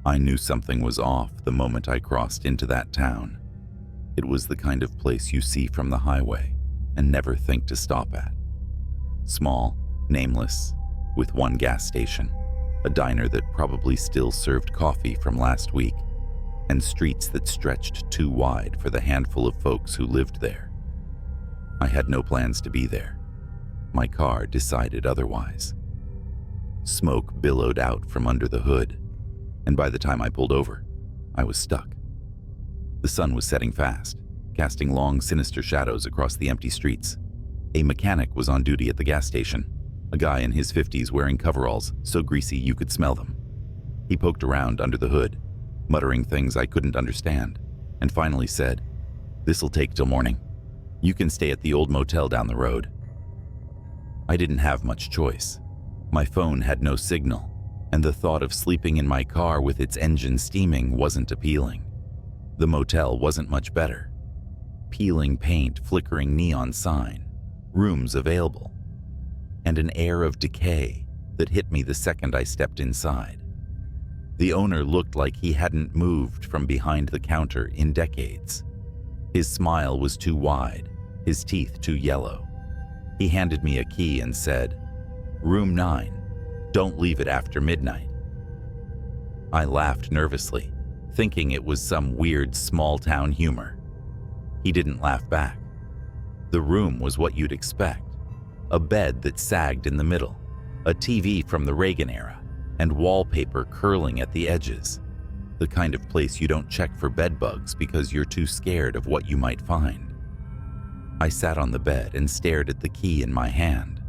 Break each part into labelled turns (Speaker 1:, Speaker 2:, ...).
Speaker 1: I knew something was off the moment I crossed into that town. It was the kind of place you see from the highway and never think to stop at. Small, nameless, with one gas station, a diner that probably still served coffee from last week, and streets that stretched too wide for the handful of folks who lived there. I had no plans to be there. My car decided otherwise. Smoke billowed out from under the hood, and by the time I pulled over, I was stuck. The sun was setting fast, casting long, sinister shadows across the empty streets. A mechanic was on duty at the gas station, a guy in his 50s wearing coveralls so greasy you could smell them. He poked around under the hood, muttering things I couldn't understand, and finally said, "This'll take till morning. You can stay at the old motel down the road." I didn't have much choice. My phone had no signal, and the thought of sleeping in my car with its engine steaming wasn't appealing. The motel wasn't much better. Peeling paint, flickering neon sign, rooms available, and an air of decay that hit me the second I stepped inside. The owner looked like he hadn't moved from behind the counter in decades. His smile was too wide, his teeth too yellow. He handed me a key and said, "Room 9, don't leave it after midnight." I laughed nervously, thinking it was some weird small-town humor. He didn't laugh back. The room was what you'd expect. A bed that sagged in the middle, a TV from the Reagan era, and wallpaper curling at the edges. The kind of place you don't check for bed bugs because you're too scared of what you might find. I sat on the bed and stared at the key in my hand.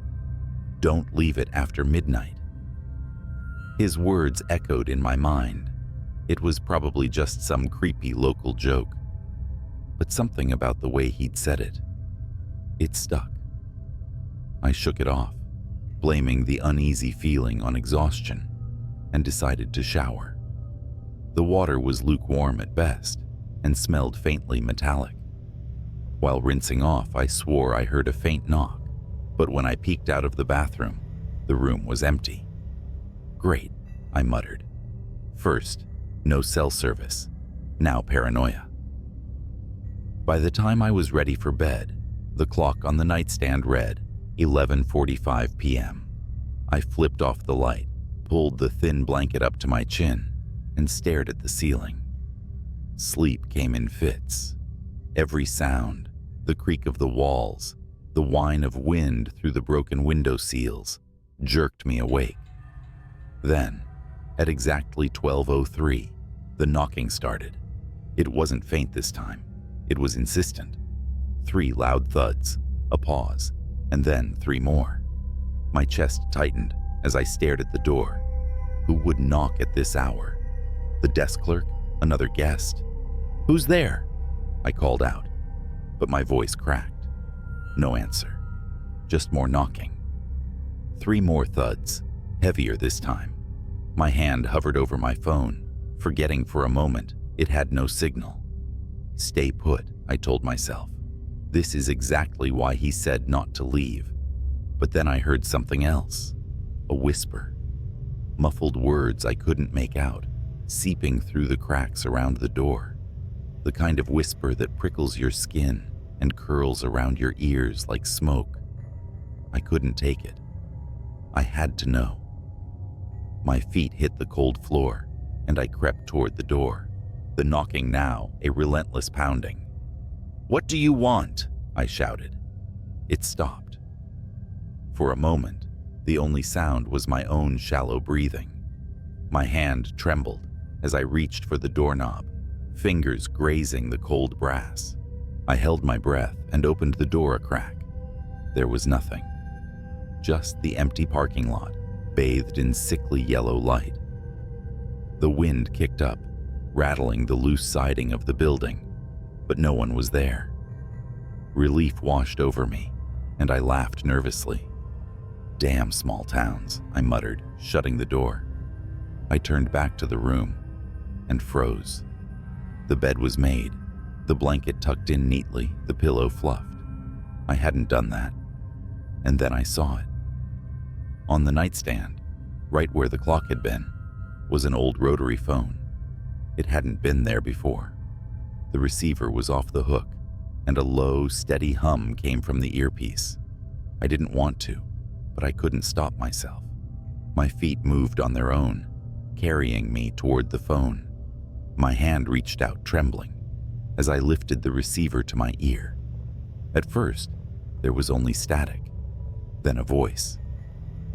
Speaker 1: "Don't leave it after midnight." His words echoed in my mind. It was probably just some creepy local joke, but something about the way he'd said it stuck. I shook it off, blaming the uneasy feeling on exhaustion, and decided to shower. The water was lukewarm at best and smelled faintly metallic. While rinsing off, I swore I heard a faint knock, but when I peeked out of the bathroom, the room was empty. "Great," I muttered. First, no cell service. Now paranoia. By the time I was ready for bed, the clock on the nightstand read 11:45 p.m. I flipped off the light, pulled the thin blanket up to my chin, and stared at the ceiling. Sleep came in fits. Every sound, the creak of the walls, the whine of wind through the broken window seals, jerked me awake. Then, at exactly 12:03, the knocking started. It wasn't faint this time. It was insistent. 3 loud thuds, a pause, and then 3 more. My chest tightened as I stared at the door. Who would knock at this hour? The desk clerk? Another guest? "Who's there?" I called out, but my voice cracked. No answer. Just more knocking. 3 more thuds, heavier this time. My hand hovered over my phone, forgetting for a moment it had no signal. Stay put, I told myself. This is exactly why he said not to leave. But then I heard something else. A whisper. Muffled words I couldn't make out, seeping through the cracks around the door. The kind of whisper that prickles your skin and curls around your ears like smoke. I couldn't take it. I had to know. My feet hit the cold floor, and I crept toward the door, the knocking now a relentless pounding. "What do you want?" I shouted. It stopped. For a moment, the only sound was my own shallow breathing. My hand trembled as I reached for the doorknob, fingers grazing the cold brass. I held my breath and opened the door a crack. There was nothing. Just the empty parking lot, bathed in sickly yellow light. The wind kicked up, rattling the loose siding of the building, but no one was there. Relief washed over me, and I laughed nervously. "Damn small towns," I muttered, shutting the door. I turned back to the room and froze. The bed was made, the blanket tucked in neatly, the pillow fluffed. I hadn't done that. And then I saw it. On the nightstand, right where the clock had been, was an old rotary phone. It hadn't been there before. The receiver was off the hook, and a low, steady hum came from the earpiece. I didn't want to, but I couldn't stop myself. My feet moved on their own, carrying me toward the phone. My hand reached out, trembling, as I lifted the receiver to my ear. At first, there was only static, then a voice,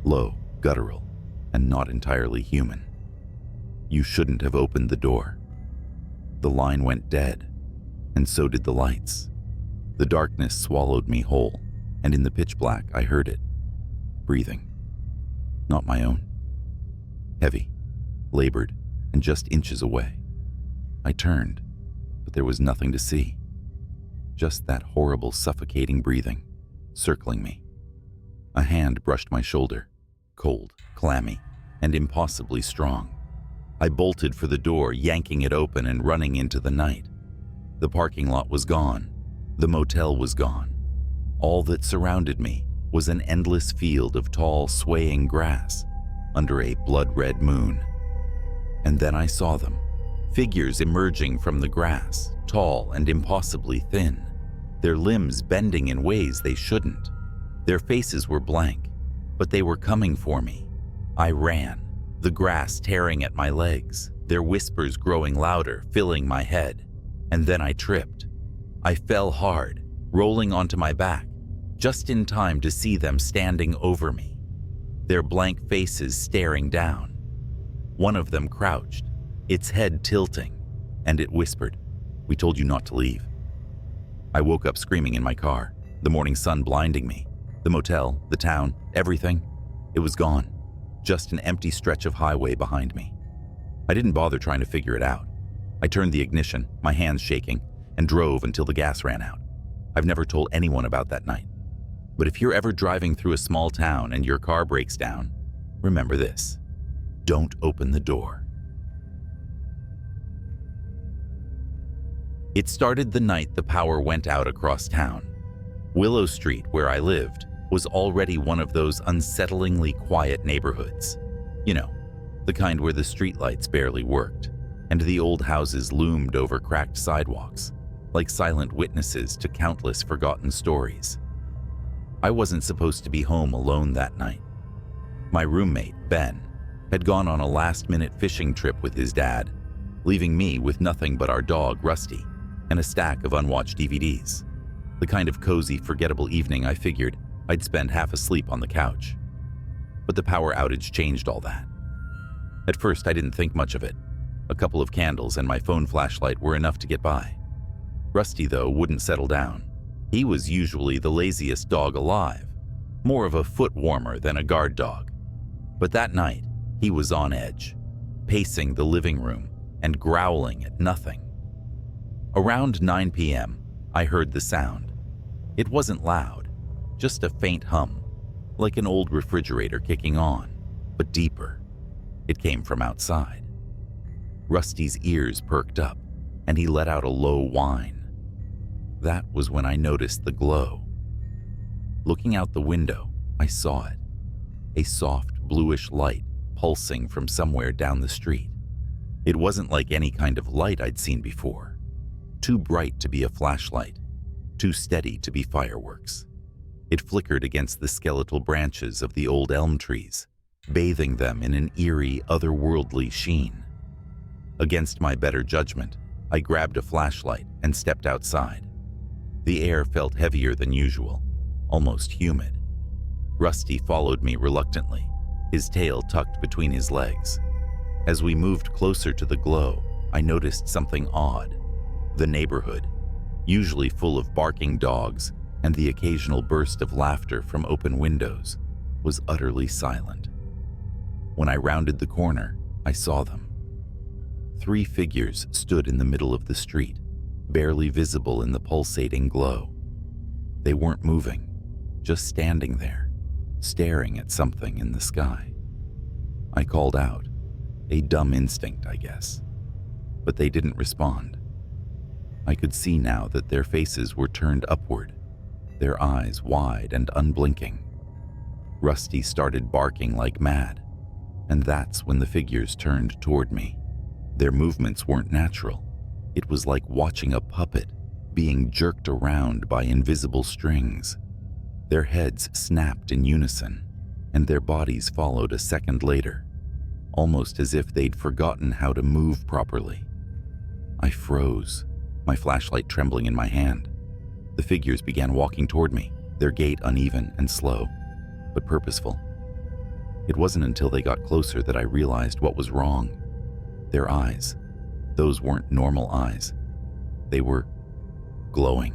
Speaker 1: low, guttural, and not entirely human. "You shouldn't have opened the door." The line went dead, and so did the lights. The darkness swallowed me whole, and in the pitch black I heard it. Breathing. Not my own. Heavy, labored, and just inches away. I turned, but there was nothing to see. Just that horrible, suffocating breathing, circling me. A hand brushed my shoulder, cold, clammy, and impossibly strong. I bolted for the door, yanking it open and running into the night. The parking lot was gone. The motel was gone. All that surrounded me was an endless field of tall, swaying grass under a blood-red moon. And then I saw them, figures emerging from the grass, tall and impossibly thin, their limbs bending in ways they shouldn't. Their faces were blank, but they were coming for me. I ran, the grass tearing at my legs, their whispers growing louder, filling my head. And then I tripped. I fell hard, rolling onto my back, just in time to see them standing over me, their blank faces staring down. One of them crouched, its head tilting, and it whispered, "We told you not to leave." I woke up screaming in my car, the morning sun blinding me. The motel, the town, everything, it was gone. Just an empty stretch of highway behind me. I didn't bother trying to figure it out. I turned the ignition, my hands shaking, and drove until the gas ran out. I've never told anyone about that night. But if you're ever driving through a small town and your car breaks down, remember this: don't open the door. It started the night the power went out across town. Willow Street, where I lived, was already one of those unsettlingly quiet neighborhoods. You know, the kind where the streetlights barely worked, and the old houses loomed over cracked sidewalks, like silent witnesses to countless forgotten stories. I wasn't supposed to be home alone that night. My roommate, Ben, had gone on a last-minute fishing trip with his dad, leaving me with nothing but our dog, Rusty, and a stack of unwatched DVDs. The kind of cozy, forgettable evening I figured I'd spend half asleep on the couch. But the power outage changed all that. At first, I didn't think much of it. A couple of candles and my phone flashlight were enough to get by. Rusty, though, wouldn't settle down. He was usually the laziest dog alive, more of a foot warmer than a guard dog. But that night, he was on edge, pacing the living room and growling at nothing. Around 9 p.m., I heard the sound. It wasn't loud, just a faint hum, like an old refrigerator kicking on, but deeper. It came from outside. Rusty's ears perked up, and he let out a low whine. That was when I noticed the glow. Looking out the window, I saw it, a soft bluish light pulsing from somewhere down the street. It wasn't like any kind of light I'd seen before. Too bright to be a flashlight, too steady to be fireworks. It flickered against the skeletal branches of the old elm trees, bathing them in an eerie, otherworldly sheen. Against my better judgment, I grabbed a flashlight and stepped outside. The air felt heavier than usual, almost humid. Rusty followed me reluctantly, his tail tucked between his legs. As we moved closer to the glow, I noticed something odd. The neighborhood, usually full of barking dogs and the occasional burst of laughter from open windows, was utterly silent. When I rounded the corner, I saw them. 3 figures stood in the middle of the street, barely visible in the pulsating glow. They weren't moving, just standing there, staring at something in the sky. I called out, a dumb instinct, I guess, but they didn't respond. I could see now that their faces were turned upward, their eyes wide and unblinking. Rusty started barking like mad, and that's when the figures turned toward me. Their movements weren't natural. It was like watching a puppet being jerked around by invisible strings. Their heads snapped in unison, and their bodies followed a second later, almost as if they'd forgotten how to move properly. I froze, my flashlight trembling in my hand. The figures began walking toward me, their gait uneven and slow, but purposeful. It wasn't until they got closer that I realized what was wrong. Their eyes, those weren't normal eyes. They were glowing.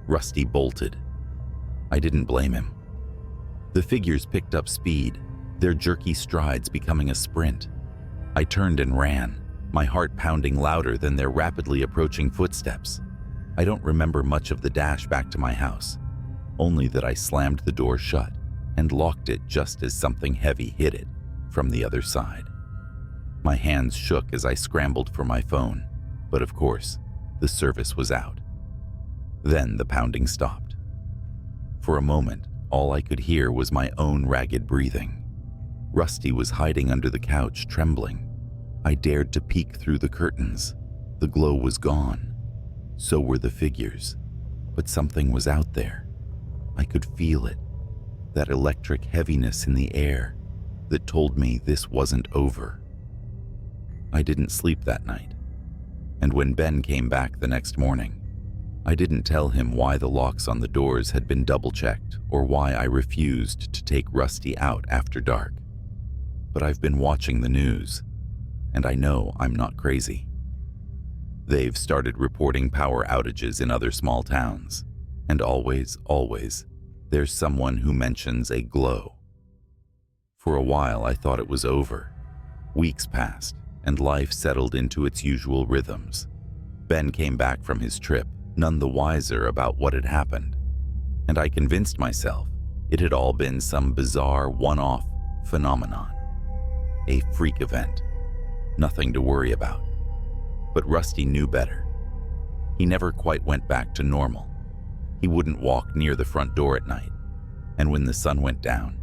Speaker 1: Rusty bolted. I didn't blame him. The figures picked up speed, their jerky strides becoming a sprint. I turned and ran, my heart pounding louder than their rapidly approaching footsteps. I don't remember much of the dash back to my house, only that I slammed the door shut and locked it just as something heavy hit it from the other side. My hands shook as I scrambled for my phone, but of course, the service was out. Then the pounding stopped. For a moment, all I could hear was my own ragged breathing. Rusty was hiding under the couch, trembling. I dared to peek through the curtains. The glow was gone. So were the figures. But something was out there. I could feel it. That electric heaviness in the air that told me this wasn't over. I didn't sleep that night. And when Ben came back the next morning, I didn't tell him why the locks on the doors had been double-checked or why I refused to take Rusty out after dark. But I've been watching the news, and I know I'm not crazy. They've started reporting power outages in other small towns, and always, there's someone who mentions a glow. For a while, I thought it was over. Weeks passed, and life settled into its usual rhythms. Ben came back from his trip, none the wiser about what had happened, and I convinced myself it had all been some bizarre one-off phenomenon. A freak event. Nothing to worry about. But Rusty knew better. He never quite went back to normal. He wouldn't walk near the front door at night, and when the sun went down,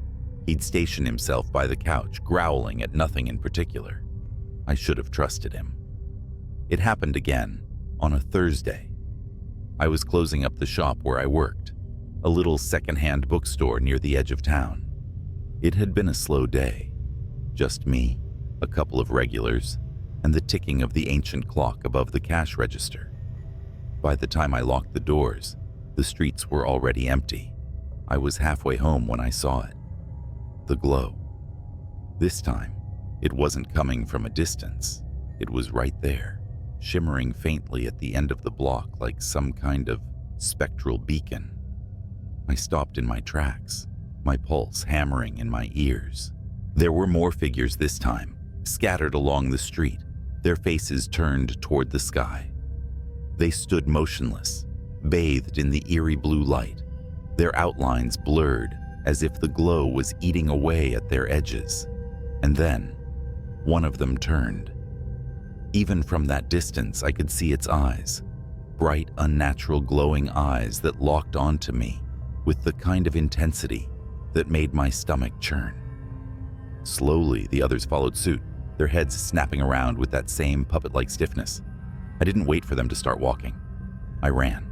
Speaker 1: he'd station himself by the couch, growling at nothing in particular. I should have trusted him. It happened again, on a Thursday. I was closing up the shop where I worked, a little second-hand bookstore near the edge of town. It had been a slow day. Just me, a couple of regulars, and the ticking of the ancient clock above the cash register. By the time I locked the doors, the streets were already empty. I was halfway home when I saw it. The glow. This time, it wasn't coming from a distance. It was right there, shimmering faintly at the end of the block like some kind of spectral beacon. I stopped in my tracks, my pulse hammering in my ears. There were more figures this time, scattered along the street, their faces turned toward the sky. They stood motionless, bathed in the eerie blue light, their outlines blurred as if the glow was eating away at their edges. And then, one of them turned. Even from that distance, I could see its eyes, bright, unnatural glowing eyes that locked onto me with the kind of intensity that made my stomach churn. Slowly, the others followed suit, their heads snapping around with that same puppet-like stiffness. I didn't wait for them to start walking. I ran.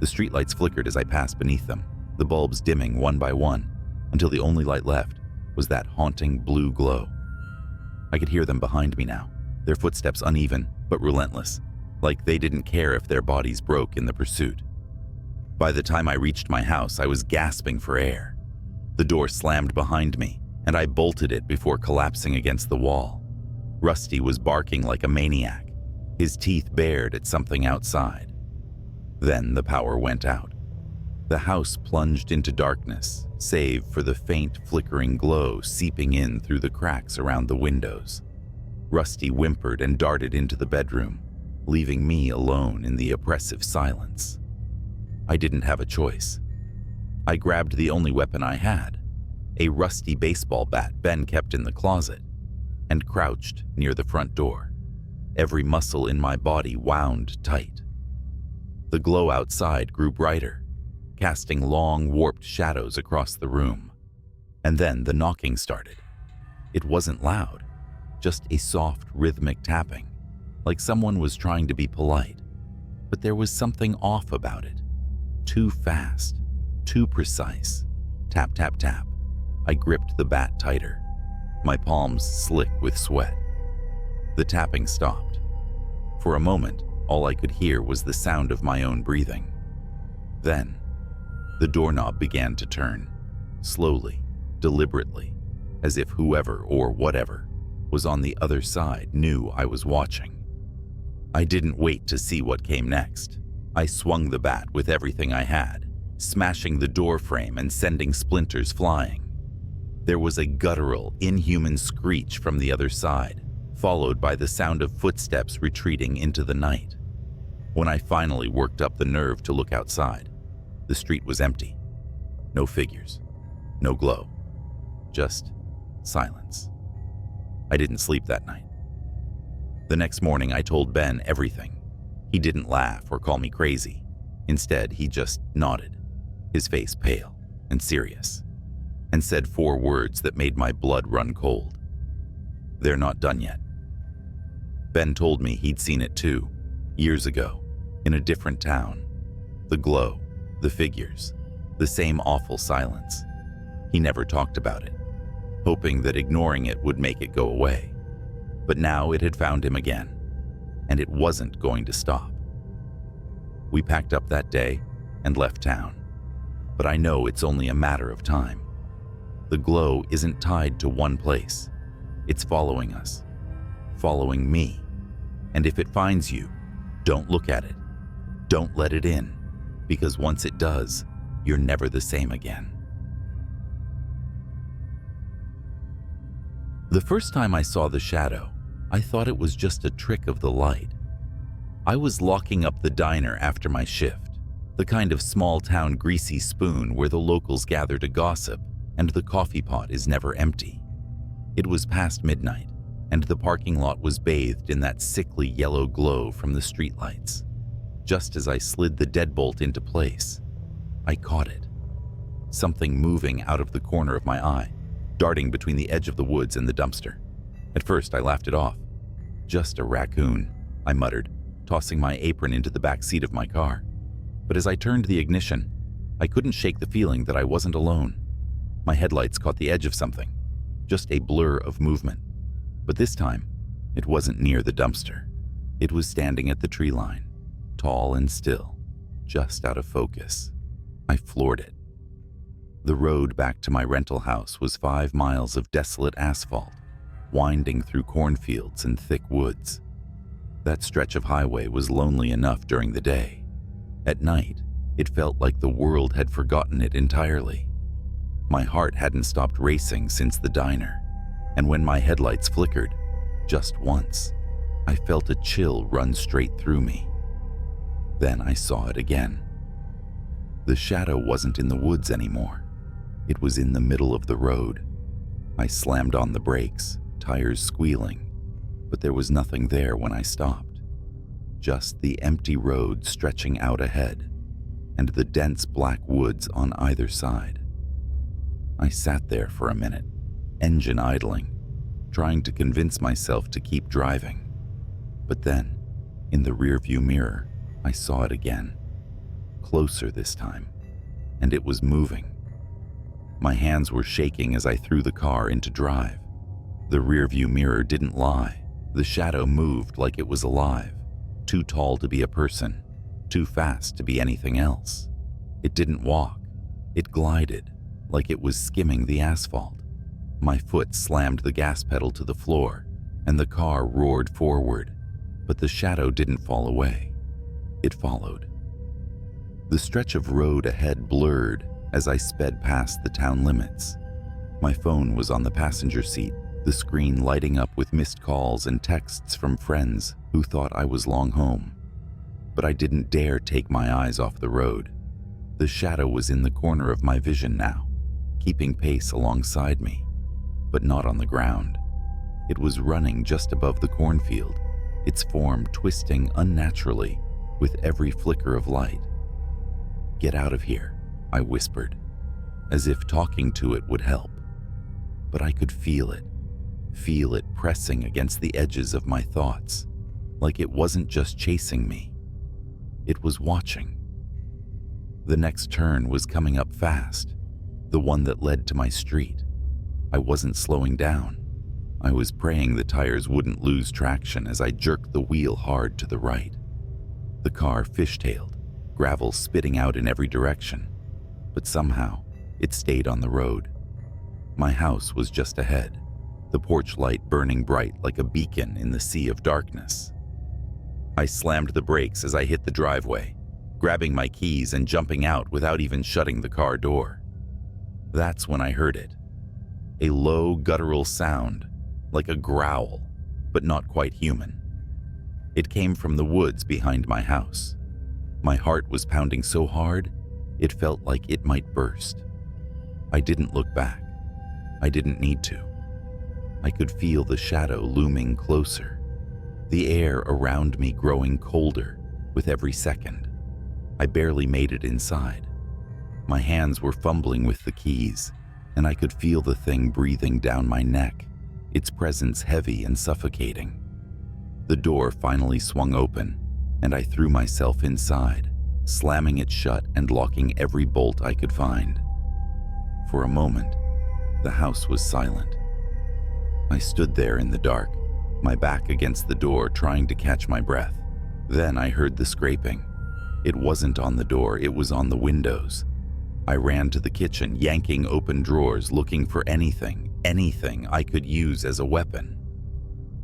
Speaker 1: The streetlights flickered as I passed beneath them, the bulbs dimming one by one, until the only light left was that haunting blue glow. I could hear them behind me now, their footsteps uneven but relentless, like they didn't care if their bodies broke in the pursuit. By the time I reached my house, I was gasping for air. The door slammed behind me, and I bolted it before collapsing against the wall. Rusty was barking like a maniac, his teeth bared at something outside. Then the power went out. The house plunged into darkness, save for the faint flickering glow seeping in through the cracks around the windows. Rusty whimpered and darted into the bedroom, leaving me alone in the oppressive silence. I didn't have a choice. I grabbed the only weapon I had, a rusty baseball bat Ben kept in the closet, and crouched near the front door. Every muscle in my body wound tight. The glow outside grew brighter, casting long, warped shadows across the room. And then the knocking started. It wasn't loud, just a soft, rhythmic tapping, like someone was trying to be polite. But there was something off about it. Too fast, too precise. Tap, tap, tap. I gripped the bat tighter, my palms slick with sweat. The tapping stopped. For a moment, all I could hear was the sound of my own breathing. Then, the doorknob began to turn, slowly, deliberately, as if whoever or whatever was on the other side knew I was watching. I didn't wait to see what came next. I swung the bat with everything I had, smashing the door frame and sending splinters flying. There was a guttural, inhuman screech from the other side, followed by the sound of footsteps retreating into the night. When I finally worked up the nerve to look outside, the street was empty. No figures, no glow, just silence. I didn't sleep that night. The next morning, I told Ben everything. He didn't laugh or call me crazy. Instead, he just nodded, his face pale and serious, and said 4 words that made my blood run cold. "They're not done yet." Ben told me he'd seen it too, years ago, in a different town. The glow, the figures, the same awful silence. He never talked about it, hoping that ignoring it would make it go away. But now it had found him again, and it wasn't going to stop. We packed up that day and left town, but I know it's only a matter of time. The glow isn't tied to one place. It's following us, following me. And if it finds you, don't look at it. Don't let it in, because once it does, you're never the same again. The first time I saw the shadow, I thought it was just a trick of the light. I was locking up the diner after my shift, the kind of small-town greasy spoon where the locals gather to gossip and the coffee pot is never empty. It was past midnight, and the parking lot was bathed in that sickly yellow glow from the streetlights. Just as I slid the deadbolt into place, I caught it. Something moving out of the corner of my eye, darting between the edge of the woods and the dumpster. At first, I laughed it off. "Just a raccoon," I muttered, tossing my apron into the back seat of my car. But as I turned the ignition, I couldn't shake the feeling that I wasn't alone. My headlights caught the edge of something, just a blur of movement. But this time, it wasn't near the dumpster. It was standing at the tree line, tall and still, just out of focus. I floored it. The road back to my rental house was 5 miles of desolate asphalt, winding through cornfields and thick woods. That stretch of highway was lonely enough during the day. At night, it felt like the world had forgotten it entirely. My heart hadn't stopped racing since the diner, and when my headlights flickered, just once, I felt a chill run straight through me. Then I saw it again. The shadow wasn't in the woods anymore. It was in the middle of the road. I slammed on the brakes, tires squealing, but there was nothing there when I stopped. Just the empty road stretching out ahead, and the dense black woods on either side. I sat there for a minute, engine idling, trying to convince myself to keep driving. But then, in the rearview mirror, I saw it again. Closer this time, and it was moving. My hands were shaking as I threw the car into drive. The rearview mirror didn't lie. The shadow moved like it was alive, too tall to be a person, too fast to be anything else. It didn't walk. It glided, like it was skimming the asphalt. My foot slammed the gas pedal to the floor, and the car roared forward, but the shadow didn't fall away. It followed. The stretch of road ahead blurred as I sped past the town limits. My phone was on the passenger seat, the screen lighting up with missed calls and texts from friends who thought I was long home. But I didn't dare take my eyes off the road. The shadow was in the corner of my vision now, keeping pace alongside me, but not on the ground. It was running just above the cornfield, its form twisting unnaturally with every flicker of light. "Get out of here," I whispered, as if talking to it would help. But I could feel it, feel it pressing against the edges of my thoughts, like it wasn't just chasing me, it was watching. The next turn was coming up fast, the one that led to my street. I wasn't slowing down. I was praying the tires wouldn't lose traction as I jerked the wheel hard to the right. The car fishtailed, gravel spitting out in every direction, but somehow it stayed on the road. My house was just ahead, the porch light burning bright like a beacon in the sea of darkness. I slammed the brakes as I hit the driveway, grabbing my keys and jumping out without even shutting the car door. That's when I heard it. A low, guttural sound, like a growl, but not quite human. It came from the woods behind my house. My heart was pounding so hard, it felt like it might burst. I didn't look back. I didn't need to. I could feel the shadow looming closer, the air around me growing colder with every second. I barely made it inside. My hands were fumbling with the keys, and I could feel the thing breathing down my neck, its presence heavy and suffocating. The door finally swung open, and I threw myself inside, slamming it shut and locking every bolt I could find. For a moment, the house was silent. I stood there in the dark, my back against the door, trying to catch my breath. Then I heard the scraping. It wasn't on the door, it was on the windows. I ran to the kitchen, yanking open drawers, looking for anything I could use as a weapon.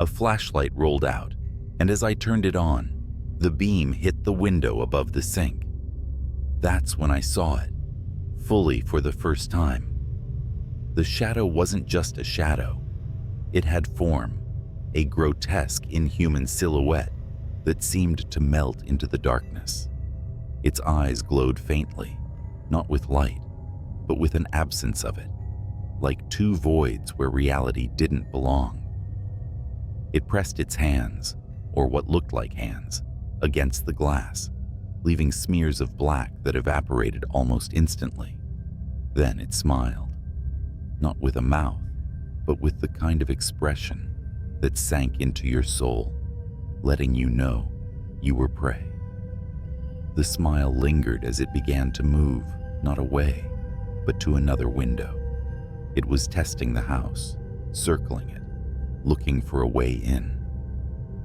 Speaker 1: A flashlight rolled out, and as I turned it on, the beam hit the window above the sink. That's when I saw it, fully for the first time. The shadow wasn't just a shadow. It had form, a grotesque, inhuman silhouette that seemed to melt into the darkness. Its eyes glowed faintly, not with light, but with an absence of it, like two voids where reality didn't belong. It pressed its hands, or what looked like hands, against the glass, leaving smears of black that evaporated almost instantly. Then it smiled, not with a mouth, but with the kind of expression that sank into your soul, letting you know you were prey. The smile lingered as it began to move, not away, but to another window. It was testing the house, circling it, looking for a way in.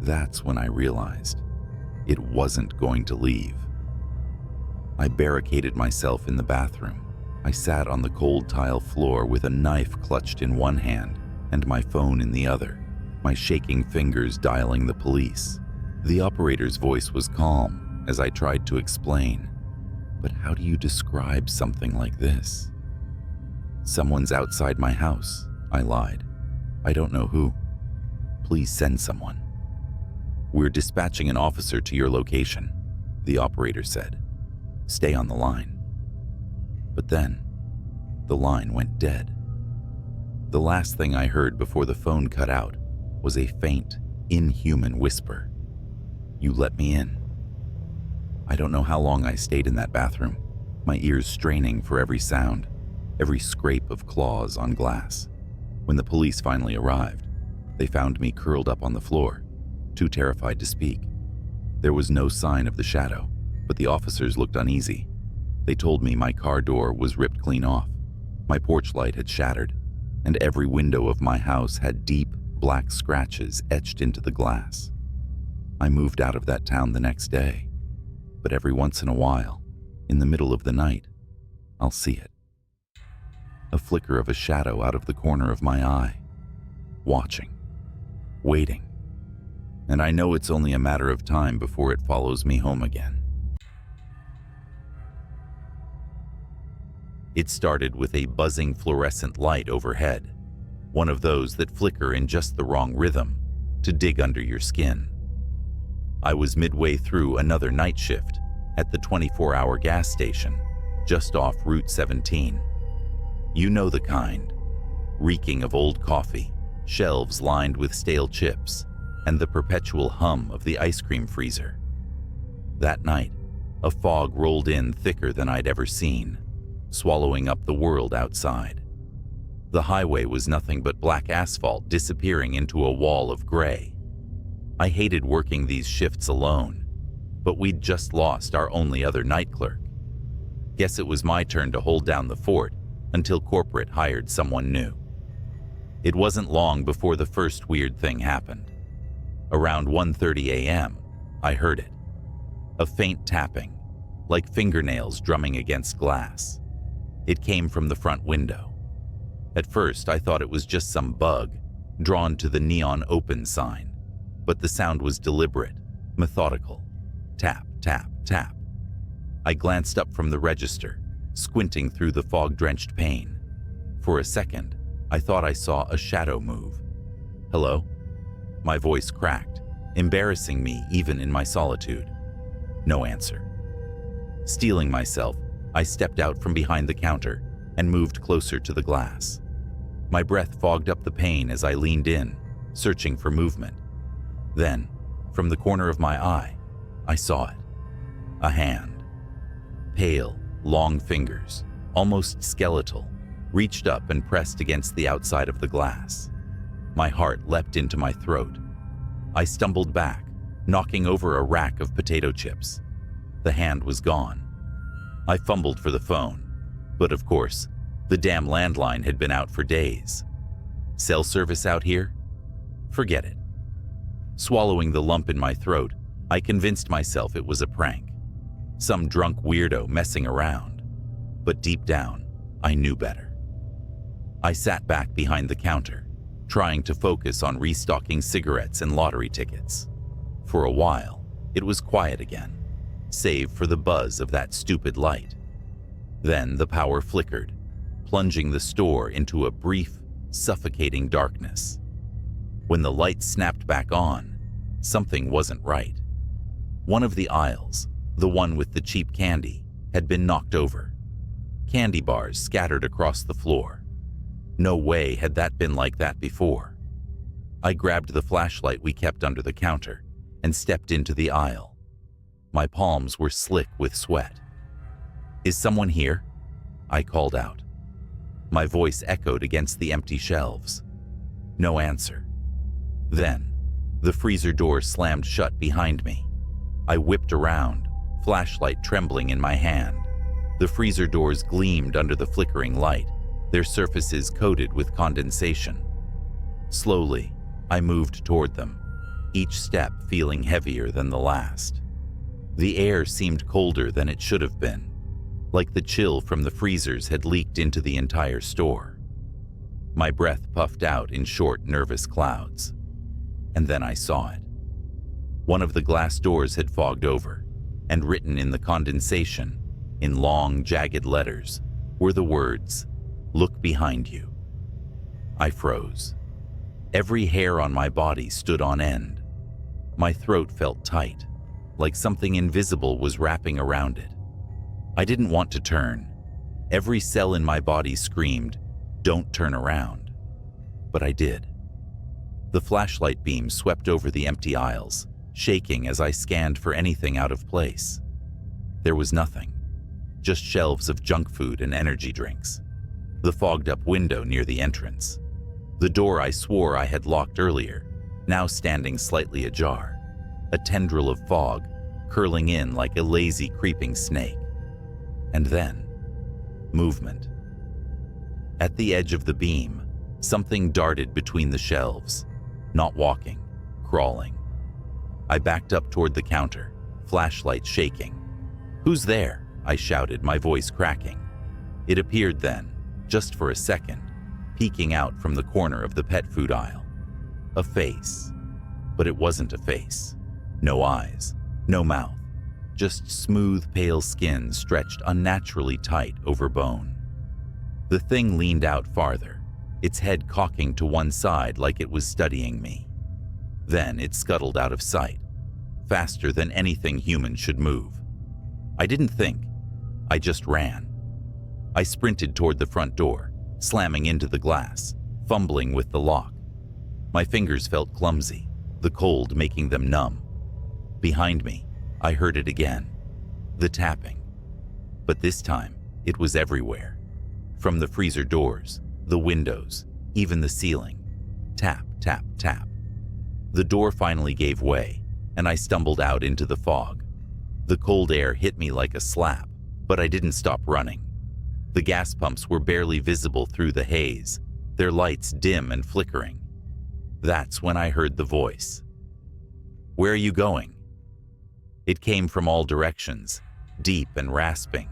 Speaker 1: That's when I realized it wasn't going to leave. I barricaded myself in the bathroom. I sat on the cold tile floor with a knife clutched in one hand and my phone in the other, my shaking fingers dialing the police. The operator's voice was calm as I tried to explain, but how do you describe something like this? Someone's outside my house, I lied. I don't know who. Please send someone. We're dispatching an officer to your location, the operator said. Stay on the line. But then, the line went dead. The last thing I heard before the phone cut out was a faint, inhuman whisper. You let me in. I don't know how long I stayed in that bathroom, my ears straining for every sound, every scrape of claws on glass. When the police finally arrived, they found me curled up on the floor, too terrified to speak. There was no sign of the shadow, but the officers looked uneasy. They told me my car door was ripped clean off, my porch light had shattered, and every window of my house had deep, black scratches etched into the glass. I moved out of that town the next day, but every once in a while, in the middle of the night, I'll see it. A flicker of a shadow out of the corner of my eye, watching, waiting, and I know it's only a matter of time before it follows me home again. It started with a buzzing fluorescent light overhead, one of those that flicker in just the wrong rhythm to dig under your skin. I was midway through another night shift at the 24-hour gas station just off Route 17. You know the kind, reeking of old coffee, shelves lined with stale chips, and the perpetual hum of the ice cream freezer. That night, a fog rolled in thicker than I'd ever seen, swallowing up the world outside. The highway was nothing but black asphalt disappearing into a wall of gray. I hated working these shifts alone, but we'd just lost our only other night clerk. Guess it was my turn to hold down the fort until corporate hired someone new. It wasn't long before the first weird thing happened. Around 1:30 a.m., I heard it. A faint tapping, like fingernails drumming against glass. It came from the front window. At first, I thought it was just some bug drawn to the neon open sign, but the sound was deliberate, methodical. Tap, tap, tap. I glanced up from the register, squinting through the fog-drenched pane. For a second, I thought I saw a shadow move. "Hello?" My voice cracked, embarrassing me even in my solitude. No answer. Steeling myself, I stepped out from behind the counter and moved closer to the glass. My breath fogged up the pane as I leaned in, searching for movement. Then, from the corner of my eye, I saw it. A hand. Pale, long fingers, almost skeletal, reached up and pressed against the outside of the glass. My heart leapt into my throat. I stumbled back, knocking over a rack of potato chips. The hand was gone. I fumbled for the phone, but of course, the damn landline had been out for days. Cell service out here? Forget it. Swallowing the lump in my throat, I convinced myself it was a prank. Some drunk weirdo messing around. But deep down, I knew better. I sat back behind the counter, trying to focus on restocking cigarettes and lottery tickets. For a while, it was quiet again, save for the buzz of that stupid light. Then the power flickered, plunging the store into a brief, suffocating darkness. When the light snapped back on, something wasn't right. One of the aisles, the one with the cheap candy, had been knocked over. Candy bars scattered across the floor. No way had that been like that before. I grabbed the flashlight we kept under the counter and stepped into the aisle. My palms were slick with sweat. "Is someone here?" I called out. My voice echoed against the empty shelves. No answer. Then, the freezer door slammed shut behind me. I whipped around, flashlight trembling in my hand. The freezer doors gleamed under the flickering light, their surfaces coated with condensation. Slowly, I moved toward them, each step feeling heavier than the last. The air seemed colder than it should have been, like the chill from the freezers had leaked into the entire store. My breath puffed out in short, nervous clouds. And then I saw it. One of the glass doors had fogged over, and written in the condensation, in long, jagged letters, were the words, "Look behind you." I froze. Every hair on my body stood on end. My throat felt tight, like something invisible was wrapping around it. I didn't want to turn. Every cell in my body screamed, "Don't turn around." But I did. The flashlight beam swept over the empty aisles, shaking as I scanned for anything out of place. There was nothing, just shelves of junk food and energy drinks. The fogged-up window near the entrance. The door I swore I had locked earlier, now standing slightly ajar. A tendril of fog, curling in like a lazy, creeping snake. And then, movement. At the edge of the beam, something darted between the shelves. Not walking, crawling. I backed up toward the counter, flashlight shaking. "Who's there?" I shouted, my voice cracking. It appeared then, just for a second, peeking out from the corner of the pet food aisle. A face. But it wasn't a face. No eyes, no mouth, just smooth, pale skin stretched unnaturally tight over bone. The thing leaned out farther, its head cocking to one side like it was studying me. Then it scuttled out of sight, faster than anything human should move. I didn't think, I just ran. I sprinted toward the front door, slamming into the glass, fumbling with the lock. My fingers felt clumsy, the cold making them numb. Behind me, I heard it again, the tapping. But this time, it was everywhere. From the freezer doors, the windows, even the ceiling. Tap, tap, tap. The door finally gave way, and I stumbled out into the fog. The cold air hit me like a slap, but I didn't stop running. The gas pumps were barely visible through the haze, their lights dim and flickering. That's when I heard the voice. "Where are you going?" It came from all directions, deep and rasping,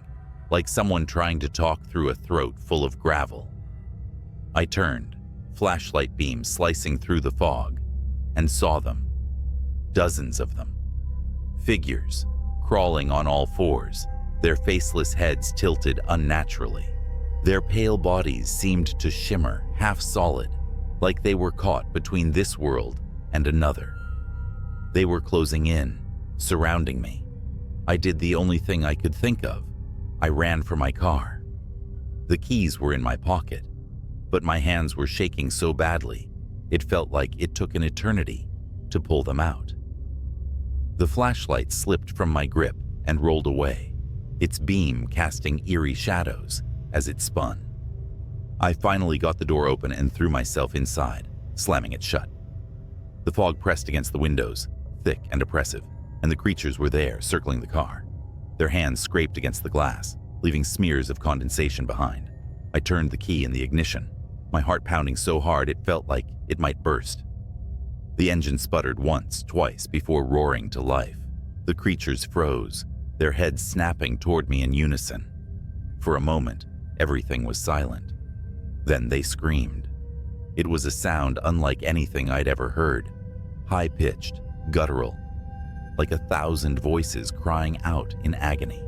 Speaker 1: like someone trying to talk through a throat full of gravel. I turned, flashlight beams slicing through the fog, and saw them. Dozens of them. Figures, crawling on all fours, their faceless heads tilted unnaturally. Their pale bodies seemed to shimmer, half solid, like they were caught between this world and another. They were closing in, surrounding me. I did the only thing I could think of. I ran for my car. The keys were in my pocket, but my hands were shaking so badly, it felt like it took an eternity to pull them out. The flashlight slipped from my grip and rolled away, its beam casting eerie shadows as it spun. I finally got the door open and threw myself inside, slamming it shut. The fog pressed against the windows, thick and oppressive, and the creatures were there, circling the car. Their hands scraped against the glass, leaving smears of condensation behind. I turned the key in the ignition, my heart pounding so hard it felt like it might burst. The engine sputtered once, twice, before roaring to life. The creatures froze, their heads snapping toward me in unison. For a moment, everything was silent. Then they screamed. It was a sound unlike anything I'd ever heard, high-pitched, guttural, like 1,000 voices crying out in agony.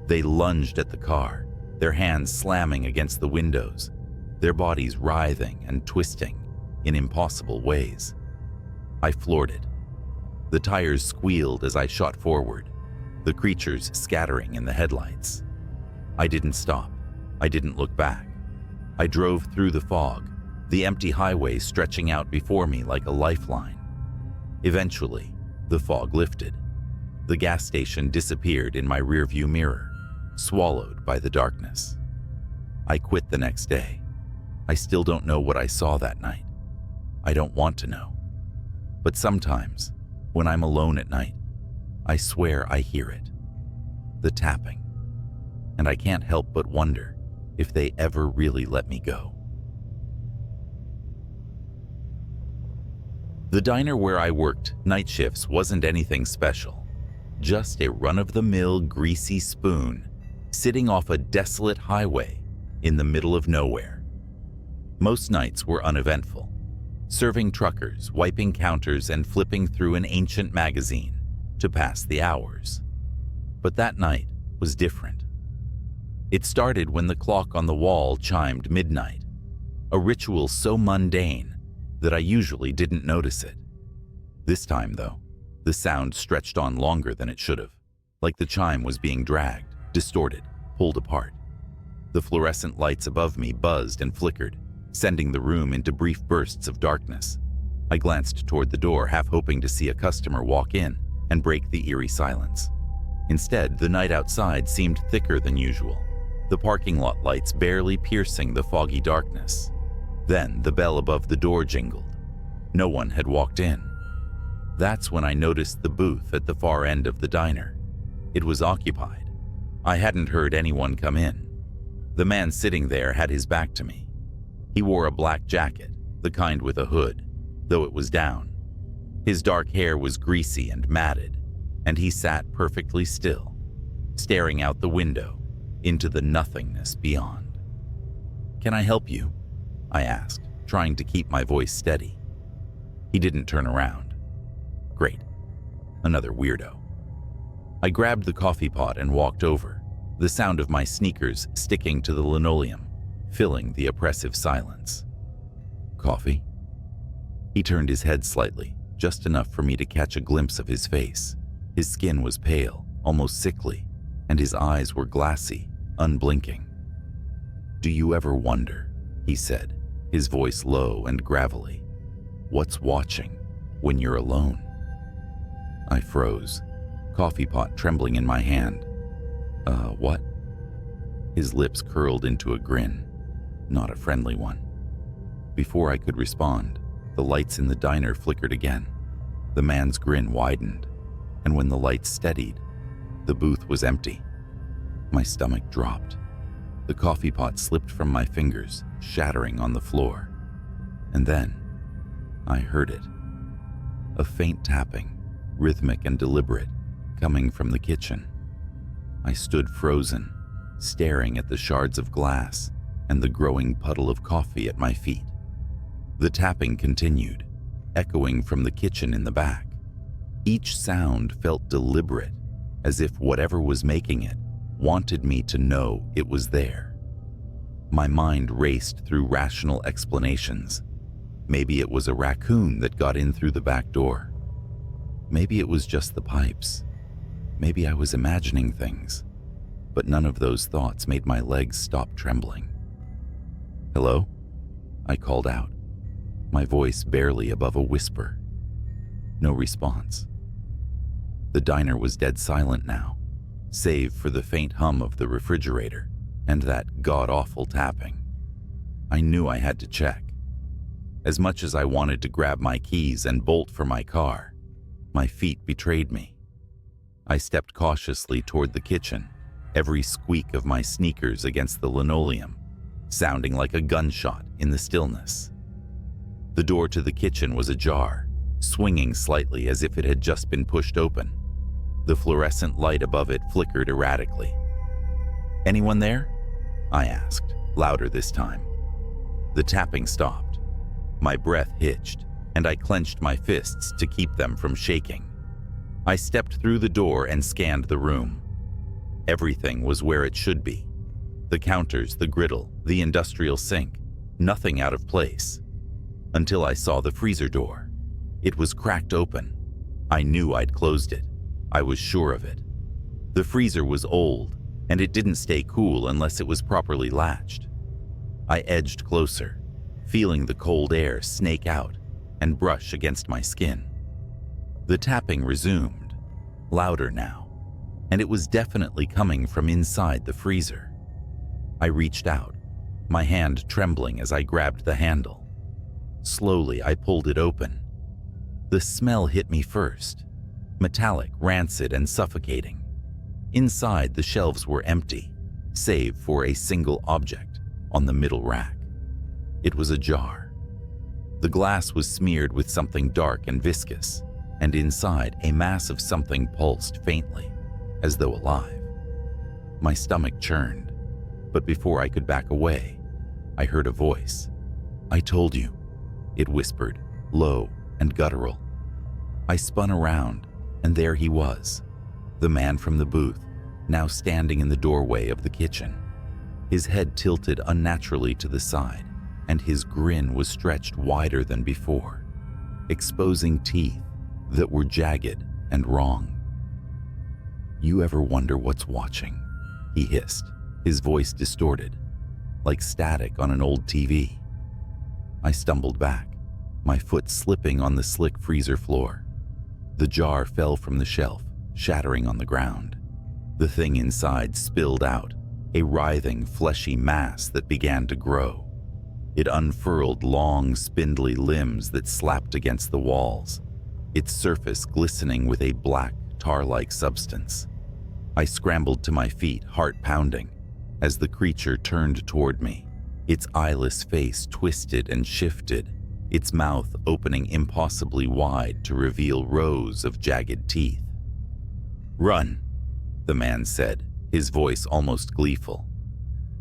Speaker 1: They lunged at the car, their hands slamming against the windows, their bodies writhing and twisting in impossible ways. I floored it. The tires squealed as I shot forward, the creatures scattering in the headlights. I didn't stop. I didn't look back. I drove through the fog, the empty highway stretching out before me like a lifeline. Eventually, the fog lifted. The gas station disappeared in my rearview mirror, swallowed by the darkness. I quit the next day. I still don't know what I saw that night. I don't want to know. But sometimes, when I'm alone at night, I swear I hear it. The tapping. And I can't help but wonder if they ever really let me go. The diner where I worked night shifts wasn't anything special. Just a run-of-the-mill greasy spoon sitting off a desolate highway in the middle of nowhere. Most nights were uneventful, serving truckers, wiping counters, and flipping through an ancient magazine to pass the hours. But that night was different. It started when the clock on the wall chimed midnight, a ritual so mundane that I usually didn't notice it. This time, though, the sound stretched on longer than it should have, like the chime was being dragged, distorted, pulled apart. The fluorescent lights above me buzzed and flickered, sending the room into brief bursts of darkness. I glanced toward the door, half hoping to see a customer walk in and break the eerie silence. Instead, the night outside seemed thicker than usual, the parking lot lights barely piercing the foggy darkness. Then the bell above the door jingled. No one had walked in. That's when I noticed the booth at the far end of the diner. It was occupied. I hadn't heard anyone come in. The man sitting there had his back to me. He wore a black jacket, the kind with a hood, though it was down. His dark hair was greasy and matted, and he sat perfectly still, staring out the window into the nothingness beyond. "Can I help you?" I asked, trying to keep my voice steady. He didn't turn around. Great. Another weirdo. I grabbed the coffee pot and walked over, the sound of my sneakers sticking to the linoleum filling the oppressive silence. "Coffee?" He turned his head slightly, just enough for me to catch a glimpse of his face. His skin was pale, almost sickly, and his eyes were glassy, unblinking. "Do you ever wonder," he said, his voice low and gravelly, "what's watching when you're alone?" I froze, coffee pot trembling in my hand. What?" His lips curled into a grin. not a friendly one. Before I could respond, the lights in the diner flickered again. The man's grin widened, and when the lights steadied, the booth was empty. My stomach dropped. The coffee pot slipped from my fingers, shattering on the floor. And then, I heard it. A faint tapping, rhythmic and deliberate, coming from the kitchen. I stood frozen, staring at the shards of glass and the growing puddle of coffee at my feet. The tapping continued, echoing from the kitchen in the back. Each sound felt deliberate, as if whatever was making it wanted me to know it was there. My mind raced through rational explanations. Maybe it was a raccoon that got in through the back door. Maybe it was just the pipes. Maybe I was imagining things. But none of those thoughts made my legs stop trembling. "Hello?" I called out, my voice barely above a whisper. No response. The diner was dead silent now, save for the faint hum of the refrigerator and that god-awful tapping. I knew I had to check. As much as I wanted to grab my keys and bolt for my car, my feet betrayed me. I stepped cautiously toward the kitchen, every squeak of my sneakers against the linoleum, sounding like a gunshot in the stillness. The door to the kitchen was ajar, swinging slightly as if it had just been pushed open. The fluorescent light above it flickered erratically. "Anyone there?" I asked, louder this time. The tapping stopped. My breath hitched, and I clenched my fists to keep them from shaking. I stepped through the door and scanned the room. Everything was where it should be. The counters, the griddle, the industrial sink, nothing out of place. Until I saw the freezer door. It was cracked open. I knew I'd closed it. I was sure of it. The freezer was old, and it didn't stay cool unless it was properly latched. I edged closer, feeling the cold air snake out and brush against my skin. The tapping resumed, louder now, and it was definitely coming from inside the freezer. I reached out, my hand trembling as I grabbed the handle. Slowly, I pulled it open. The smell hit me first, metallic, rancid, and suffocating. Inside, the shelves were empty, save for a single object on the middle rack. It was a jar. The glass was smeared with something dark and viscous, and inside, a mass of something pulsed faintly, as though alive. My stomach churned, but before I could back away, I heard a voice. "I told you," it whispered, low and guttural. I spun around, and there he was, the man from the booth, now standing in the doorway of the kitchen. His head tilted unnaturally to the side, and his grin was stretched wider than before, exposing teeth that were jagged and wrong. "You ever wonder what's watching?" he hissed, his voice distorted, like static on an old TV. I stumbled back, my foot slipping on the slick freezer floor. The jar fell from the shelf, shattering on the ground. The thing inside spilled out, a writhing, fleshy mass that began to grow. It unfurled long, spindly limbs that slapped against the walls, its surface glistening with a black, tar-like substance. I scrambled to my feet, heart pounding, as the creature turned toward me, its eyeless face twisted and shifted, its mouth opening impossibly wide to reveal rows of jagged teeth. "Run," the man said, his voice almost gleeful.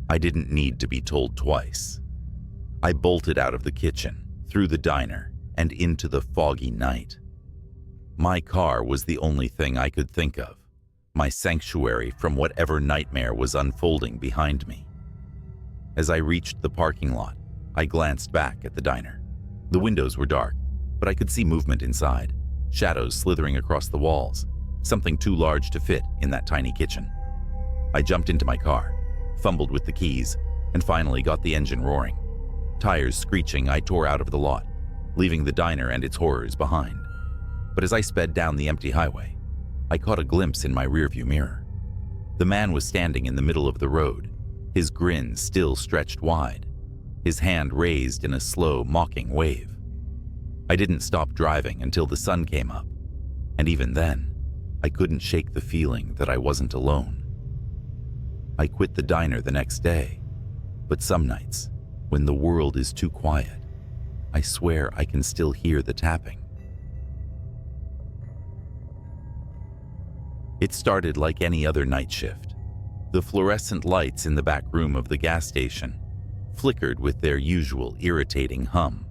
Speaker 1: I didn't need to be told twice. I bolted out of the kitchen, through the diner, and into the foggy night. My car was the only thing I could think of, my sanctuary from whatever nightmare was unfolding behind me. As I reached the parking lot, I glanced back at the diner. The windows were dark, but I could see movement inside, shadows slithering across the walls, something too large to fit in that tiny kitchen. I jumped into my car, fumbled with the keys, and finally got the engine roaring. Tires screeching, I tore out of the lot, leaving the diner and its horrors behind. But as I sped down the empty highway, I caught a glimpse in my rearview mirror. The man was standing in the middle of the road, his grin still stretched wide, his hand raised in a slow, mocking wave. I didn't stop driving until the sun came up, and even then, I couldn't shake the feeling that I wasn't alone. I quit the diner the next day, but some nights, when the world is too quiet, I swear I can still hear the tapping. It started like any other night shift. The fluorescent lights in the back room of the gas station flickered with their usual irritating hum.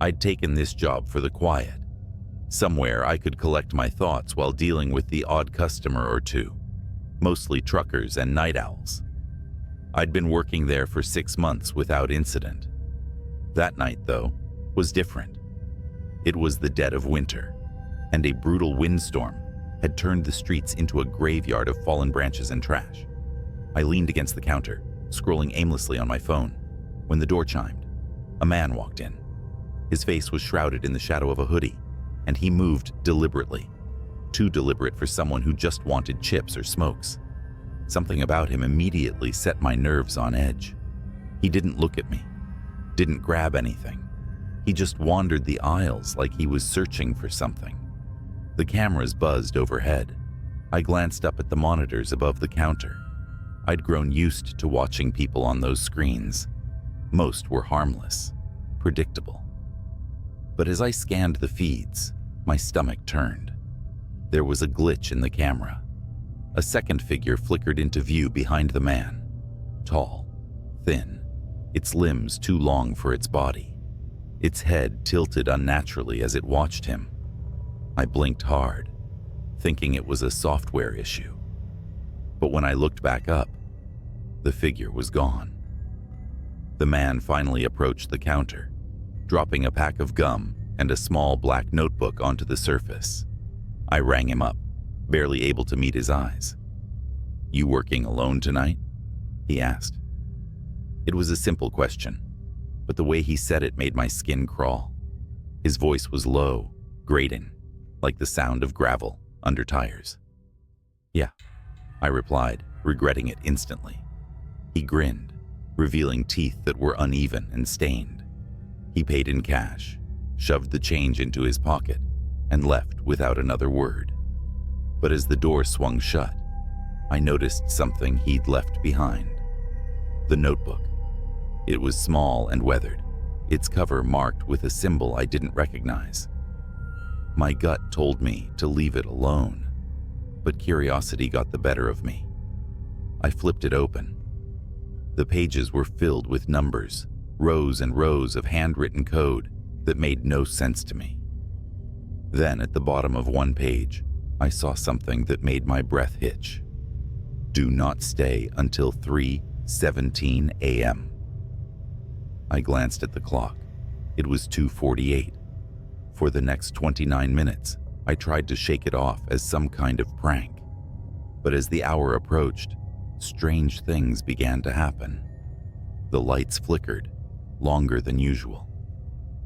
Speaker 1: I'd taken this job for the quiet. Somewhere I could collect my thoughts while dealing with the odd customer or two, mostly truckers and night owls. I'd been working there for 6 months without incident. That night, though, was different. It was the dead of winter, and a brutal windstorm had turned the streets into a graveyard of fallen branches and trash. I leaned against the counter, scrolling aimlessly on my phone, when the door chimed. A man walked in. His face was shrouded in the shadow of a hoodie, and he moved deliberately. Too deliberate for someone who just wanted chips or smokes. Something about him immediately set my nerves on edge. He didn't look at me, didn't grab anything. He just wandered the aisles like he was searching for something. The cameras buzzed overhead. I glanced up at the monitors above the counter. I'd grown used to watching people on those screens. Most were harmless, predictable. But as I scanned the feeds, my stomach turned. There was a glitch in the camera. A second figure flickered into view behind the man. Tall, thin, its limbs too long for its body. Its head tilted unnaturally as it watched him. I blinked hard, thinking it was a software issue. But when I looked back up, the figure was gone. The man finally approached the counter, dropping a pack of gum and a small black notebook onto the surface. I rang him up, barely able to meet his eyes. "You working alone tonight?" he asked. It was a simple question, but the way he said it made my skin crawl. His voice was low, grating, like the sound of gravel under tires. "Yeah," I replied, regretting it instantly. He grinned, revealing teeth that were uneven and stained. He paid in cash, shoved the change into his pocket, and left without another word. But as the door swung shut, I noticed something he'd left behind. The notebook. It was small and weathered, its cover marked with a symbol I didn't recognize. My gut told me to leave it alone, but curiosity got the better of me. I flipped it open. The pages were filled with numbers, rows and rows of handwritten code that made no sense to me. Then at the bottom of one page, I saw something that made my breath hitch. "Do not stay until 3:17 a.m. I glanced at the clock. It was 2:48. For the next 29 minutes, I tried to shake it off as some kind of prank. But as the hour approached, strange things began to happen. The lights flickered, longer than usual.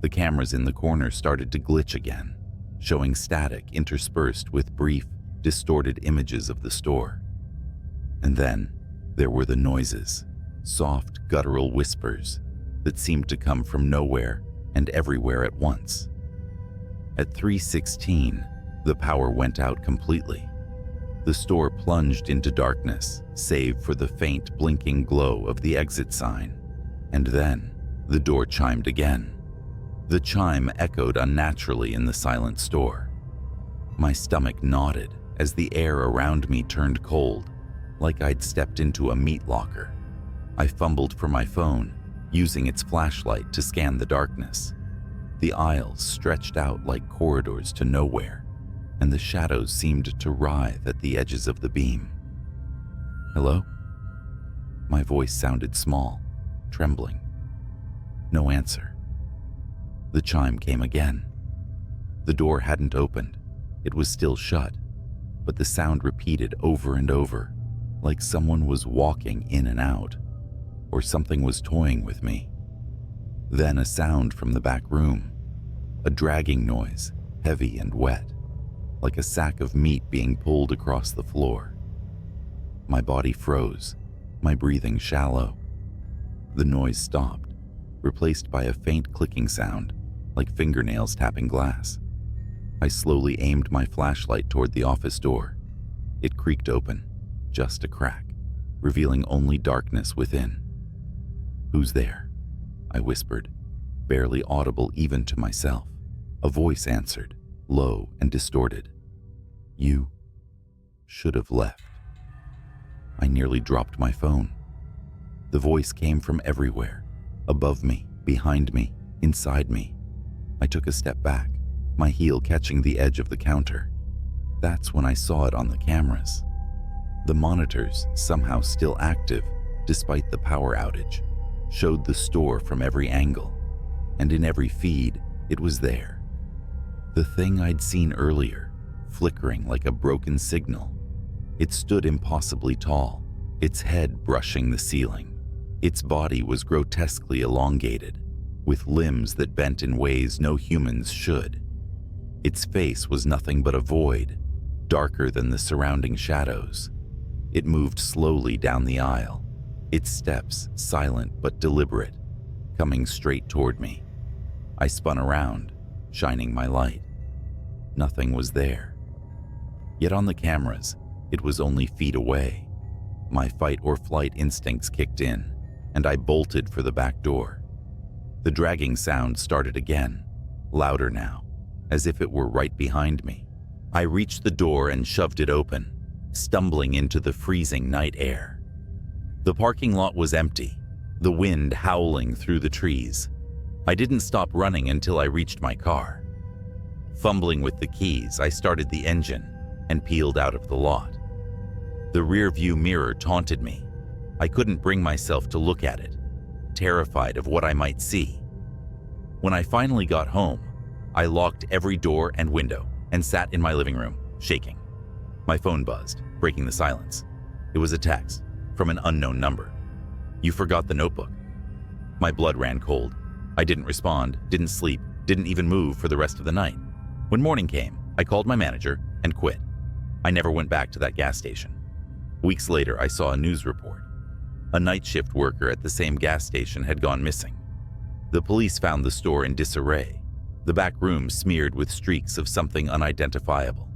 Speaker 1: The cameras in the corner started to glitch again, showing static interspersed with brief, distorted images of the store. And then there were the noises, soft, guttural whispers that seemed to come from nowhere and everywhere at once. At 3:16, the power went out completely. The store plunged into darkness, save for the faint blinking glow of the exit sign. And then, the door chimed again. The chime echoed unnaturally in the silent store. My stomach knotted as the air around me turned cold, like I'd stepped into a meat locker. I fumbled for my phone, using its flashlight to scan the darkness. The aisles stretched out like corridors to nowhere, and the shadows seemed to writhe at the edges of the beam. "Hello?" My voice sounded small, trembling. No answer. The chime came again. The door hadn't opened. It was still shut, but the sound repeated over and over, like someone was walking in and out, or something was toying with me. Then a sound from the back room, a dragging noise, heavy and wet, like a sack of meat being pulled across the floor. My body froze, my breathing shallow. The noise stopped, replaced by a faint clicking sound, like fingernails tapping glass. I slowly aimed my flashlight toward the office door. It creaked open, just a crack, revealing only darkness within. "Who's there?" I whispered, barely audible even to myself. A voice answered, low and distorted. "You should have left." I nearly dropped my phone. The voice came from everywhere, above me, behind me, inside me. I took a step back, my heel catching the edge of the counter. That's when I saw it on the cameras. The monitors, somehow still active despite the power outage, showed the store from every angle, and in every feed, it was there. The thing I'd seen earlier, flickering like a broken signal. It stood impossibly tall, its head brushing the ceiling. Its body was grotesquely elongated, with limbs that bent in ways no humans should. Its face was nothing but a void, darker than the surrounding shadows. It moved slowly down the aisle, its steps silent but deliberate, coming straight toward me. I spun around, shining my light. Nothing was there. Yet on the cameras, it was only feet away. My fight or flight instincts kicked in, and I bolted for the back door. The dragging sound started again, louder now, as if it were right behind me. I reached the door and shoved it open, stumbling into the freezing night air. The parking lot was empty, the wind howling through the trees. I didn't stop running until I reached my car. Fumbling with the keys, I started the engine and peeled out of the lot. The rear-view mirror taunted me. I couldn't bring myself to look at it, terrified of what I might see. When I finally got home, I locked every door and window and sat in my living room, shaking. My phone buzzed, breaking the silence. It was a text from an unknown number. "You forgot the notebook." My blood ran cold. I didn't respond, didn't sleep, didn't even move for the rest of the night. When morning came, I called my manager and quit. I never went back to that gas station. Weeks later, I saw a news report. A night shift worker at the same gas station had gone missing. The police found the store in disarray, the back room smeared with streaks of something unidentifiable.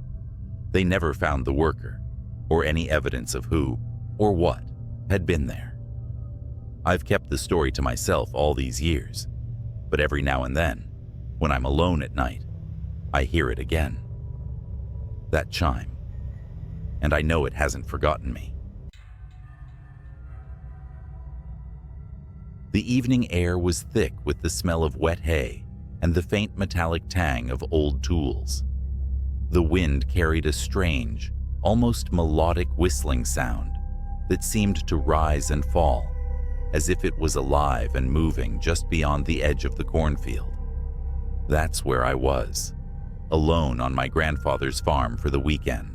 Speaker 1: They never found the worker, or any evidence of who, or what, had been there. I've kept the story to myself all these years, but every now and then, when I'm alone at night, I hear it again. That chime. And I know it hasn't forgotten me. The evening air was thick with the smell of wet hay and the faint metallic tang of old tools. The wind carried a strange, almost melodic whistling sound that seemed to rise and fall, as if it was alive and moving just beyond the edge of the cornfield. That's where I was, alone on my grandfather's farm for the weekend.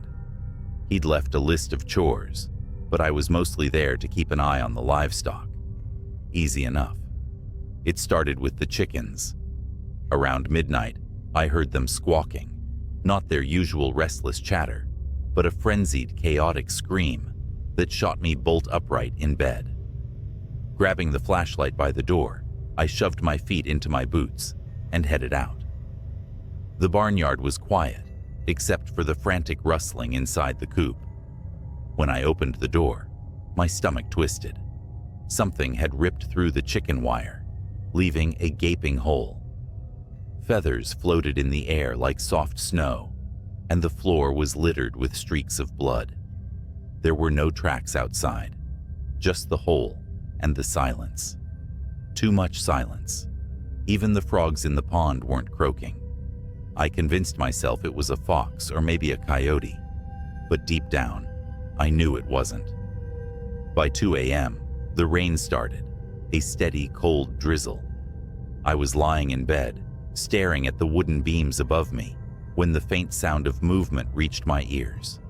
Speaker 1: He'd left a list of chores, but I was mostly there to keep an eye on the livestock. Easy enough. It started with the chickens. Around midnight, I heard them squawking, not their usual restless chatter, but a frenzied, chaotic scream that shot me bolt upright in bed. Grabbing the flashlight by the door, I shoved my feet into my boots and headed out. The barnyard was quiet, except for the frantic rustling inside the coop. When I opened the door, my stomach twisted. Something had ripped through the chicken wire, leaving a gaping hole. Feathers floated in the air like soft snow, and the floor was littered with streaks of blood. There were no tracks outside, just the hole and the silence. Too much silence. Even the frogs in the pond weren't croaking. I convinced myself it was a fox or maybe a coyote, but deep down, I knew it wasn't. By 2 a.m., the rain started, a steady, cold drizzle. I was lying in bed, staring at the wooden beams above me, when the faint sound of movement reached my ears.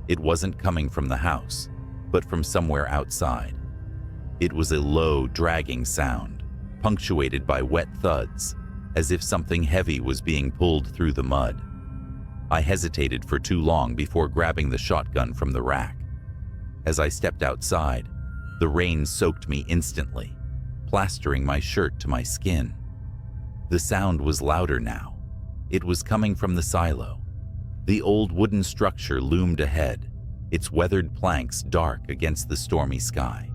Speaker 1: It wasn't coming from the house, but from somewhere outside. It was a low, dragging sound, punctuated by wet thuds, as if something heavy was being pulled through the mud. I hesitated for too long before grabbing the shotgun from the rack. As I stepped outside, the rain soaked me instantly, plastering my shirt to my skin. The sound was louder now. It was coming from the silo. The old wooden structure loomed ahead, its weathered planks dark against the stormy sky.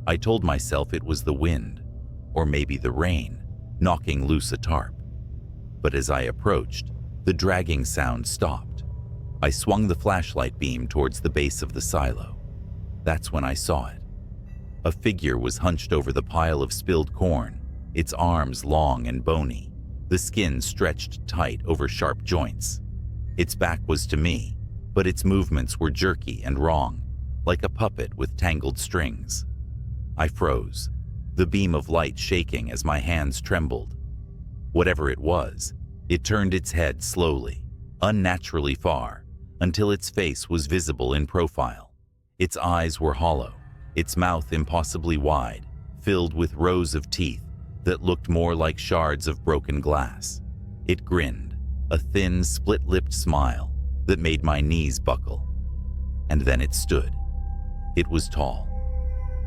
Speaker 1: I told myself it was the wind, or maybe the rain, knocking loose a tarp. But as I approached, the dragging sound stopped. I swung the flashlight beam towards the base of the silo. That's when I saw it. A figure was hunched over the pile of spilled corn, its arms long and bony, the skin stretched tight over sharp joints. Its back was to me, but its movements were jerky and wrong, like a puppet with tangled strings. I froze, the beam of light shaking as my hands trembled. Whatever it was, it turned its head slowly, unnaturally far, until its face was visible in profile. Its eyes were hollow, its mouth impossibly wide, filled with rows of teeth that looked more like shards of broken glass. It grinned, a thin, split-lipped smile that made my knees buckle. And then it stood. It was tall,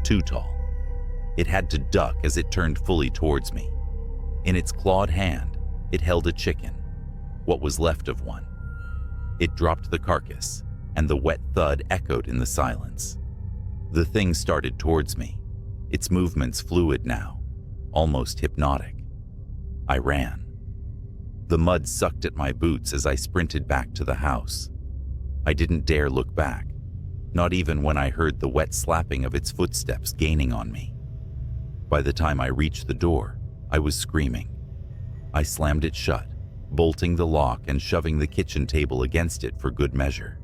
Speaker 1: too tall. It had to duck as it turned fully towards me. In its clawed hand, it held a chicken, what was left of one. It dropped the carcass, and the wet thud echoed in the silence. The thing started towards me, its movements fluid now, almost hypnotic. I ran. The mud sucked at my boots as I sprinted back to the house. I didn't dare look back, not even when I heard the wet slapping of its footsteps gaining on me. By the time I reached the door, I was screaming. I slammed it shut, bolting the lock and shoving the kitchen table against it for good measure.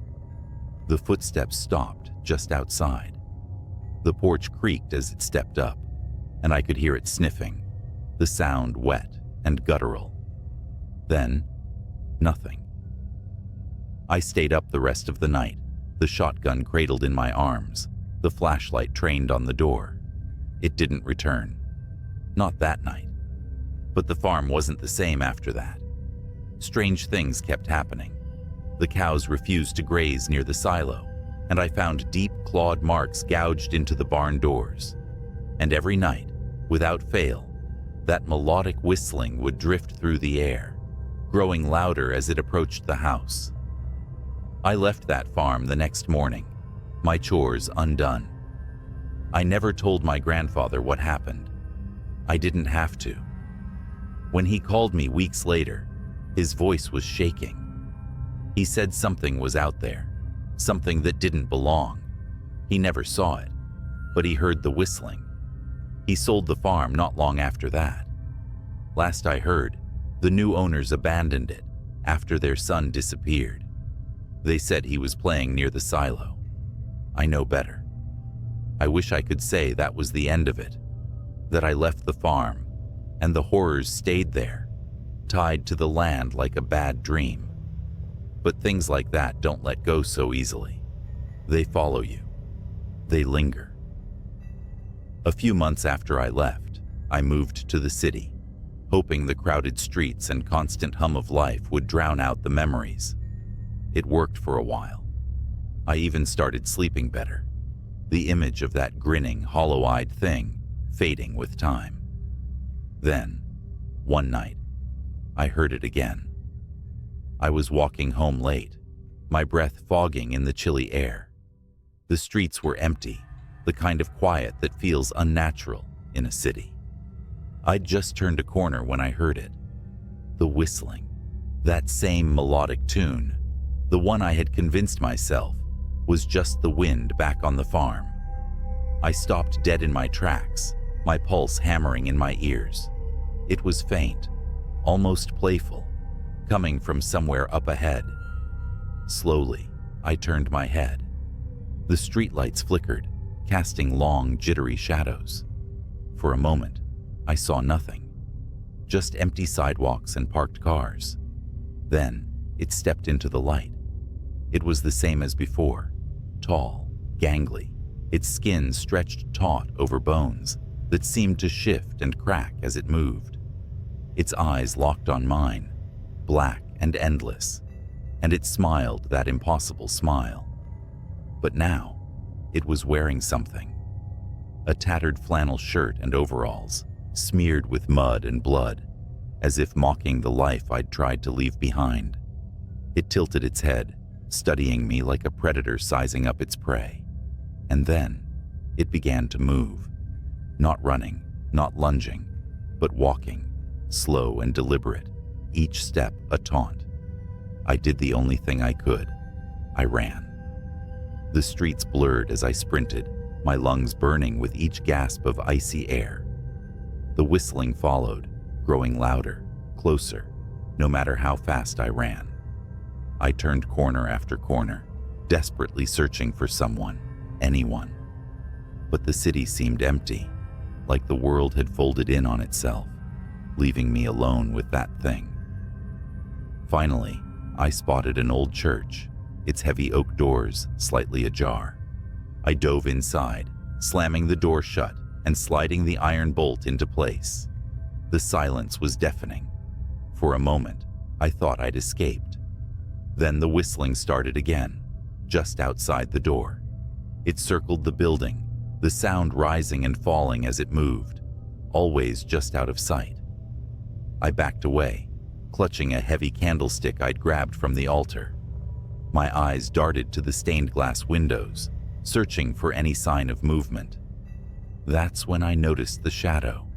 Speaker 1: The footsteps stopped just outside. The porch creaked as it stepped up, and I could hear it sniffing, the sound wet and guttural. Then, nothing. I stayed up the rest of the night, the shotgun cradled in my arms, the flashlight trained on the door. It didn't return. Not that night. But the farm wasn't the same after that. Strange things kept happening. The cows refused to graze near the silo, and I found deep clawed marks gouged into the barn doors. And every night, without fail, that melodic whistling would drift through the air, growing louder as it approached the house. I left that farm the next morning, my chores undone. I never told my grandfather what happened. I didn't have to. When he called me weeks later, his voice was shaking. He said something was out there, something that didn't belong. He never saw it, but he heard the whistling. He sold the farm not long after that. Last I heard, the new owners abandoned it after their son disappeared. They said he was playing near the silo. I know better. I wish I could say that was the end of it, that I left the farm and the horrors stayed there, tied to the land like a bad dream. But things like that don't let go so easily. They follow you. They linger. A few months after I left, I moved to the city, hoping the crowded streets and constant hum of life would drown out the memories. It worked for a while. I even started sleeping better, the image of that grinning, hollow-eyed thing fading with time. Then, one night, I heard it again. I was walking home late, my breath fogging in the chilly air. The streets were empty, the kind of quiet that feels unnatural in a city. I'd just turned a corner when I heard it. The whistling, that same melodic tune, the one I had convinced myself was just the wind back on the farm. I stopped dead in my tracks, my pulse hammering in my ears. It was faint, almost playful, coming from somewhere up ahead. Slowly, I turned my head. The streetlights flickered, casting long, jittery shadows. For a moment, I saw nothing, just empty sidewalks and parked cars. Then, it stepped into the light. It was the same as before, tall, gangly, its skin stretched taut over bones that seemed to shift and crack as it moved. Its eyes locked on mine, black and endless, and it smiled that impossible smile. But now, it was wearing something. a tattered flannel shirt and overalls, smeared with mud and blood, as if mocking the life I'd tried to leave behind. It tilted its head, studying me like a predator sizing up its prey. And then, it began to move. Not running, not lunging, but walking, slow and deliberate, each step a taunt. I did the only thing I could. I ran. The streets blurred as I sprinted, my lungs burning with each gasp of icy air. The whistling followed, growing louder, closer, no matter how fast I ran. I turned corner after corner, desperately searching for someone, anyone. But the city seemed empty, like the world had folded in on itself, leaving me alone with that thing. Finally, I spotted an old church, its heavy oak doors slightly ajar. I dove inside, slamming the door shut and sliding the iron bolt into place. The silence was deafening. For a moment, I thought I'd escaped. Then the whistling started again, just outside the door. It circled the building, the sound rising and falling as it moved, always just out of sight. I backed away, clutching a heavy candlestick I'd grabbed from the altar. My eyes darted to the stained glass windows, searching for any sign of movement. That's when I noticed the shadow.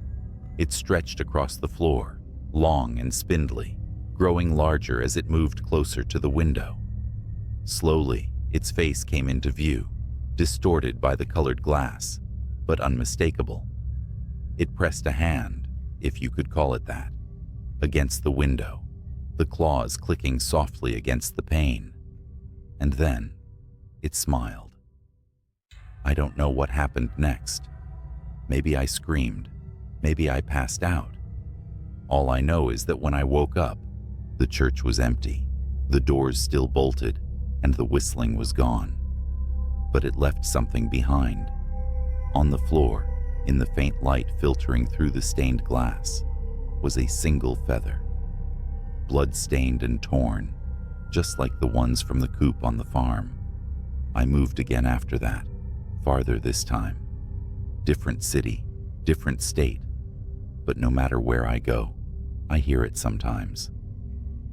Speaker 1: It stretched across the floor, long and spindly, growing larger as it moved closer to the window. Slowly, its face came into view, distorted by the colored glass, but unmistakable. It pressed a hand, if you could call it that, against the window, the claws clicking softly against the pane. And then, it smiled. I don't know what happened next. Maybe I screamed. Maybe I passed out. All I know is that when I woke up, the church was empty, the doors still bolted, and the whistling was gone. But it left something behind. On the floor, in the faint light filtering through the stained glass, was a single feather. Blood-stained and torn, just like the ones from the coop on the farm. I moved again after that, farther this time. Different city, different state. But no matter where I go, I hear it sometimes.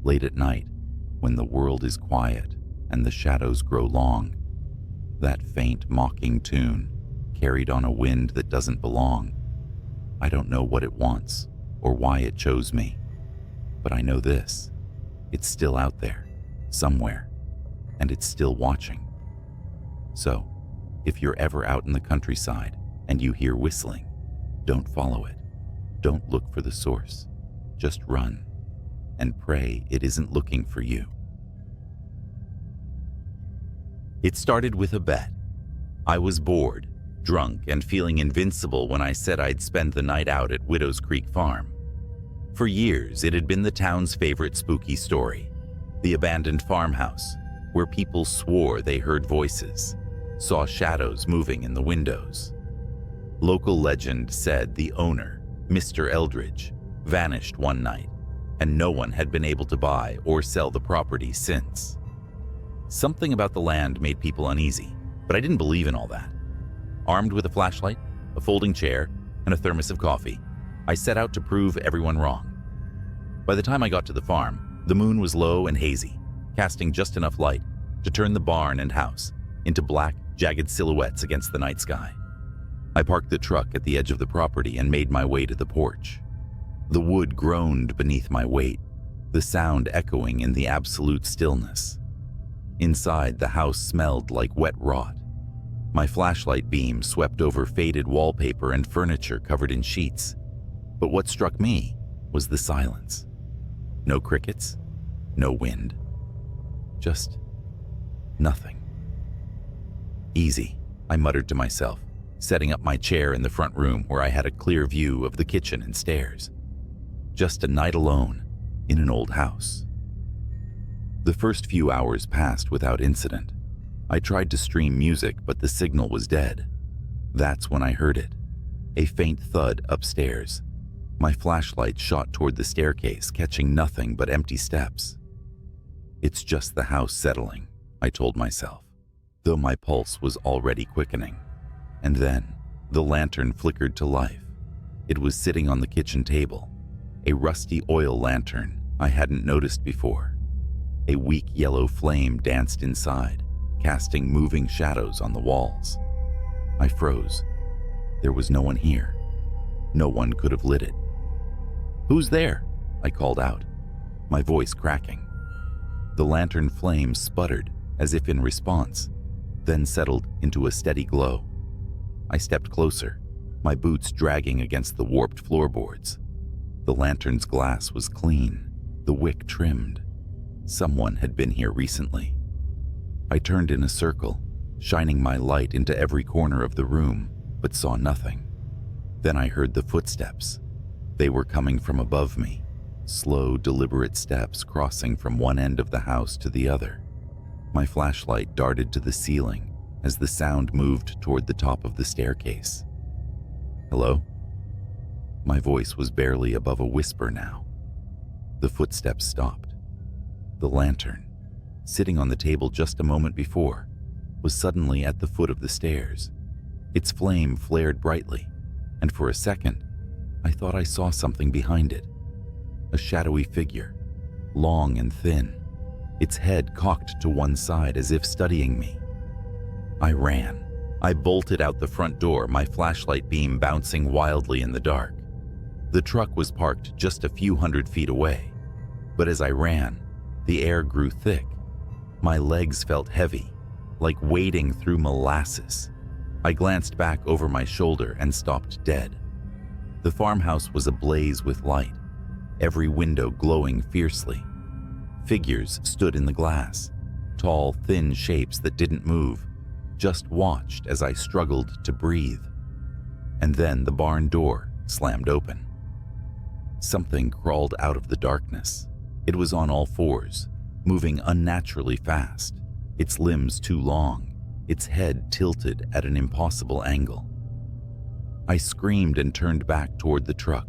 Speaker 1: Late at night, when the world is quiet and the shadows grow long, that faint, mocking tune, carried on a wind that doesn't belong. I don't know what it wants or why it chose me, but I know this: it's still out there, somewhere, and it's still watching. So, if you're ever out in the countryside and you hear whistling, don't follow it. Don't look for the source. Just run and pray it isn't looking for you. It started with a bet. I was bored, drunk, and feeling invincible when I said I'd spend the night out at Widow's Creek Farm. For years, it had been the town's favorite spooky story, the abandoned farmhouse, where people swore they heard voices, saw shadows moving in the windows. Local legend said the owner, Mr. Eldridge, vanished one night, and no one had been able to buy or sell the property since. Something about the land made people uneasy, but I didn't believe in all that. Armed with a flashlight, a folding chair, and a thermos of coffee, I set out to prove everyone wrong. By the time I got to the farm, the moon was low and hazy, casting just enough light to turn the barn and house into black, jagged silhouettes against the night sky. I parked the truck at the edge of the property and made my way to the porch. The wood groaned beneath my weight, the sound echoing in the absolute stillness. Inside, the house smelled like wet rot. My flashlight beam swept over faded wallpaper and furniture covered in sheets. But what struck me was the silence. No crickets, no wind, just nothing. Easy, I muttered to myself, setting up my chair in the front room where I had a clear view of the kitchen and stairs. Just a night alone in an old house. The first few hours passed without incident. I tried to stream music, but the signal was dead. That's when I heard it, a faint thud upstairs. My flashlight shot toward the staircase, catching nothing but empty steps. It's just the house settling, I told myself, though my pulse was already quickening. And then, The lantern flickered to life. It was sitting on the kitchen table, a rusty oil lantern I hadn't noticed before. A weak yellow flame danced inside, casting moving shadows on the walls. I froze. There was no one here. No one could have lit it. "Who's there?" I called out, my voice cracking. The lantern flame sputtered as if in response, then settled into a steady glow. I stepped closer, my boots dragging against the warped floorboards. The lantern's glass was clean, the wick trimmed. Someone had been here recently. I turned in a circle, shining my light into every corner of the room, but saw nothing. Then I heard the footsteps. They were coming from above me, slow, deliberate steps crossing from one end of the house to the other. My flashlight darted to the ceiling as the sound moved toward the top of the staircase. "Hello?" My voice was barely above a whisper now. The footsteps stopped. The lantern, sitting on the table just a moment before, was suddenly at the foot of the stairs. Its flame flared brightly, and for a second, I thought I saw something behind it. A shadowy figure, long and thin, its head cocked to one side as if studying me. I ran. I bolted out the front door, my flashlight beam bouncing wildly in the dark. The truck was parked just a few hundred feet away, but as I ran, the air grew thick. My legs felt heavy, like wading through molasses. I glanced back over my shoulder and stopped dead. The farmhouse was ablaze with light, every window glowing fiercely. Figures stood in the glass, tall, thin shapes that didn't move, just watched as I struggled to breathe. And then the barn door slammed open. Something crawled out of the darkness. It was on all fours, moving unnaturally fast, its limbs too long, its head tilted at an impossible angle. I screamed and turned back toward the truck,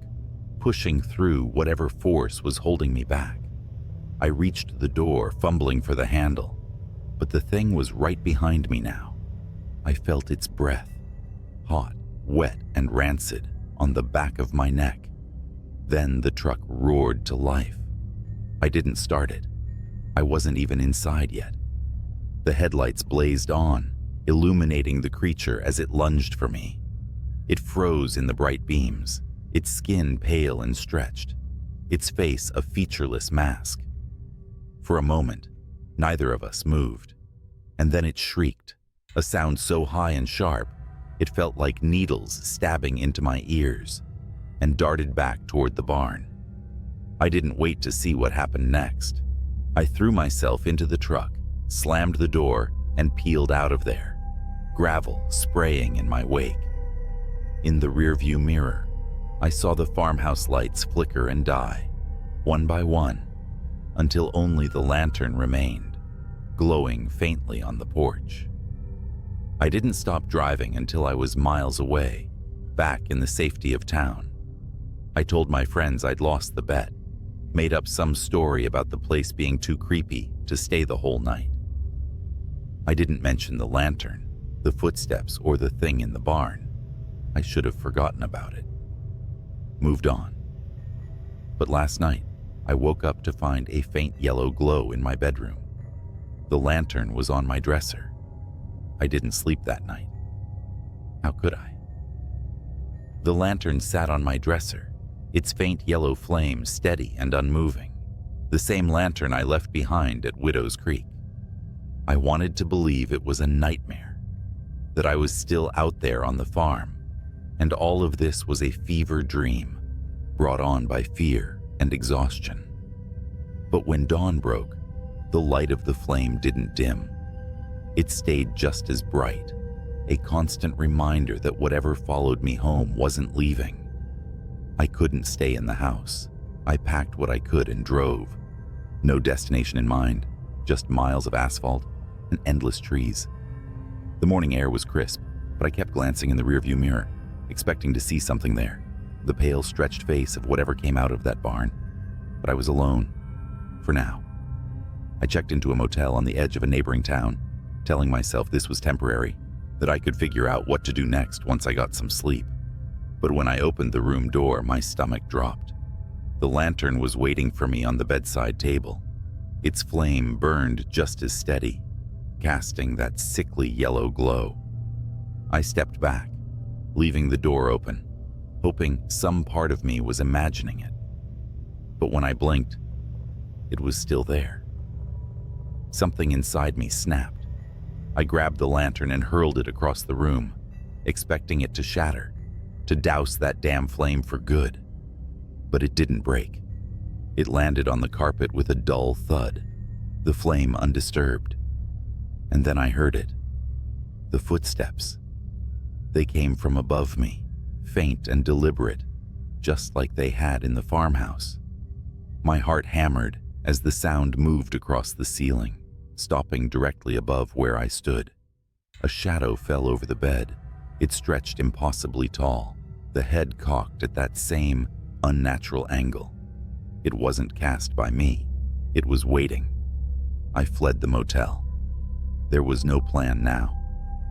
Speaker 1: pushing through whatever force was holding me back. I reached the door, fumbling for the handle, but the thing was right behind me now. I felt its breath, hot, wet, and rancid, on the back of my neck. Then the truck roared to life. I didn't start it. I wasn't even inside yet. The headlights blazed on, illuminating the creature as it lunged for me. It froze in the bright beams, its skin pale and stretched, its face a featureless mask. For a moment, neither of us moved, and then it shrieked, a sound so high and sharp, it felt like needles stabbing into my ears, and darted back toward the barn. I didn't wait to see what happened next. I threw myself into the truck, slammed the door, and peeled out of there, gravel spraying in my wake. In the rearview mirror, I saw the farmhouse lights flicker and die, one by one, until only the lantern remained, glowing faintly on the porch. I didn't stop driving until I was miles away, back in the safety of town. I told my friends I'd lost the bet, made up some story about the place being too creepy to stay the whole night. I didn't mention the lantern, the footsteps, or the thing in the barn. I should have forgotten about it. Moved on. But last night, I woke up to find a faint yellow glow in my bedroom. The lantern was on my dresser. I didn't sleep that night. How could I? The lantern sat on my dresser, its faint yellow flame steady and unmoving, the same lantern I left behind at Widow's Creek. I wanted to believe it was a nightmare, that I was still out there on the farm, and all of this was a fever dream, brought on by fear and exhaustion. But when dawn broke, the light of the flame didn't dim. It stayed just as bright, a constant reminder that whatever followed me home wasn't leaving. I couldn't stay in the house. I packed what I could and drove. No destination in mind, just miles of asphalt and endless trees. The morning air was crisp, but I kept glancing in the rearview mirror, expecting to see something there, the pale, stretched face of whatever came out of that barn. But I was alone, for now. I checked into a motel on the edge of a neighboring town, telling myself this was temporary, that I could figure out what to do next once I got some sleep. But when I opened the room door, my stomach dropped. The lantern was waiting for me on the bedside table. Its flame burned just as steady, casting that sickly yellow glow. I stepped back, leaving the door open, hoping some part of me was imagining it. But when I blinked, it was still there. Something inside me snapped. I grabbed the lantern and hurled it across the room, expecting it to shatter, to douse that damn flame for good. But it didn't break. It landed on the carpet with a dull thud, the flame undisturbed. And then I heard it. The footsteps. They came from above me, faint and deliberate, just like they had in the farmhouse. My heart hammered as the sound moved across the ceiling, stopping directly above where I stood. A shadow fell over the bed. It stretched impossibly tall, the head cocked at that same unnatural angle. It wasn't cast by me. It was waiting. I fled the motel. There was no plan now,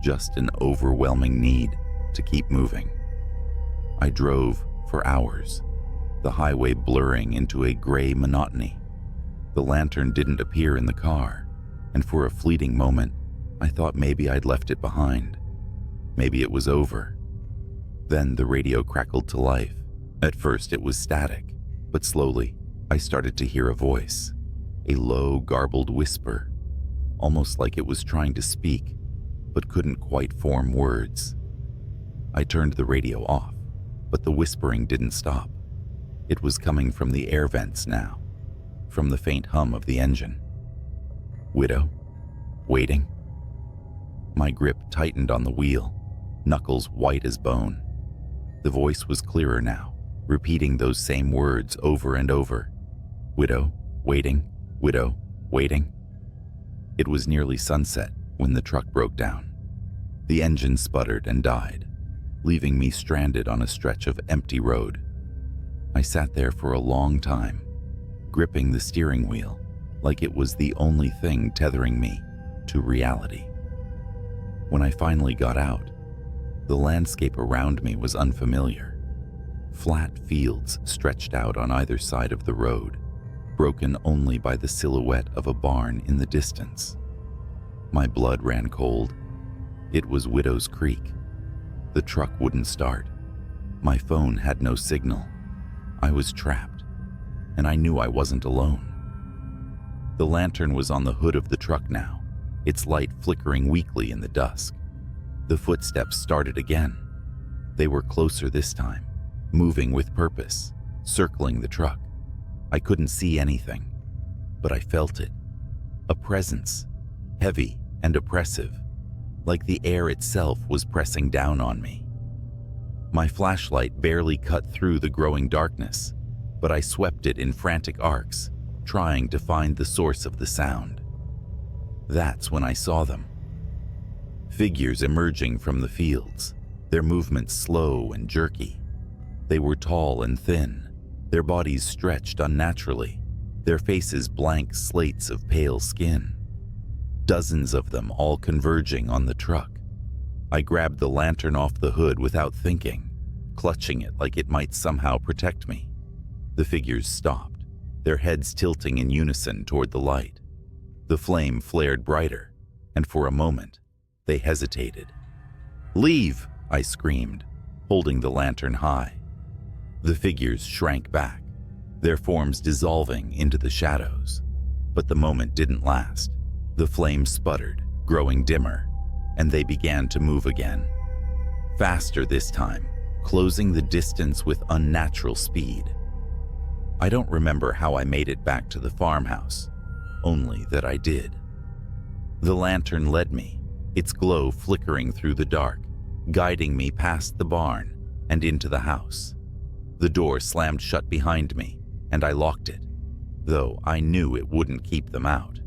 Speaker 1: just an overwhelming need to keep moving. I drove for hours, the highway blurring into a gray monotony. The lantern didn't appear in the car, and for a fleeting moment, I thought maybe I'd left it behind. Maybe it was over. Then the radio crackled to life. At first it was static, but slowly I started to hear a voice, a low, garbled whisper, almost like it was trying to speak, but couldn't quite form words. I turned the radio off, but the whispering didn't stop. It was coming from the air vents now, from the faint hum of the engine. Widow? Waiting? My grip tightened on the wheel, knuckles white as bone. The voice was clearer now, repeating those same words over and over. Widow, waiting, widow, waiting. It was nearly sunset when the truck broke down. The engine sputtered and died, leaving me stranded on a stretch of empty road. I sat there for a long time, gripping the steering wheel like it was the only thing tethering me to reality. When I finally got out, the landscape around me was unfamiliar. Flat fields stretched out on either side of the road, broken only by the silhouette of a barn in the distance. My blood ran cold. It was Widow's Creek. The truck wouldn't start. My phone had no signal. I was trapped, and I knew I wasn't alone. The lantern was on the hood of the truck now, its light flickering weakly in the dusk. The footsteps started again. They were closer this time, moving with purpose, circling the truck. I couldn't see anything, but I felt it. A presence, heavy and oppressive, like the air itself was pressing down on me. My flashlight barely cut through the growing darkness, but I swept it in frantic arcs, trying to find the source of the sound. That's when I saw them. Figures emerging from the fields, their movements slow and jerky. They were tall and thin, their bodies stretched unnaturally, their faces blank slates of pale skin. Dozens of them all converging on the truck. I grabbed the lantern off the hood without thinking, clutching it like it might somehow protect me. The figures stopped, their heads tilting in unison toward the light. The flame flared brighter, and for a moment, they hesitated. "Leave!" I screamed, holding the lantern high. The figures shrank back, their forms dissolving into the shadows. But the moment didn't last. The flame sputtered, growing dimmer, and they began to move again. Faster this time, closing the distance with unnatural speed. I don't remember how I made it back to the farmhouse, only that I did. The lantern led me, its glow flickering through the dark, guiding me past the barn and into the house. The door slammed shut behind me, and I locked it, though I knew it wouldn't keep them out.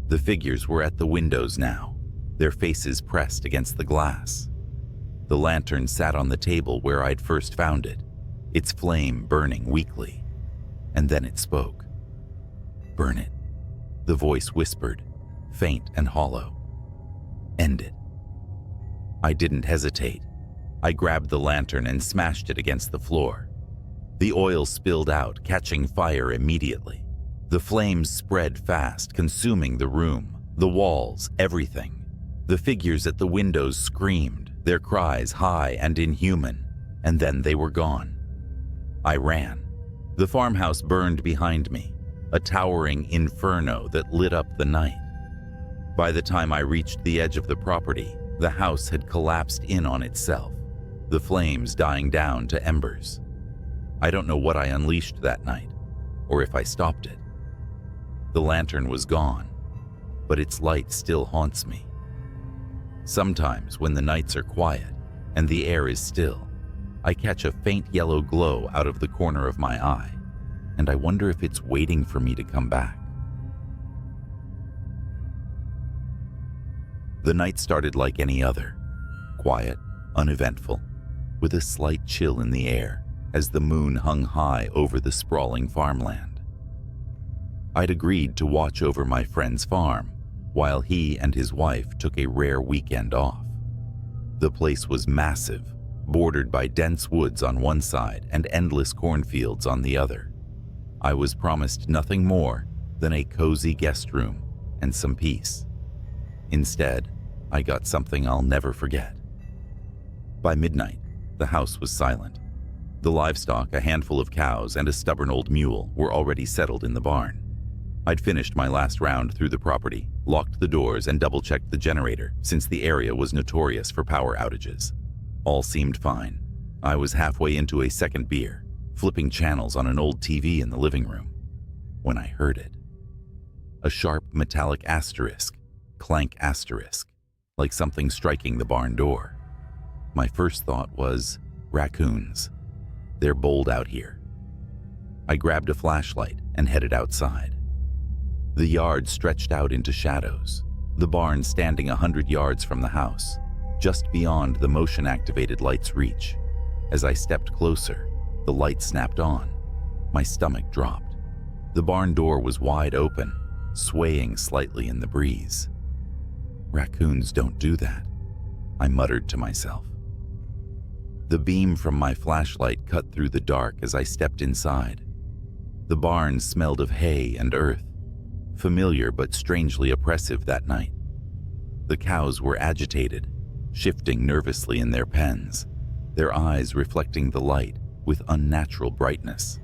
Speaker 1: The figures were at the windows now, their faces pressed against the glass. The lantern sat on the table where I'd first found it, its flame burning weakly. And then it spoke. "Burn it," the voice whispered, faint and hollow. "End it." I didn't hesitate. I grabbed the lantern and smashed it against the floor. The oil spilled out, catching fire immediately. The flames spread fast, consuming the room, the walls, everything. The figures at the windows screamed, their cries high and inhuman, and then they were gone. I ran. The farmhouse burned behind me, a towering inferno that lit up the night. By the time I reached the edge of the property, the house had collapsed in on itself, the flames dying down to embers. I don't know what I unleashed that night, or if I stopped it. The lantern was gone, but its light still haunts me. Sometimes when the nights are quiet and the air is still, I catch a faint yellow glow out of the corner of my eye, and I wonder if it's waiting for me to come back. The night started like any other, quiet, uneventful, with a slight chill in the air as the moon hung high over the sprawling farmland. I'd agreed to watch over my friend's farm while he and his wife took a rare weekend off. The place was massive, bordered by dense woods on one side and endless cornfields on the other. I was promised nothing more than a cozy guest room and some peace. Instead, I got something I'll never forget. By midnight, the house was silent. The livestock, a handful of cows and a stubborn old mule, were already settled in the barn. I'd finished my last round through the property, locked the doors, and double-checked the generator, since the area was notorious for power outages. All seemed fine. I was halfway into a second beer, flipping channels on an old TV in the living room, when I heard it. A sharp metallic asterisk, clank asterisk, like something striking the barn door. My first thought was, raccoons. They're bold out here. I grabbed a flashlight and headed outside. The yard stretched out into shadows, the barn standing 100 yards from the house, just beyond the motion-activated light's reach. As I stepped closer, the light snapped on. My stomach dropped. The barn door was wide open, swaying slightly in the breeze. Raccoons don't do that, I muttered to myself. The beam from my flashlight cut through the dark as I stepped inside. The barn smelled of hay and earth, familiar but strangely oppressive that night. The cows were agitated, shifting nervously in their pens, their eyes reflecting the light with unnatural brightness.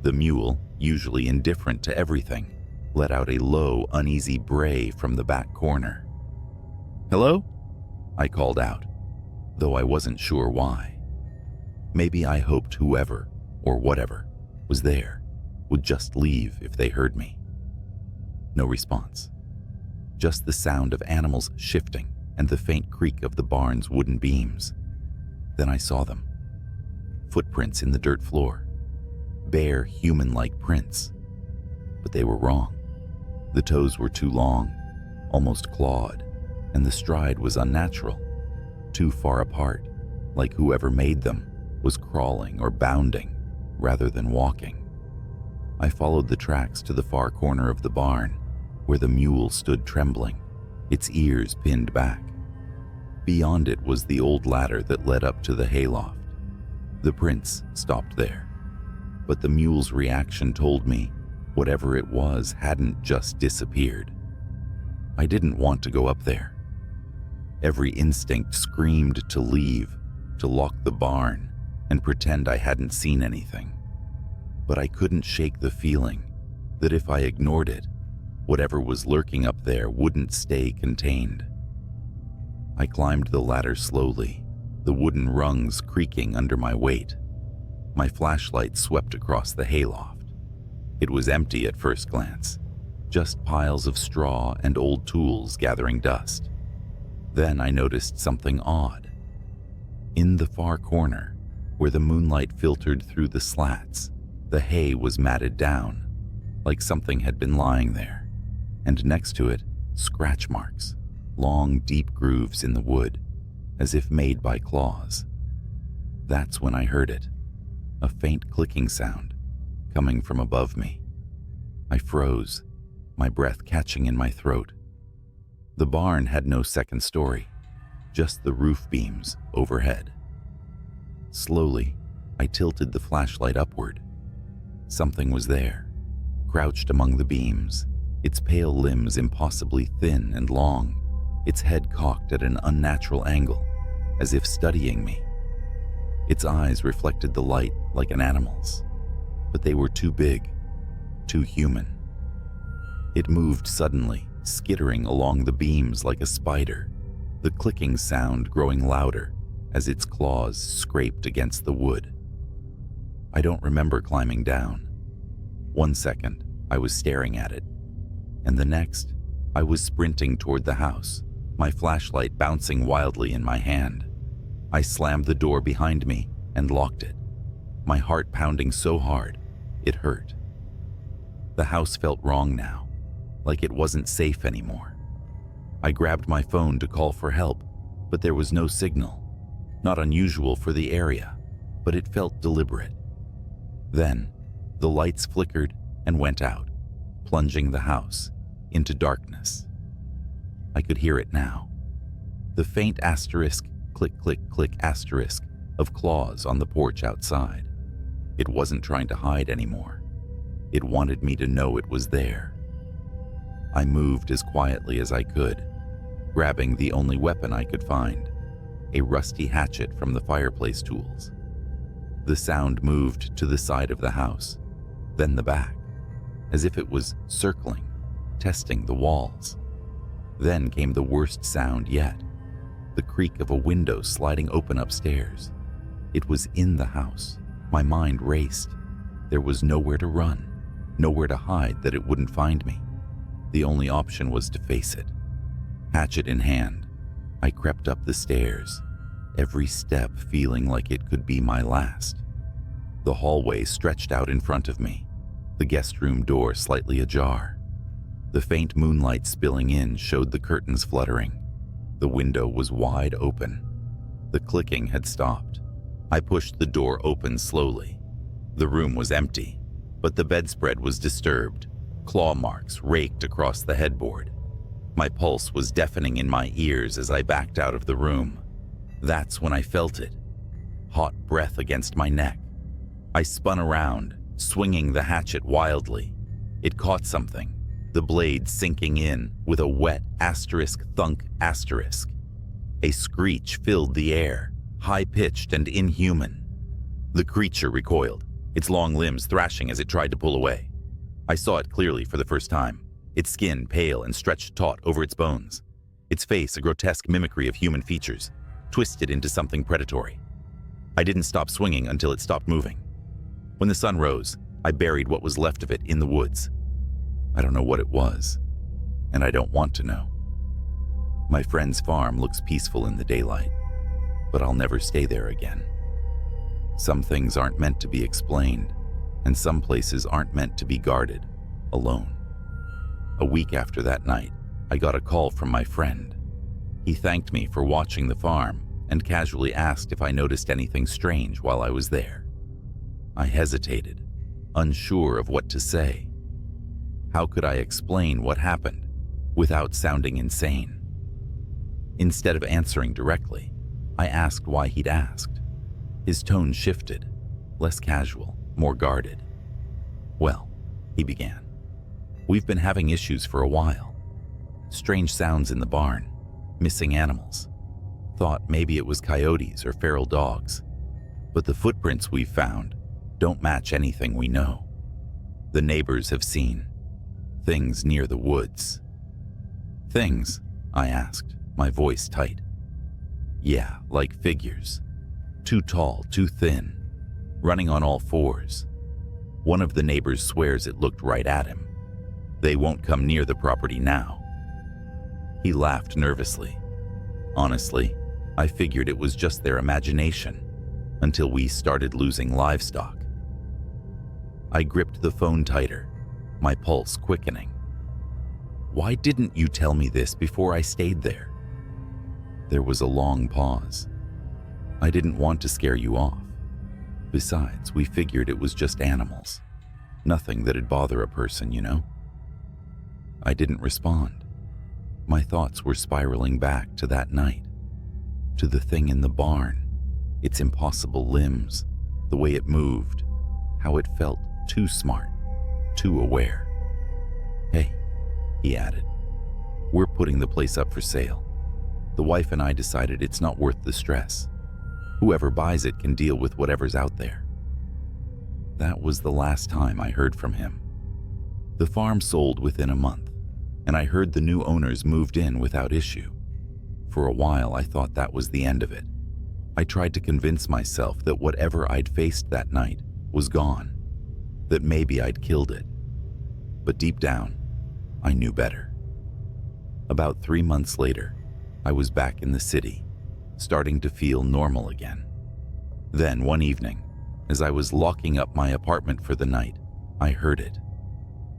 Speaker 1: The mule, usually indifferent to everything, let out a low, uneasy bray from the back corner. "Hello?" I called out, though I wasn't sure why. Maybe I hoped whoever, or whatever, was there would just leave if they heard me. No response. Just the sound of animals shifting and the faint creak of the barn's wooden beams. Then I saw them. Footprints in the dirt floor. Bare, human-like prints. But they were wrong. The toes were too long, almost clawed, and the stride was unnatural, too far apart, like whoever made them was crawling or bounding rather than walking. I followed the tracks to the far corner of the barn, where the mule stood trembling, its ears pinned back. Beyond it was the old ladder that led up to the hayloft. The prints stopped there, but the mule's reaction told me whatever it was hadn't just disappeared. I didn't want to go up there. Every instinct screamed to leave, to lock the barn, and pretend I hadn't seen anything. But I couldn't shake the feeling that if I ignored it, whatever was lurking up there wouldn't stay contained. I climbed the ladder slowly, the wooden rungs creaking under my weight. My flashlight swept across the hayloft. It was empty at first glance, just piles of straw and old tools gathering dust. Then I noticed something odd. In the far corner, where the moonlight filtered through the slats, the hay was matted down, like something had been lying there, and next to it, scratch marks, long, deep grooves in the wood, as if made by claws. That's when I heard it, a faint clicking sound coming from above me. I froze, my breath catching in my throat. The barn had no second story. just the roof beams overhead. Slowly, I tilted the flashlight upward. Something was there, crouched among the beams, its pale limbs impossibly thin and long, its head cocked at an unnatural angle, as if studying me. Its eyes reflected the light like an animal's, but they were too big, too human. It moved suddenly, skittering along the beams like a spider, the clicking sound growing louder as its claws scraped against the wood. I don't remember climbing down. 1 second, I was staring at it, and the next, I was sprinting toward the house, my flashlight bouncing wildly in my hand. I slammed the door behind me and locked it, my heart pounding so hard, it hurt. The house felt wrong now, like it wasn't safe anymore. I grabbed my phone to call for help, but there was no signal. Not unusual for the area, but it felt deliberate. Then, the lights flickered and went out, plunging the house into darkness. I could hear it now. The faint asterisk, click, click, click asterisk of claws on the porch outside. It wasn't trying to hide anymore. It wanted me to know it was there. I moved as quietly as I could, grabbing the only weapon I could find, a rusty hatchet from the fireplace tools. The sound moved to the side of the house, then the back, as if it was circling, testing the walls. Then came the worst sound yet, the creak of a window sliding open upstairs. It was in the house. My mind raced. There was nowhere to run, nowhere to hide that it wouldn't find me. The only option was to face it. Hatchet in hand, I crept up the stairs, every step feeling like it could be my last. The hallway stretched out in front of me, the guest room door slightly ajar. The faint moonlight spilling in showed the curtains fluttering. The window was wide open. The clicking had stopped. I pushed the door open slowly. The room was empty, but the bedspread was disturbed, claw marks raked across the headboard. My pulse was deafening in my ears as I backed out of the room. That's when I felt it, hot breath against my neck. I spun around, swinging the hatchet wildly. It caught something, the blade sinking in with a wet asterisk thunk asterisk. A screech filled the air, high-pitched and inhuman. The creature recoiled, its long limbs thrashing as it tried to pull away. I saw it clearly for the first time, its skin pale and stretched taut over its bones, its face a grotesque mimicry of human features, twisted into something predatory. I didn't stop swinging until it stopped moving. When the sun rose, I buried what was left of it in the woods. I don't know what it was, and I don't want to know. My friend's farm looks peaceful in the daylight, but I'll never stay there again. Some things aren't meant to be explained, and some places aren't meant to be guarded alone. A week after that night, I got a call from my friend. He thanked me for watching the farm and casually asked if I noticed anything strange while I was there. I hesitated, unsure of what to say. How could I explain what happened without sounding insane? Instead of answering directly, I asked why he'd asked. His tone shifted, less casual, more guarded. Well, he began, we've been having issues for a while. Strange sounds in the barn, missing animals. Thought maybe it was coyotes or feral dogs, but the footprints we've found don't match anything we know. The neighbors have seen things near the woods. Things? I asked, my voice tight. Yeah, like figures. Too tall, too thin, running on all fours. One of the neighbors swears it looked right at him. They won't come near the property now. He laughed nervously. Honestly, I figured it was just their imagination until we started losing livestock. I gripped the phone tighter, my pulse quickening. Why didn't you tell me this before I stayed there? There was a long pause. I didn't want to scare you off. Besides, we figured it was just animals. Nothing that'd bother a person, you know? I didn't respond. My thoughts were spiraling back to that night. to the thing in the barn, its impossible limbs, the way it moved, how it felt too smart, too aware. "Hey," he added, "we're putting the place up for sale. The wife and I decided it's not worth the stress. Whoever buys it can deal with whatever's out there." That was the last time I heard from him. The farm sold within a month, and I heard the new owners moved in without issue. For a while, I thought that was the end of it. I tried to convince myself that whatever I'd faced that night was gone, that maybe I'd killed it. But deep down, I knew better. About 3 months later, I was back in the city, starting to feel normal again. Then one evening, as I was locking up my apartment for the night, I heard it.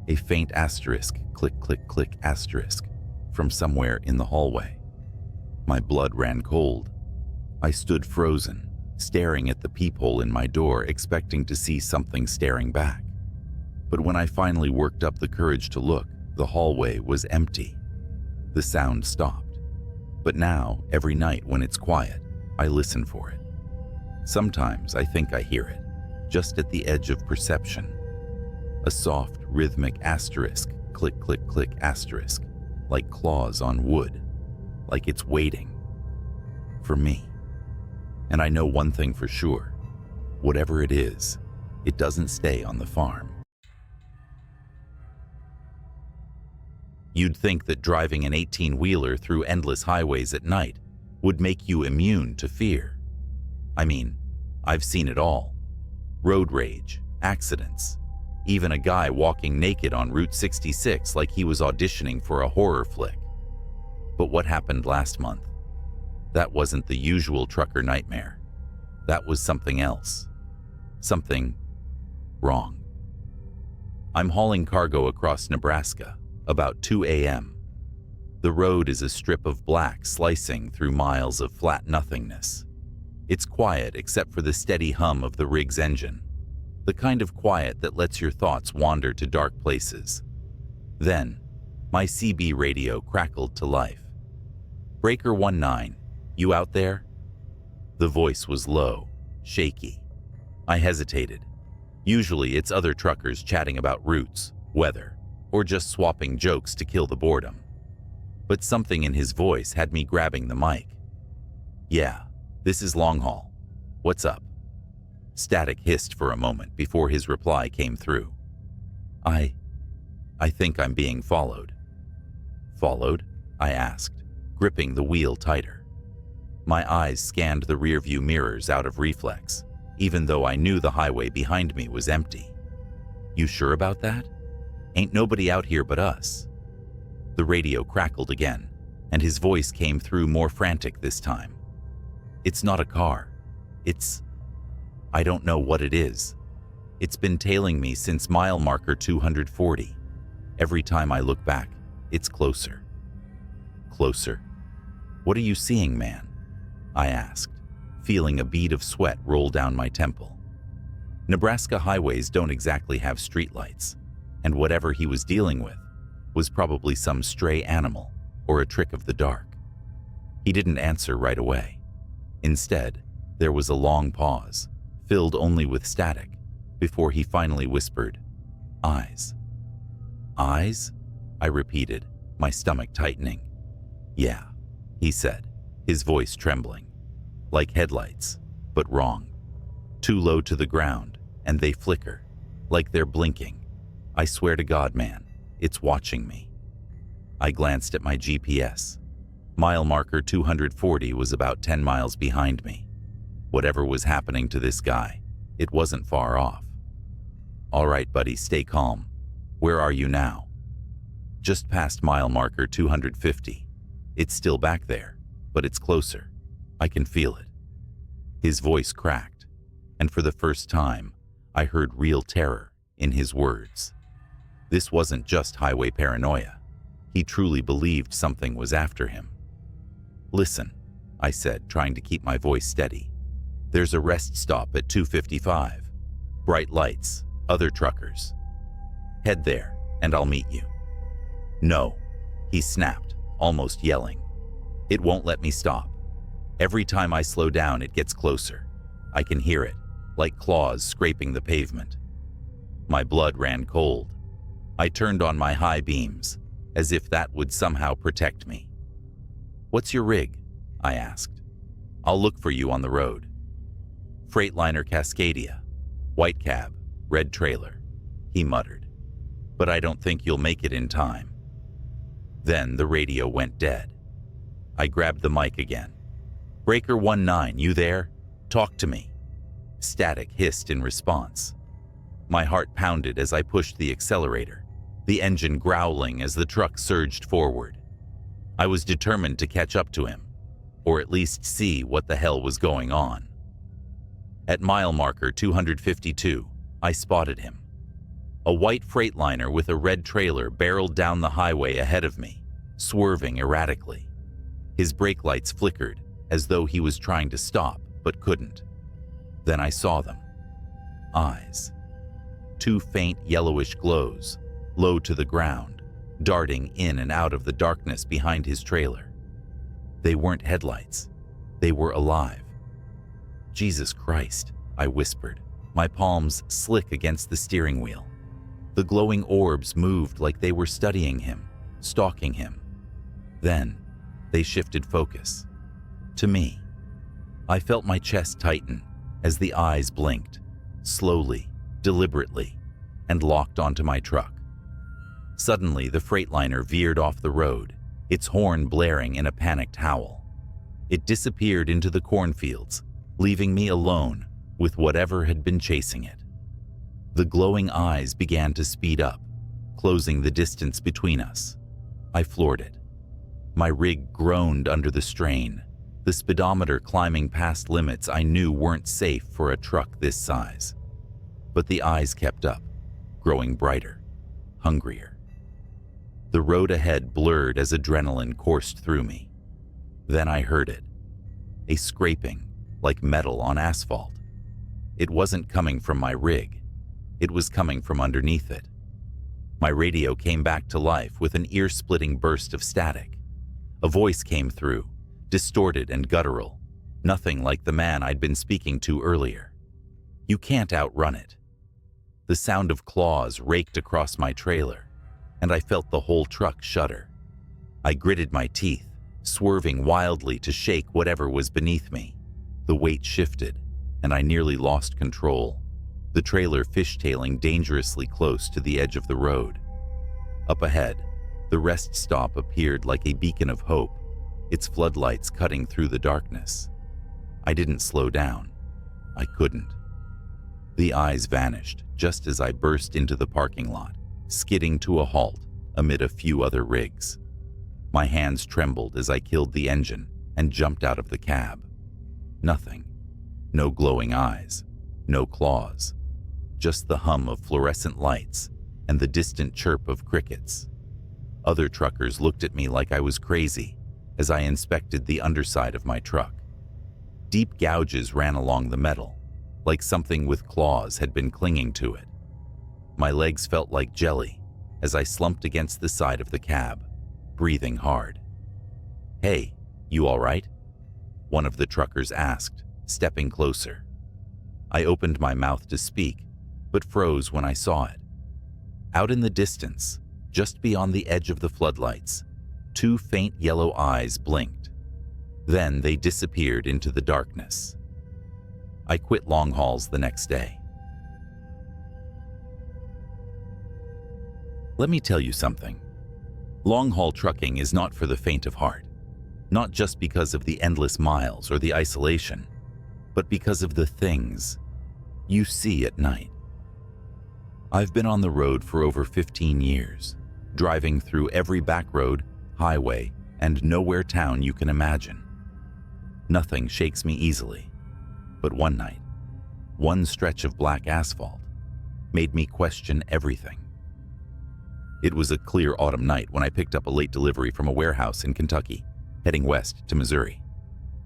Speaker 1: A faint asterisk, click, click, click, asterisk, from somewhere in the hallway. My blood ran cold. I stood frozen, staring at the peephole in my door, expecting to see something staring back. But when I finally worked up the courage to look, the hallway was empty. The sound stopped. But now, every night when it's quiet, I listen for it. Sometimes I think I hear it, just at the edge of perception. A soft, rhythmic asterisk, click, click, click, asterisk, like claws on wood, like it's waiting for me. And I know one thing for sure: whatever it is, it doesn't stay on the farm. You'd think that driving an 18-wheeler through endless highways at night would make you immune to fear. I mean, I've seen it all. Road rage, accidents, even a guy walking naked on Route 66 like he was auditioning for a horror flick. But what happened last month? That wasn't the usual trucker nightmare. That was something else. Something wrong. I'm hauling cargo across Nebraska, about 2 a.m. The road is a strip of black slicing through miles of flat nothingness. It's quiet except for the steady hum of the rig's engine, the kind of quiet that lets your thoughts wander to dark places. Then, my CB radio crackled to life. "Breaker 19, you out there?" The voice was low, shaky. I hesitated. Usually it's other truckers chatting about routes, weather, or just swapping jokes to kill the boredom. But something in his voice had me grabbing the mic. "Yeah, this is Long Haul. What's up?" Static hissed for a moment before his reply came through. I think I'm being followed." "Followed?" I asked, gripping the wheel tighter. My eyes scanned the rearview mirrors out of reflex, even though I knew the highway behind me was empty. "You sure about that? Ain't nobody out here but us." The radio crackled again, and his voice came through more frantic this time. "It's not a car. I don't know what it is. It's been tailing me since mile marker 240. Every time I look back, it's closer." "Closer? What are you seeing, man?" I asked, feeling a bead of sweat roll down my temple. Nebraska highways don't exactly have streetlights, and whatever he was dealing with was probably some stray animal or a trick of the dark. He didn't answer right away. Instead, there was a long pause, filled only with static, before he finally whispered, "Eyes." "Eyes?" I repeated, my stomach tightening. "Yeah," he said, his voice trembling. "Like headlights, but wrong. Too low to the ground, and they flicker, like they're blinking. I swear to God, man, it's watching me." I glanced at my GPS. Mile marker 240 was about 10 miles behind me. Whatever was happening to this guy, it wasn't far off. "All right, buddy, stay calm. Where are you now?" "Just past mile marker 250. It's still back there, but it's closer. I can feel it." His voice cracked, and for the first time, I heard real terror in his words. This wasn't just highway paranoia. He truly believed something was after him. "Listen," I said, trying to keep my voice steady. "There's a rest stop at 255. Bright lights, other truckers. Head there, and I'll meet you." "No," he snapped, almost yelling. "It won't let me stop. Every time I slow down, it gets closer. I can hear it, like claws scraping the pavement. My blood ran cold. I turned on my high beams, as if that would somehow protect me. "What's your rig?" I asked. "I'll look for you on the road." "Freightliner Cascadia, white cab, red trailer," he muttered. "But I don't think you'll make it in time." Then the radio went dead. I grabbed the mic again. "Breaker 19, you there? Talk to me." Static hissed in response. My heart pounded as I pushed the accelerator, the engine growling as the truck surged forward. I was determined to catch up to him, or at least see what the hell was going on. At mile marker 252, I spotted him. A white Freightliner with a red trailer barreled down the highway ahead of me, swerving erratically. His brake lights flickered as though he was trying to stop, but couldn't. Then I saw them. Eyes. Two faint yellowish glows, low to the ground, darting in and out of the darkness behind his trailer. They weren't headlights. They were alive. "Jesus Christ," I whispered, my palms slick against the steering wheel. The glowing orbs moved like they were studying him, stalking him. Then, they shifted focus. To me. I felt my chest tighten as the eyes blinked, slowly, deliberately, and locked onto my truck. Suddenly, the Freightliner veered off the road, its horn blaring in a panicked howl. It disappeared into the cornfields, leaving me alone with whatever had been chasing it. The glowing eyes began to speed up, closing the distance between us. I floored it. My rig groaned under the strain, the speedometer climbing past limits I knew weren't safe for a truck this size. But the eyes kept up, growing brighter, hungrier. The road ahead blurred as adrenaline coursed through me. Then I heard it. A scraping, like metal on asphalt. It wasn't coming from my rig. It was coming from underneath it. My radio came back to life with an ear-splitting burst of static. A voice came through, distorted and guttural, nothing like the man I'd been speaking to earlier. "You can't outrun it." The sound of claws raked across my trailer, and I felt the whole truck shudder. I gritted my teeth, swerving wildly to shake whatever was beneath me. The weight shifted, and I nearly lost control, the trailer fishtailing dangerously close to the edge of the road. Up ahead, the rest stop appeared like a beacon of hope, its floodlights cutting through the darkness. I didn't slow down. I couldn't. The eyes vanished just as I burst into the parking lot, skidding to a halt amid a few other rigs. My hands trembled as I killed the engine and jumped out of the cab. Nothing. No glowing eyes. No claws. Just the hum of fluorescent lights and the distant chirp of crickets. Other truckers looked at me like I was crazy as I inspected the underside of my truck. Deep gouges ran along the metal, like something with claws had been clinging to it. My legs felt like jelly as I slumped against the side of the cab, breathing hard. "Hey, you all right?" one of the truckers asked, stepping closer. I opened my mouth to speak, but froze when I saw it. Out in the distance, just beyond the edge of the floodlights, two faint yellow eyes blinked. Then they disappeared into the darkness. I quit long hauls the next day. Let me tell you something. Long-haul trucking is not for the faint of heart, not just because of the endless miles or the isolation, but because of the things you see at night. I've been on the road for over 15 years, driving through every back road, highway, and nowhere town you can imagine. Nothing shakes me easily, but one night, one stretch of black asphalt made me question everything. It was a clear autumn night when I picked up a late delivery from a warehouse in Kentucky, heading west to Missouri.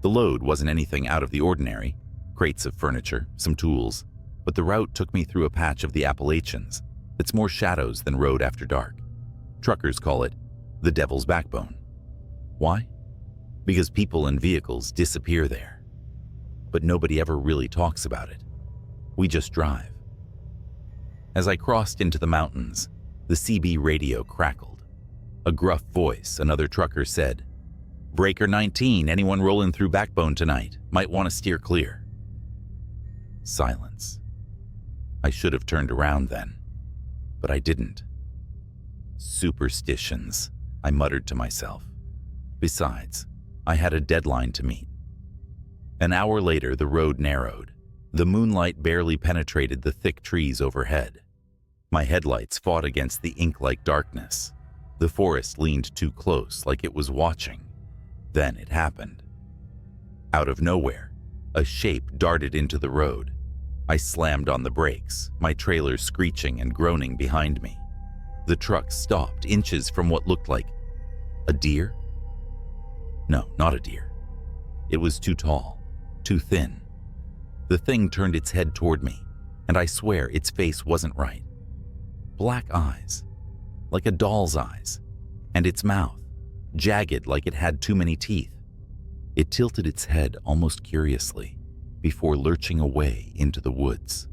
Speaker 1: The load wasn't anything out of the ordinary, crates of furniture, some tools, but the route took me through a patch of the Appalachians that's more shadows than road after dark. Truckers call it the Devil's Backbone. Why? because people and vehicles disappear there. But nobody ever really talks about it. We just drive. As I crossed into the mountains, the CB radio crackled. A gruff voice, another trucker said, "Breaker 19, anyone rolling through Backbone tonight might want to steer clear." Silence. I should have turned around then, but I didn't. Superstitions, I muttered to myself. Besides, I had a deadline to meet. An hour later, the road narrowed. The moonlight barely penetrated the thick trees overhead. My headlights fought against the ink-like darkness. The forest leaned too close, like it was watching. Then it happened. Out of nowhere, a shape darted into the road. I slammed on the brakes, my trailer screeching and groaning behind me. The truck stopped inches from what looked like a deer? No, not a deer. It was too tall, too thin. The thing turned its head toward me, and I swear its face wasn't right. Black eyes, like a doll's eyes, and its mouth, jagged like it had too many teeth. It tilted its head almost curiously before lurching away into the woods.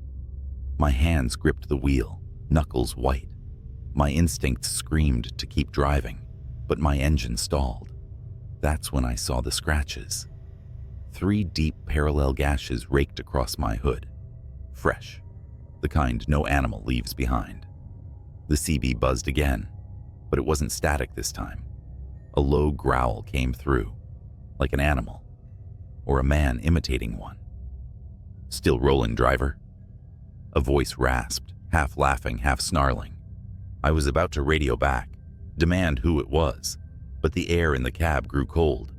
Speaker 1: My hands gripped the wheel, knuckles white. My instincts screamed to keep driving, but my engine stalled. That's when I saw the scratches. 3 deep parallel gashes raked across my hood. Fresh, the kind no animal leaves behind. The CB buzzed again, but it wasn't static this time. A low growl came through, like an animal, or a man imitating one. "Still rolling, driver?" A voice rasped, half laughing, half snarling. I was about to radio back, demand who it was, but the air in the cab grew cold.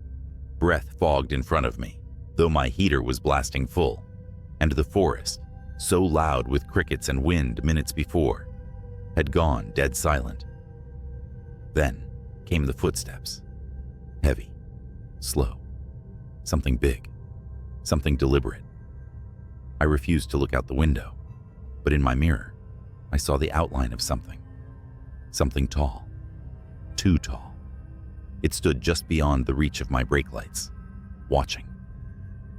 Speaker 1: Breath fogged in front of me, though my heater was blasting full, and the forest, so loud with crickets and wind minutes before, had gone dead silent. Then came the footsteps. Heavy, slow, something big, something deliberate. I refused to look out the window, but in my mirror, I saw the outline of something. Something tall, too tall. It stood just beyond the reach of my brake lights, watching.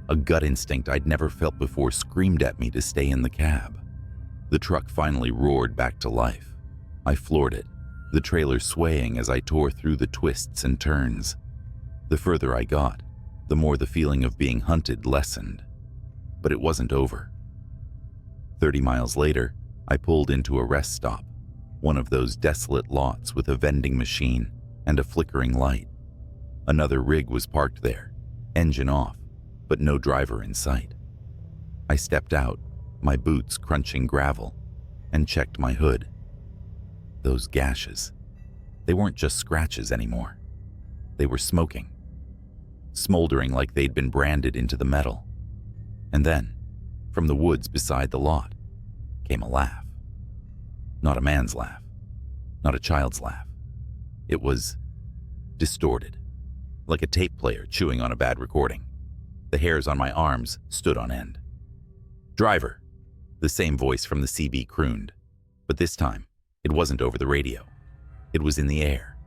Speaker 1: A gut instinct I'd never felt before screamed at me to stay in the cab. The truck finally roared back to life. I floored it, the trailer swaying as I tore through the twists and turns. The further I got, the more the feeling of being hunted lessened. But it wasn't over. 30 miles later, I pulled into a rest stop, one of those desolate lots with a vending machine and a flickering light. Another rig was parked there, engine off, but no driver in sight. I stepped out, my boots crunching gravel, and checked my hood. Those gashes, they weren't just scratches anymore. They were smoking, smoldering like they'd been branded into the metal. And then, from the woods beside the lot, came a laugh. Not a man's laugh, not a child's laugh. It was distorted, like a tape player chewing on a bad recording. The hairs on my arms stood on end. "Driver," the same voice from the CB crooned, but this time, it wasn't over the radio. It was in the air,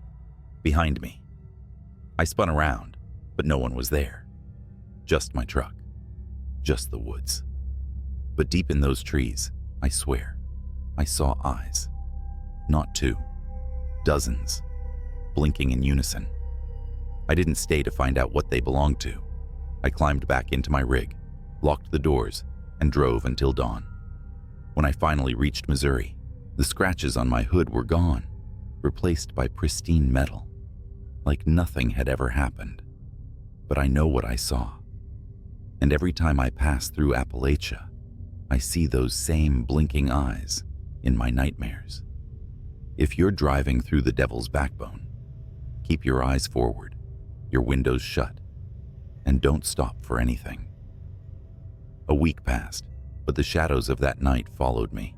Speaker 1: behind me. I spun around, but no one was there. Just my truck, just the woods. But deep in those trees, I swear, I saw eyes. Not 2, dozens, blinking in unison. I didn't stay to find out what they belonged to. I climbed back into my rig, locked the doors, and drove until dawn. When I finally reached Missouri, the scratches on my hood were gone, replaced by pristine metal, like nothing had ever happened. But I know what I saw. And every time I pass through Appalachia, I see those same blinking eyes in my nightmares. If you're driving through the Devil's Backbone, keep your eyes forward, your windows shut, and don't stop for anything. A week passed, but the shadows of that night followed me.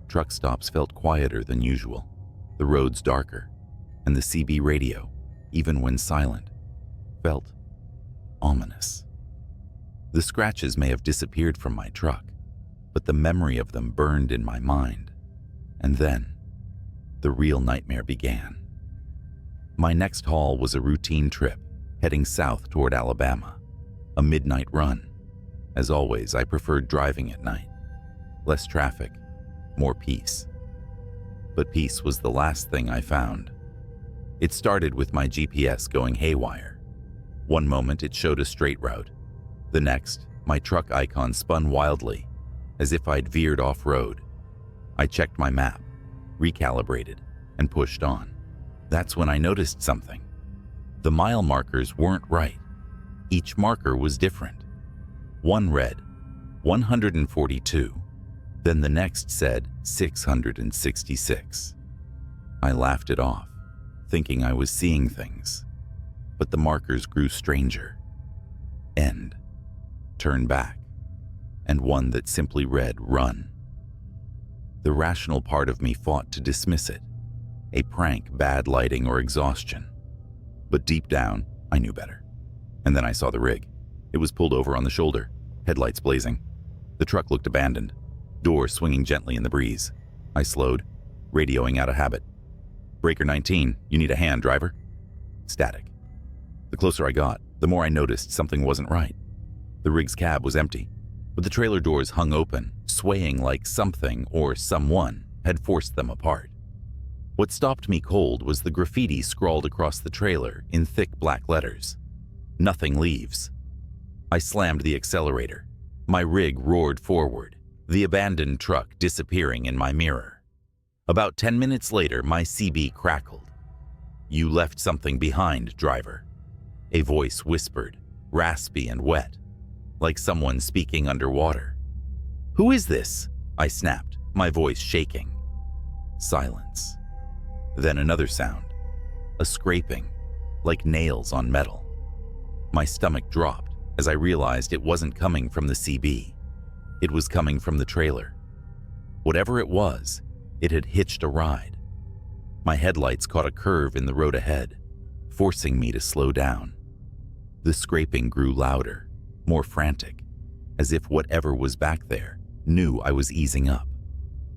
Speaker 1: Truck stops felt quieter than usual, the roads darker, and the CB radio, even when silent, felt ominous. The scratches may have disappeared from my truck, but the memory of them burned in my mind. And then, the real nightmare began. My next haul was a routine trip, heading south toward Alabama. A midnight run. As always, I preferred driving at night. Less traffic, more peace. But peace was the last thing I found. It started with my GPS going haywire. One moment it showed a straight route. The next, my truck icon spun wildly, as if I'd veered off-road. I checked my map, recalibrated, and pushed on. That's when I noticed something. The mile markers weren't right. Each marker was different. One read 142, then the next said 666. I laughed it off, thinking I was seeing things. But the markers grew stranger. End. Turn back. And one that simply read run. The rational part of me fought to dismiss it. A prank, bad lighting, or exhaustion. But deep down, I knew better. And then I saw the rig. It was pulled over on the shoulder, headlights blazing. The truck looked abandoned, doors swinging gently in the breeze. I slowed, radioing out of habit. "Breaker 19, you need a hand, driver." Static. The closer I got, the more I noticed something wasn't right. The rig's cab was empty, but the trailer doors hung open, swaying like something or someone had forced them apart. What stopped me cold was the graffiti scrawled across the trailer in thick black letters. "Nothing leaves." I slammed the accelerator. My rig roared forward, the abandoned truck disappearing in my mirror. About 10 minutes later, my CB crackled. "You left something behind, driver." A voice whispered, raspy and wet, like someone speaking underwater. "Who is this?" I snapped, my voice shaking. Silence. Then another sound, a scraping, like nails on metal. My stomach dropped as I realized it wasn't coming from the CB. It was coming from the trailer. Whatever it was, it had hitched a ride. My headlights caught a curve in the road ahead, forcing me to slow down. The scraping grew louder, more frantic, as if whatever was back there knew I was easing up.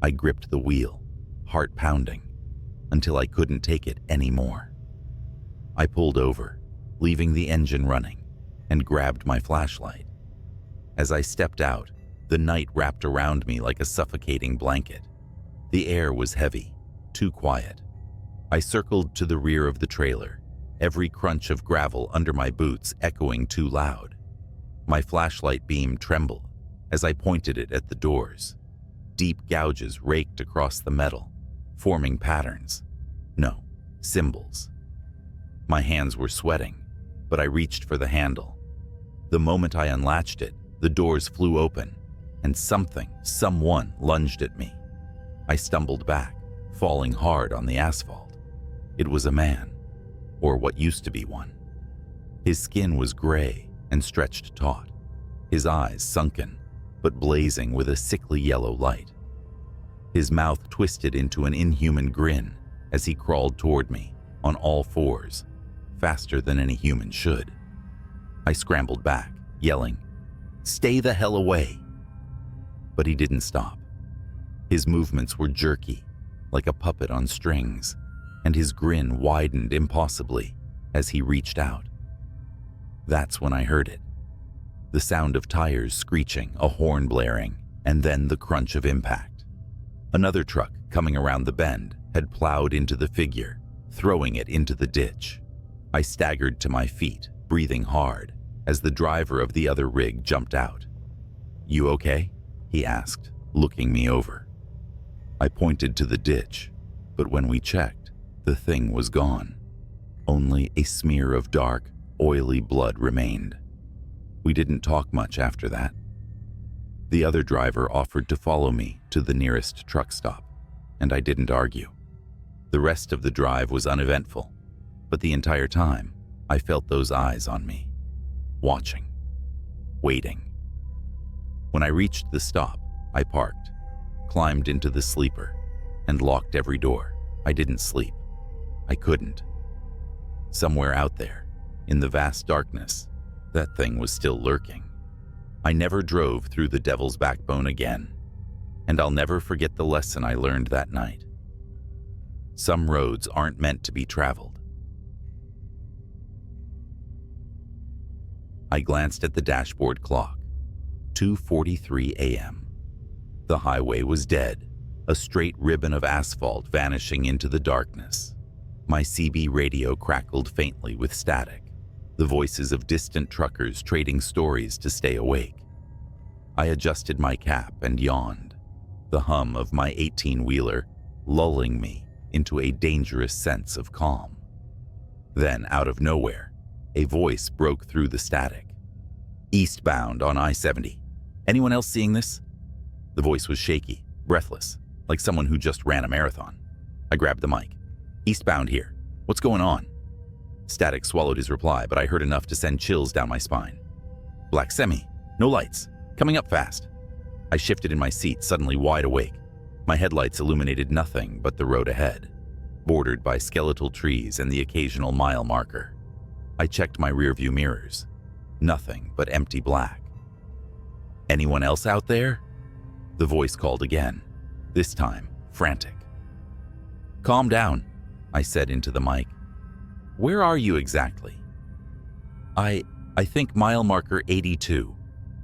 Speaker 1: I gripped the wheel, heart pounding, until I couldn't take it anymore. I pulled over, leaving the engine running, and grabbed my flashlight. As I stepped out, the night wrapped around me like a suffocating blanket. The air was heavy, too quiet. I circled to the rear of the trailer, every crunch of gravel under my boots echoing too loud. My flashlight beam trembled as I pointed it at the doors. Deep gouges raked across the metal, forming patterns. No, symbols. My hands were sweating, but I reached for the handle. The moment I unlatched it, the doors flew open, and someone lunged at me. I stumbled back, falling hard on the asphalt. It was a man, or what used to be one. His skin was gray and stretched taut, his eyes sunken, but blazing with a sickly yellow light. His mouth twisted into an inhuman grin as he crawled toward me, on all fours, faster than any human should. I scrambled back, yelling, "Stay the hell away!" But he didn't stop. His movements were jerky, like a puppet on strings, and his grin widened impossibly as he reached out. That's when I heard it. The sound of tires screeching, a horn blaring, and then the crunch of impact. Another truck coming around the bend had plowed into the figure, throwing it into the ditch. I staggered to my feet, breathing hard, as the driver of the other rig jumped out. "You okay?" he asked, looking me over. I pointed to the ditch, but when we checked, the thing was gone. Only a smear of dark, oily blood remained. We didn't talk much after that. The other driver offered to follow me to the nearest truck stop, and I didn't argue. The rest of the drive was uneventful, but the entire time, I felt those eyes on me, watching, waiting. When I reached the stop, I parked, climbed into the sleeper, and locked every door. I didn't sleep. I couldn't. Somewhere out there, in the vast darkness, that thing was still lurking. I never drove through the Devil's Backbone again, and I'll never forget the lesson I learned that night. Some roads aren't meant to be traveled. I glanced at the dashboard clock. 2:43 a.m. The highway was dead, a straight ribbon of asphalt vanishing into the darkness. My CB radio crackled faintly with static, the voices of distant truckers trading stories to stay awake. I adjusted my cap and yawned, the hum of my 18-wheeler lulling me into a dangerous sense of calm. Then, out of nowhere, a voice broke through the static. "Eastbound on I-70. Anyone else seeing this?" The voice was shaky, breathless, like someone who just ran a marathon. I grabbed the mic. "Eastbound here. What's going on?" Static swallowed his reply, but I heard enough to send chills down my spine. "Black semi. No lights. Coming up fast." I shifted in my seat, suddenly wide awake. My headlights illuminated nothing but the road ahead, bordered by skeletal trees and the occasional mile marker. I checked my rearview mirrors. Nothing but empty black. "Anyone else out there?" The voice called again, this time frantic. "Calm down," I said into the mic. "Where are you exactly?" I think mile marker 82.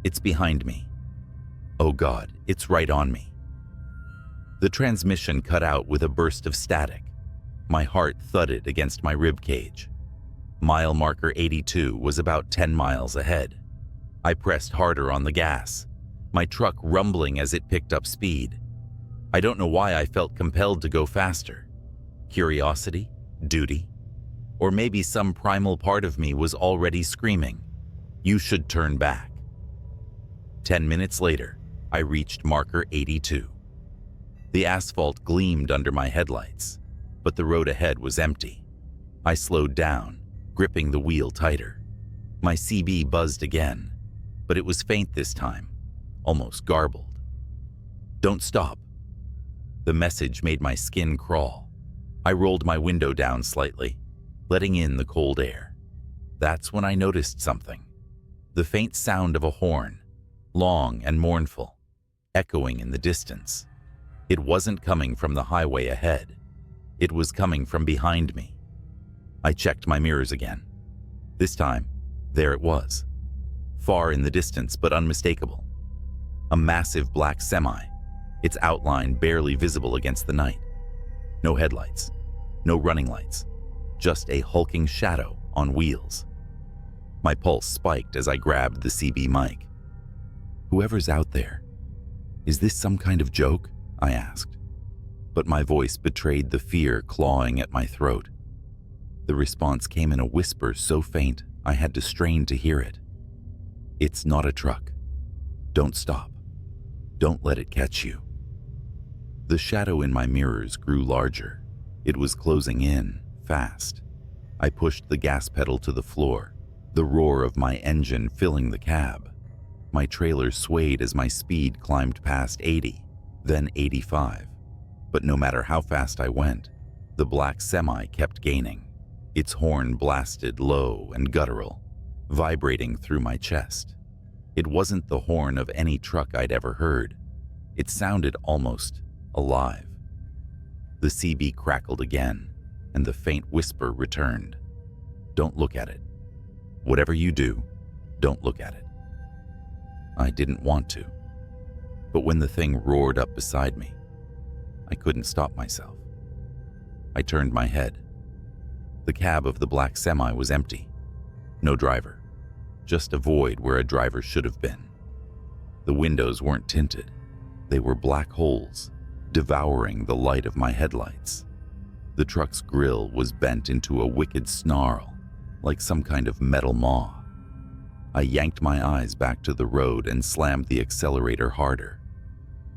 Speaker 1: It's behind me." "Oh God, it's right on me." The transmission cut out with a burst of static. My heart thudded against my rib cage. Mile marker 82 was about 10 miles ahead. I pressed harder on the gas, my truck rumbling as it picked up speed. I don't know why I felt compelled to go faster. Curiosity? Duty? Or maybe some primal part of me was already screaming, "You should turn back." 10 minutes later, I reached marker 82. The asphalt gleamed under my headlights, but the road ahead was empty. I slowed down, gripping the wheel tighter. My CB buzzed again, but it was faint this time, almost garbled. "Don't stop." The message made my skin crawl. I rolled my window down slightly, letting in the cold air. That's when I noticed something. The faint sound of a horn, long and mournful, echoing in the distance. It wasn't coming from the highway ahead. It was coming from behind me. I checked my mirrors again. This time, there it was. Far in the distance, but unmistakable. A massive black semi, its outline barely visible against the night. No headlights, no running lights, just a hulking shadow on wheels. My pulse spiked as I grabbed the CB mic. "Whoever's out there, is this some kind of joke?" I asked. But my voice betrayed the fear clawing at my throat. The response came in a whisper so faint I had to strain to hear it. "It's not a truck. Don't stop. Don't let it catch you." The shadow in my mirrors grew larger. It was closing in, fast. I pushed the gas pedal to the floor, the roar of my engine filling the cab. My trailer swayed as my speed climbed past 80, then 85. But no matter how fast I went, the black semi kept gaining. Its horn blasted low and guttural, vibrating through my chest. It wasn't the horn of any truck I'd ever heard. It sounded almost alive. The CB crackled again, and the faint whisper returned. "Don't look at it. Whatever you do, don't look at it." I didn't want to, but when the thing roared up beside me, I couldn't stop myself. I turned my head. The cab of the black semi was empty. No driver, just a void where a driver should have been. The windows weren't tinted. They were black holes, devouring the light of my headlights. The truck's grille was bent into a wicked snarl, like some kind of metal maw. I yanked my eyes back to the road and slammed the accelerator harder.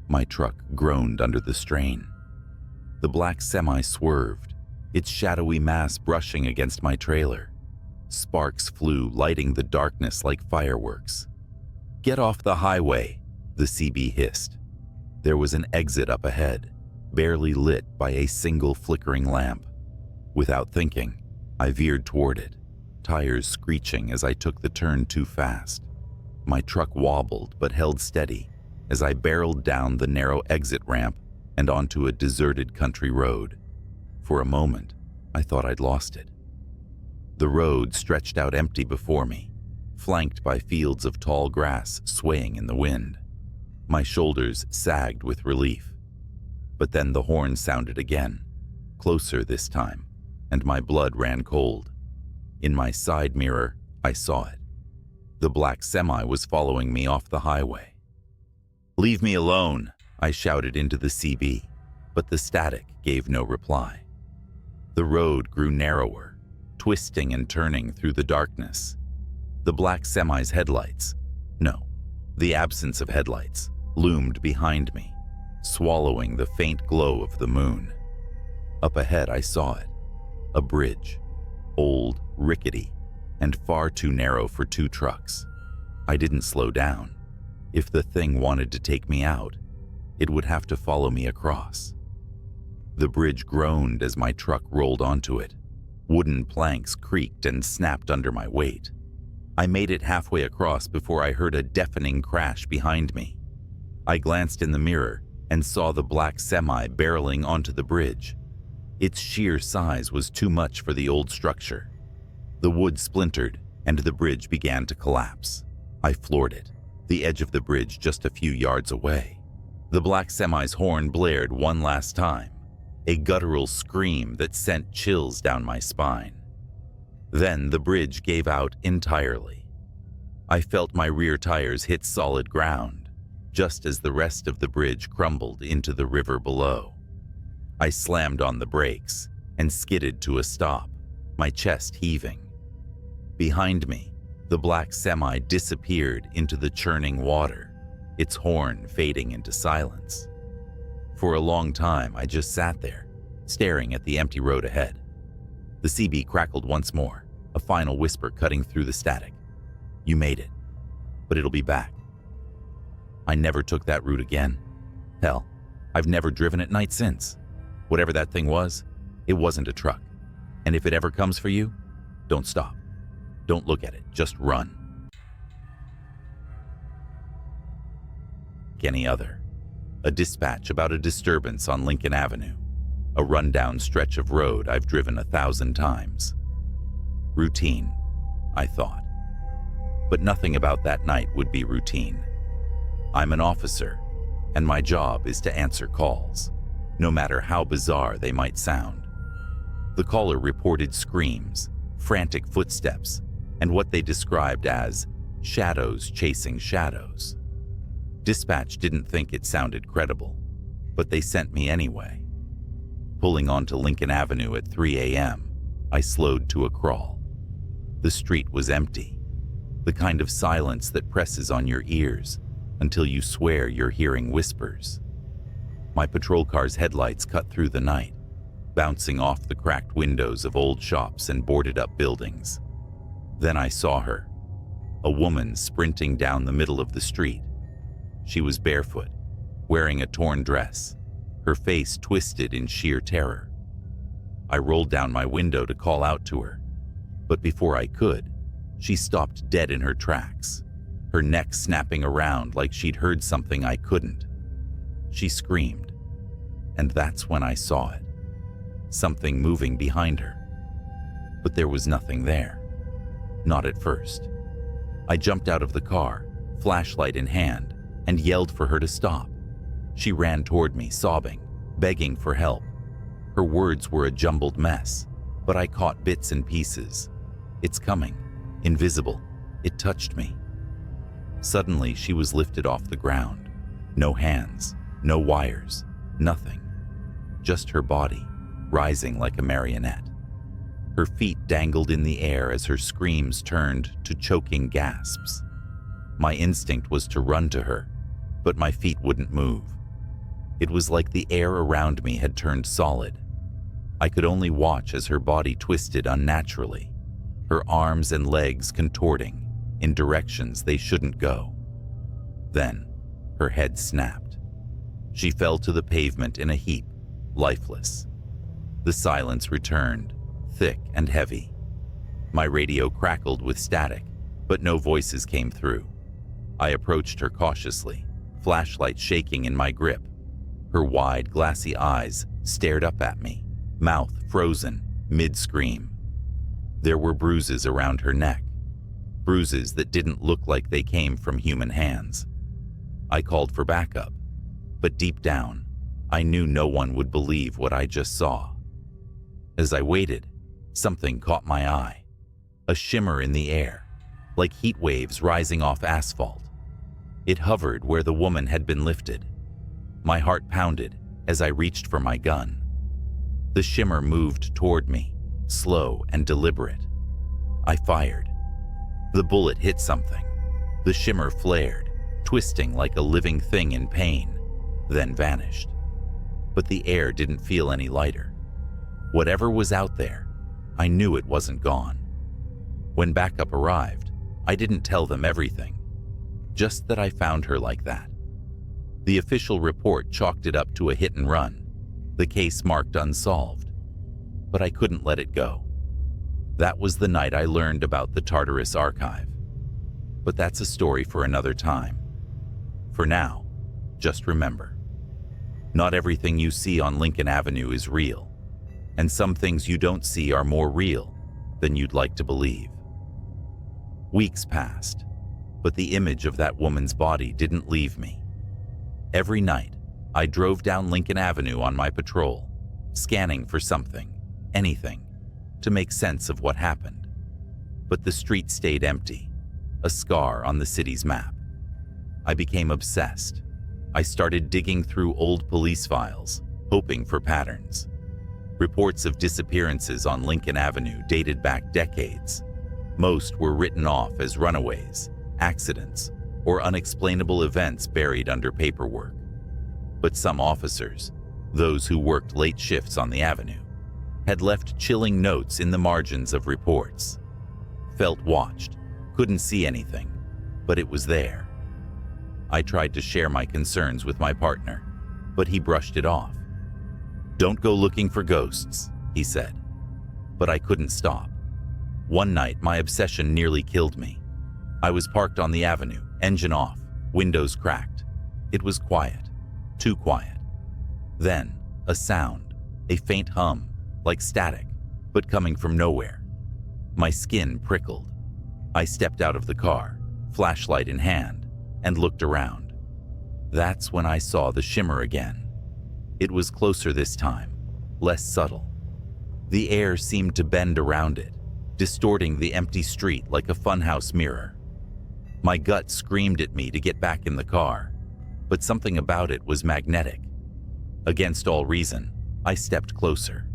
Speaker 1: My truck groaned under the strain. The black semi swerved, its shadowy mass brushing against my trailer. Sparks flew, lighting the darkness like fireworks. "Get off the highway," the CB hissed. There was an exit up ahead, barely lit by a single flickering lamp. Without thinking, I veered toward it, tires screeching as I took the turn too fast. My truck wobbled but held steady as I barreled down the narrow exit ramp and onto a deserted country road. For a moment, I thought I'd lost it. The road stretched out empty before me, flanked by fields of tall grass swaying in the wind. My shoulders sagged with relief. But then the horn sounded again, closer this time, and my blood ran cold. In my side mirror, I saw it. The black semi was following me off the highway. "Leave me alone," I shouted into the CB, but the static gave no reply. The road grew narrower, twisting and turning through the darkness. The black semi's headlights, no, the absence of headlights, loomed behind me, swallowing the faint glow of the moon. Up ahead I saw it, a bridge, old, rickety, and far too narrow for 2 trucks. I didn't slow down. If the thing wanted to take me out, it would have to follow me across. The bridge groaned as my truck rolled onto it. Wooden planks creaked and snapped under my weight. I made it halfway across before I heard a deafening crash behind me. I glanced in the mirror and saw the black semi barreling onto the bridge. Its sheer size was too much for the old structure. The wood splintered and the bridge began to collapse. I floored it, the edge of the bridge just a few yards away. The black semi's horn blared one last time, a guttural scream that sent chills down my spine. Then the bridge gave out entirely. I felt my rear tires hit solid ground, just as the rest of the bridge crumbled into the river below. I slammed on the brakes and skidded to a stop, my chest heaving. Behind me, the black semi disappeared into the churning water, its horn fading into silence. For a long time, I just sat there, staring at the empty road ahead. The CB crackled once more, a final whisper cutting through the static. "You made it, but it'll be back." I never took that route again. Hell, I've never driven at night since. Whatever that thing was, it wasn't a truck. And if it ever comes for you, don't stop. Don't look at it, just run. Any other. A dispatch about a disturbance on Lincoln Avenue, a rundown stretch of road I've driven 1,000 times. Routine, I thought. But nothing about that night would be routine. I'm an officer, and my job is to answer calls, no matter how bizarre they might sound. The caller reported screams, frantic footsteps, and what they described as shadows chasing shadows. Dispatch didn't think it sounded credible, but they sent me anyway. Pulling onto Lincoln Avenue at 3 a.m., I slowed to a crawl. The street was empty, the kind of silence that presses on your ears until you swear you're hearing whispers. My patrol car's headlights cut through the night, bouncing off the cracked windows of old shops and boarded-up buildings. Then I saw her, a woman sprinting down the middle of the street. She was barefoot, wearing a torn dress, her face twisted in sheer terror. I rolled down my window to call out to her, but before I could, she stopped dead in her tracks, her neck snapping around like she'd heard something I couldn't. She screamed, and that's when I saw it, something moving behind her. But there was nothing there. Not at first. I jumped out of the car, flashlight in hand, and yelled for her to stop. She ran toward me, sobbing, begging for help. Her words were a jumbled mess, but I caught bits and pieces. "It's coming. Invisible. It touched me." Suddenly, she was lifted off the ground. No hands, no wires, nothing. Just her body, rising like a marionette. Her feet dangled in the air as her screams turned to choking gasps. My instinct was to run to her, but my feet wouldn't move. It was like the air around me had turned solid. I could only watch as her body twisted unnaturally, her arms and legs contorting in directions they shouldn't go. Then, her head snapped. She fell to the pavement in a heap, lifeless. The silence returned, thick and heavy. My radio crackled with static, but no voices came through. I approached her cautiously, flashlight shaking in my grip. Her wide, glassy eyes stared up at me, mouth frozen, mid-scream. There were bruises around her neck, bruises that didn't look like they came from human hands. I called for backup, but deep down, I knew no one would believe what I just saw. As I waited, something caught my eye. A shimmer in the air, like heat waves rising off asphalt. It hovered where the woman had been lifted. My heart pounded as I reached for my gun. The shimmer moved toward me, slow and deliberate. I fired. The bullet hit something. The shimmer flared, twisting like a living thing in pain, then vanished. But the air didn't feel any lighter. Whatever was out there, I knew it wasn't gone. When backup arrived, I didn't tell them everything, just that I found her like that. The official report chalked it up to a hit and run, the case marked unsolved. But I couldn't let it go. That was the night I learned about the Tartarus Archive. But that's a story for another time. For now, just remember, not everything you see on Lincoln Avenue is real, and some things you don't see are more real than you'd like to believe. Weeks passed, but the image of that woman's body didn't leave me. Every night, I drove down Lincoln Avenue on my patrol, scanning for something, anything, to make sense of what happened. But the street stayed empty, a scar on the city's map. I became obsessed. I started digging through old police files, hoping for patterns. Reports of disappearances on Lincoln Avenue dated back decades. Most were written off as runaways, accidents, or unexplainable events buried under paperwork. But some officers, those who worked late shifts on the avenue, had left chilling notes in the margins of reports. Felt watched, couldn't see anything, but it was there. I tried to share my concerns with my partner, but he brushed it off. "Don't go looking for ghosts," he said. But I couldn't stop. One night, my obsession nearly killed me. I was parked on the avenue, engine off, windows cracked. It was quiet, too quiet. Then, a sound, a faint hum, like static, but coming from nowhere. My skin prickled. I stepped out of the car, flashlight in hand, and looked around. That's when I saw the shimmer again. It was closer this time, less subtle. The air seemed to bend around it, distorting the empty street like a funhouse mirror. My gut screamed at me to get back in the car, but something about it was magnetic. Against all reason, I stepped closer.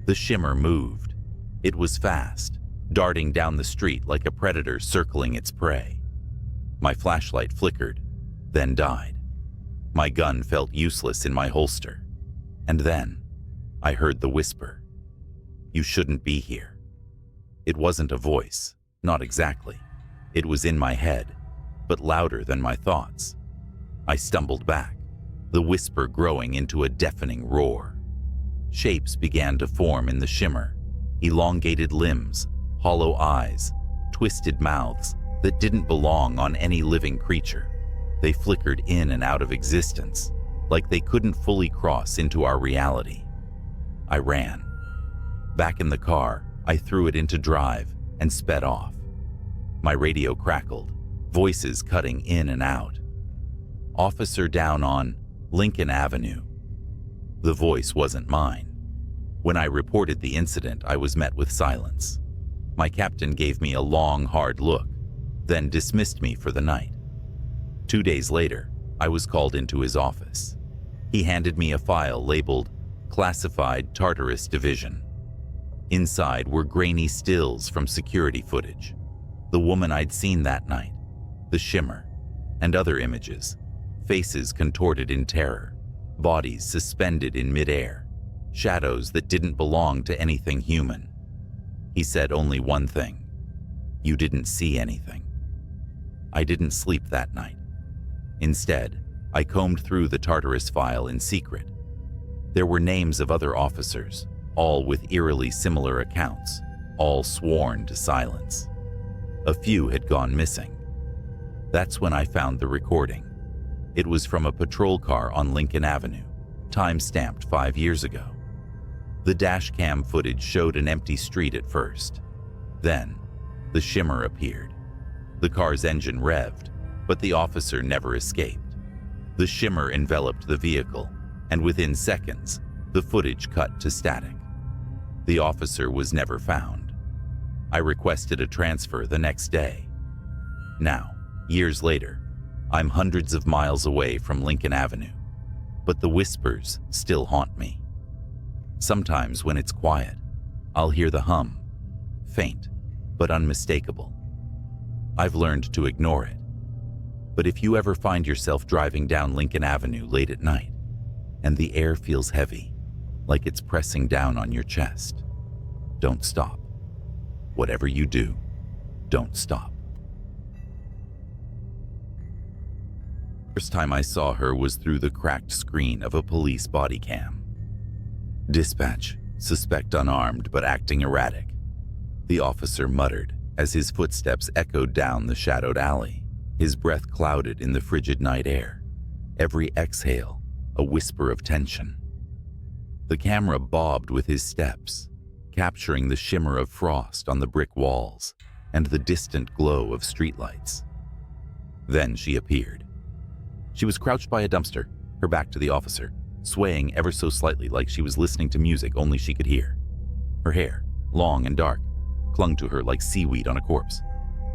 Speaker 1: The shimmer moved. It was fast, darting down the street like a predator circling its prey. My flashlight flickered, then died. My gun felt useless in my holster. And then, I heard the whisper, "You shouldn't be here." It wasn't a voice, not exactly. It was in my head, but louder than my thoughts. I stumbled back, the whisper growing into a deafening roar. Shapes began to form in the shimmer, elongated limbs, hollow eyes, twisted mouths that didn't belong on any living creature. They flickered in and out of existence, like they couldn't fully cross into our reality. I ran. Back in the car, I threw it into drive and sped off. My radio crackled, voices cutting in and out. "Officer down on Lincoln Avenue." The voice wasn't mine. When I reported the incident, I was met with silence. My captain gave me a long, hard look, then dismissed me for the night. 2 days later, I was called into his office. He handed me a file labeled Classified Tartarus Division. Inside were grainy stills from security footage, the woman I'd seen that night, the shimmer, and other images, faces contorted in terror, bodies suspended in midair, shadows that didn't belong to anything human. He said only one thing: "You didn't see anything." I didn't sleep that night. Instead, I combed through the Tartarus file in secret. There were names of other officers, all with eerily similar accounts, all sworn to silence. A few had gone missing. That's when I found the recording. It was from a patrol car on Lincoln Avenue, time-stamped 5 years ago. The dash cam footage showed an empty street at first. Then, the shimmer appeared, The car's engine revved, but the officer never escaped. The shimmer enveloped the vehicle, and within seconds, the footage cut to static. The officer was never found. I requested a transfer the next day. Now, years later, I'm hundreds of miles away from Lincoln Avenue, but the whispers still haunt me. Sometimes when it's quiet, I'll hear the hum, faint but unmistakable. I've learned to ignore it. But if you ever find yourself driving down Lincoln Avenue late at night, and the air feels heavy, like it's pressing down on your chest, don't stop. Whatever you do, don't stop. First time I saw her was through the cracked screen of a police body cam. Dispatch, suspect unarmed but acting erratic. The officer muttered as his footsteps echoed down the shadowed alley, his breath clouded in the frigid night air. Every exhale, a whisper of tension. The camera bobbed with his steps, capturing the shimmer of frost on the brick walls and the distant glow of streetlights. Then she appeared. She was crouched by a dumpster, her back to the officer, swaying ever so slightly like she was listening to music only she could hear. Her hair, long and dark, clung to her like seaweed on a corpse.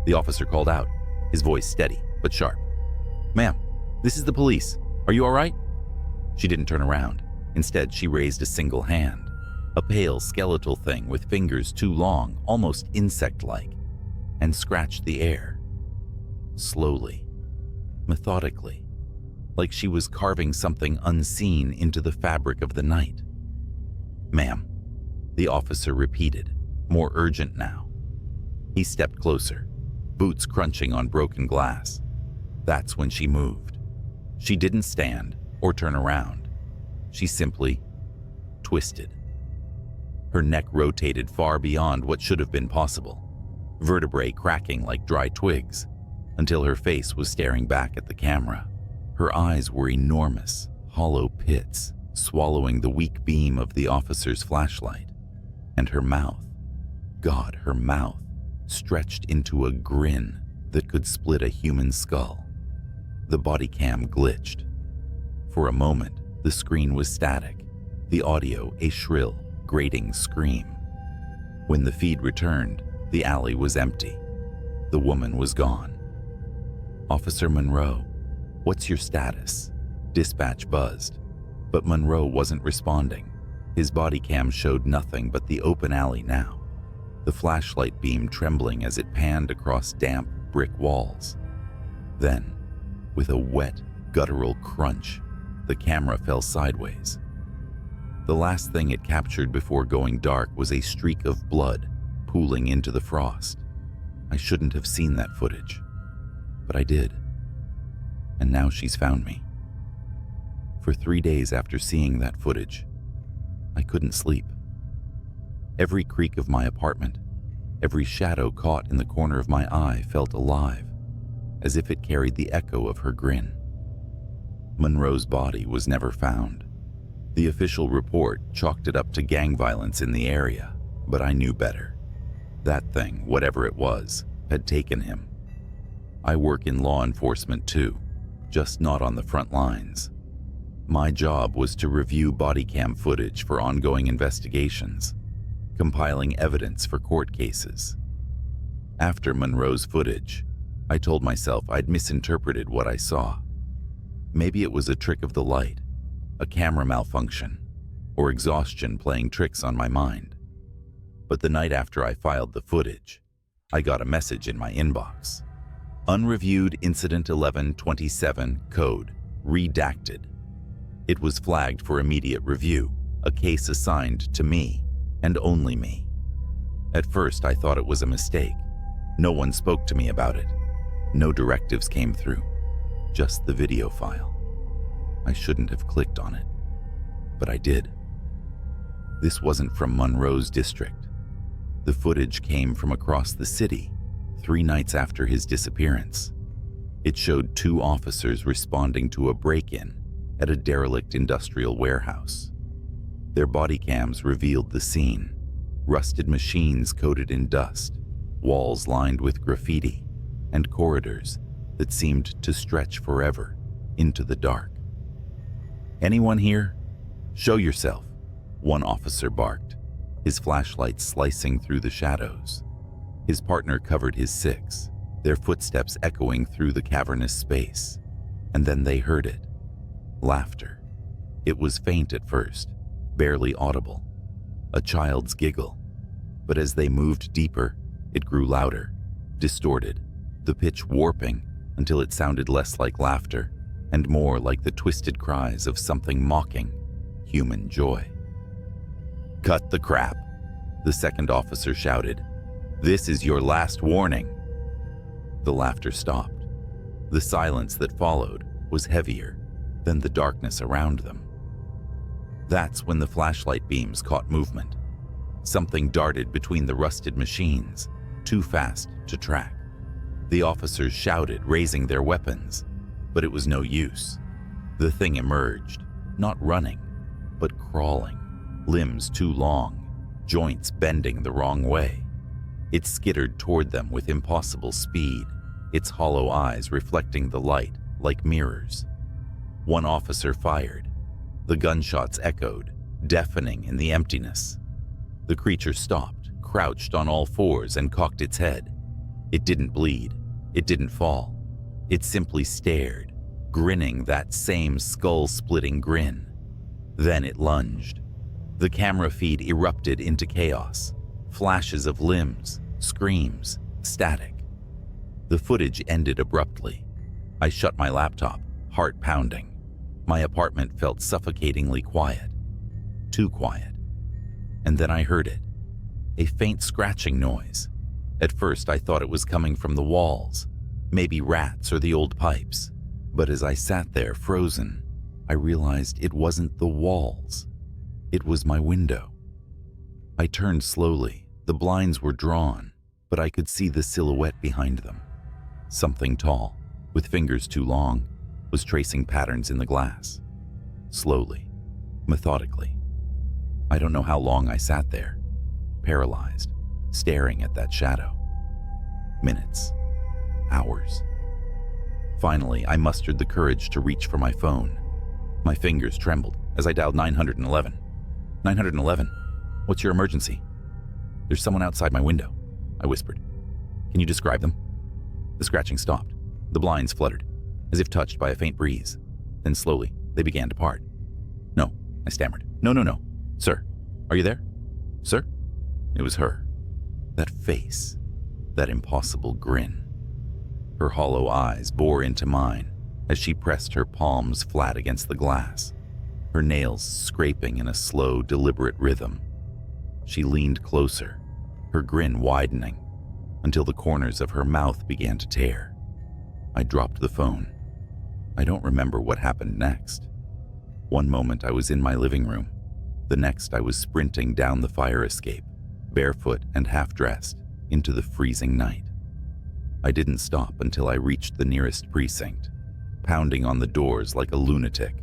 Speaker 1: The officer called out, his voice steady but sharp. "Ma'am, this is the police. Are you all right?" She didn't turn around. Instead, she raised a single hand, a pale skeletal thing with fingers too long, almost insect-like, and scratched the air. Slowly, methodically, like she was carving something unseen into the fabric of the night. "Ma'am," the officer repeated, more urgent now. He stepped closer, boots crunching on broken glass. That's when she moved. She didn't stand or turn around. She simply twisted. Her neck rotated far beyond what should have been possible, vertebrae cracking like dry twigs, until her face was staring back at the camera. Her eyes were enormous, hollow pits, swallowing the weak beam of the officer's flashlight. And her mouth, God, her mouth, stretched into a grin that could split a human skull. The body cam glitched. For a moment, the screen was static, the audio a shrill, grating scream. When the feed returned, the alley was empty. The woman was gone. "Officer Monroe, what's your status?" Dispatch buzzed, but Monroe wasn't responding. His body cam showed nothing but the open alley now, the flashlight beam trembling as it panned across damp brick walls. Then, with a wet, guttural crunch, the camera fell sideways. The last thing it captured before going dark was a streak of blood pooling into the frost. I shouldn't have seen that footage, but I did. And now she's found me. For 3 days after seeing that footage, I couldn't sleep. Every creak of my apartment, every shadow caught in the corner of my eye felt alive, as if it carried the echo of her grin. Monroe's body was never found. The official report chalked it up to gang violence in the area, but I knew better. That thing, whatever it was, had taken him. I work in law enforcement too, just not on the front lines. My job was to review body cam footage for ongoing investigations, compiling evidence for court cases. After Monroe's footage, I told myself I'd misinterpreted what I saw. Maybe it was a trick of the light, a camera malfunction, or exhaustion playing tricks on my mind. But the night after I filed the footage, I got a message in my inbox. Unreviewed Incident 1127 code, redacted. It was flagged for immediate review, a case assigned to me, and only me. At first, I thought it was a mistake. No one spoke to me about it. No directives came through, just the video file. I shouldn't have clicked on it, but I did. This wasn't from Monroe's district. The footage came from across the city, 3 nights after his disappearance. It showed 2 officers responding to a break-in at a derelict industrial warehouse. Their body cams revealed the scene: rusted machines coated in dust, walls lined with graffiti, and corridors that seemed to stretch forever into the dark. "Anyone here? Show yourself," one officer barked, his flashlight slicing through the shadows. His partner covered his six, their footsteps echoing through the cavernous space. And then they heard it. Laughter. It was faint at first, barely audible. A child's giggle. But as they moved deeper, it grew louder, distorted, the pitch warping until it sounded less like laughter and more like the twisted cries of something mocking human joy. "Cut the crap," the second officer shouted. "This is your last warning." The laughter stopped. The silence that followed was heavier than the darkness around them. That's when the flashlight beams caught movement. Something darted between the rusted machines, too fast to track. The officers shouted, raising their weapons, but it was no use. The thing emerged, not running, but crawling, limbs too long, joints bending the wrong way. It skittered toward them with impossible speed, its hollow eyes reflecting the light like mirrors. One officer fired. The gunshots echoed, deafening in the emptiness. The creature stopped, crouched on all fours, and cocked its head. It didn't bleed. It didn't fall. It simply stared, grinning that same skull-splitting grin. Then it lunged. The camera feed erupted into chaos. Flashes of limbs, screams, static. The footage ended abruptly. I shut my laptop, heart pounding. My apartment felt suffocatingly quiet. Too quiet. And then I heard it. A faint scratching noise. At first I thought it was coming from the walls, maybe rats or the old pipes. But as I sat there frozen, I realized it wasn't the walls. It was my window. I turned slowly. The blinds were drawn, but I could see the silhouette behind them. Something tall, with fingers too long, was tracing patterns in the glass. Slowly, methodically. I don't know how long I sat there, paralyzed, staring at that shadow. Minutes. Hours. Finally, I mustered the courage to reach for my phone. My fingers trembled as I dialed 911. 911? What's your emergency? "There's someone outside my window," I whispered. "Can you describe them?" The scratching stopped. The blinds fluttered, as if touched by a faint breeze. Then slowly, they began to part. "No," I stammered. No. Sir, are you there? Sir?" It was her. That face. That impossible grin. Her hollow eyes bore into mine as she pressed her palms flat against the glass, her nails scraping in a slow, deliberate rhythm. She leaned closer, her grin widening, until the corners of her mouth began to tear. I dropped the phone. I don't remember what happened next. One moment I was in my living room. The next I was sprinting down the fire escape, barefoot and half-dressed, into the freezing night. I didn't stop until I reached the nearest precinct, pounding on the doors like a lunatic.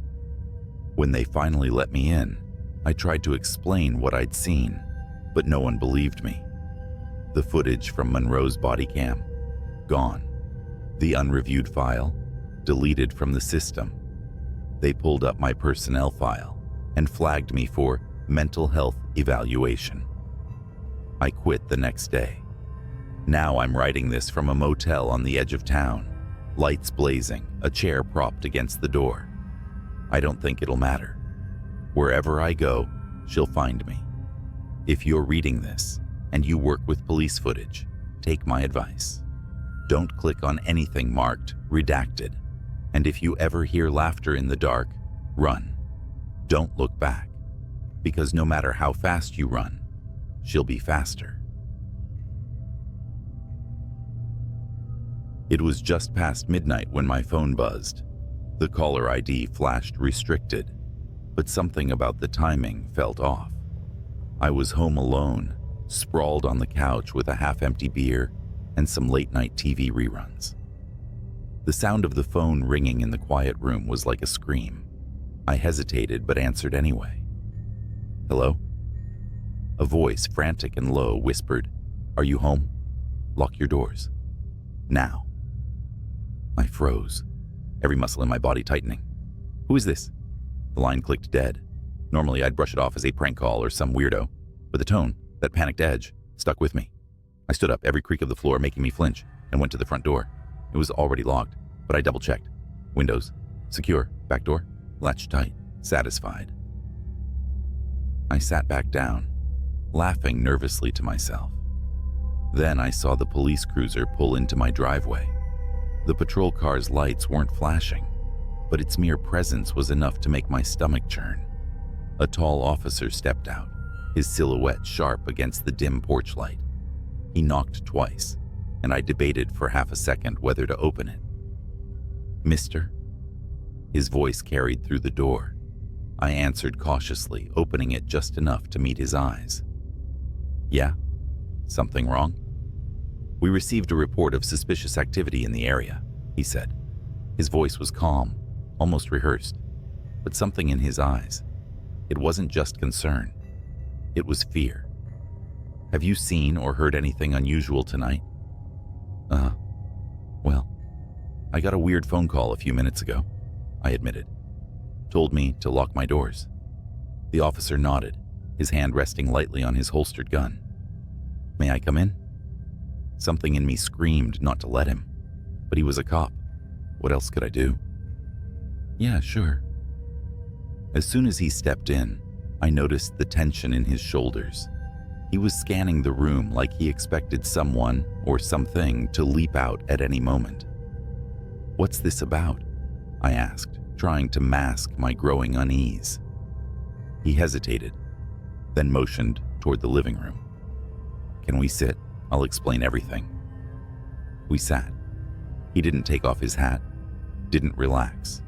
Speaker 1: When they finally let me in, I tried to explain what I'd seen, but no one believed me. The footage from Monroe's body cam, gone. The unreviewed file, deleted from the system. They pulled up my personnel file and flagged me for mental health evaluation. I quit the next day. Now I'm writing this from a motel on the edge of town, lights blazing, a chair propped against the door. I don't think it'll matter. Wherever I go, she'll find me. If you're reading this and you work with police footage, take my advice. Don't click on anything marked redacted. And if you ever hear laughter in the dark, run. Don't look back, because no matter how fast you run, she'll be faster. It was just past midnight when my phone buzzed. The caller ID flashed restricted, but something about the timing felt off. I was home alone, sprawled on the couch with a half-empty beer and some late-night TV reruns. The sound of the phone ringing in the quiet room was like a scream. I hesitated but answered anyway. "Hello?" A voice, frantic and low, whispered, "Are you home? Lock your doors. Now." I froze, every muscle in my body tightening. "Who is this?" The line clicked dead. Normally I'd brush it off as a prank call or some weirdo, but the tone, that panicked edge, stuck with me. I stood up, every creak of the floor making me flinch, and went to the front door. It was already locked, but I double-checked. Windows, secure, back door, latched tight, satisfied. I sat back down, laughing nervously to myself. Then I saw the police cruiser pull into my driveway. The patrol car's lights weren't flashing, but its mere presence was enough to make my stomach churn. A tall officer stepped out, his silhouette sharp against the dim porch light. He knocked twice, and I debated for half a second whether to open it. "Mister?" His voice carried through the door. I answered cautiously, opening it just enough to meet his eyes. "Yeah? Something wrong?" "We received a report of suspicious activity in the area," he said. His voice was calm, almost rehearsed, but something in his eyes. It wasn't just concern. It was fear. "Have you seen or heard anything unusual tonight?" Well, I got a weird phone call a few minutes ago," I admitted. "Told me to lock my doors." The officer nodded, his hand resting lightly on his holstered gun. "May I come in?" Something in me screamed not to let him, but he was a cop. What else could I do? "Yeah, sure." As soon as he stepped in, I noticed the tension in his shoulders. He was scanning the room like he expected someone or something to leap out at any moment. "What's this about?" I asked, trying to mask my growing unease. He hesitated, then motioned toward the living room. "Can we sit? I'll explain everything." We sat. He didn't take off his hat, didn't relax.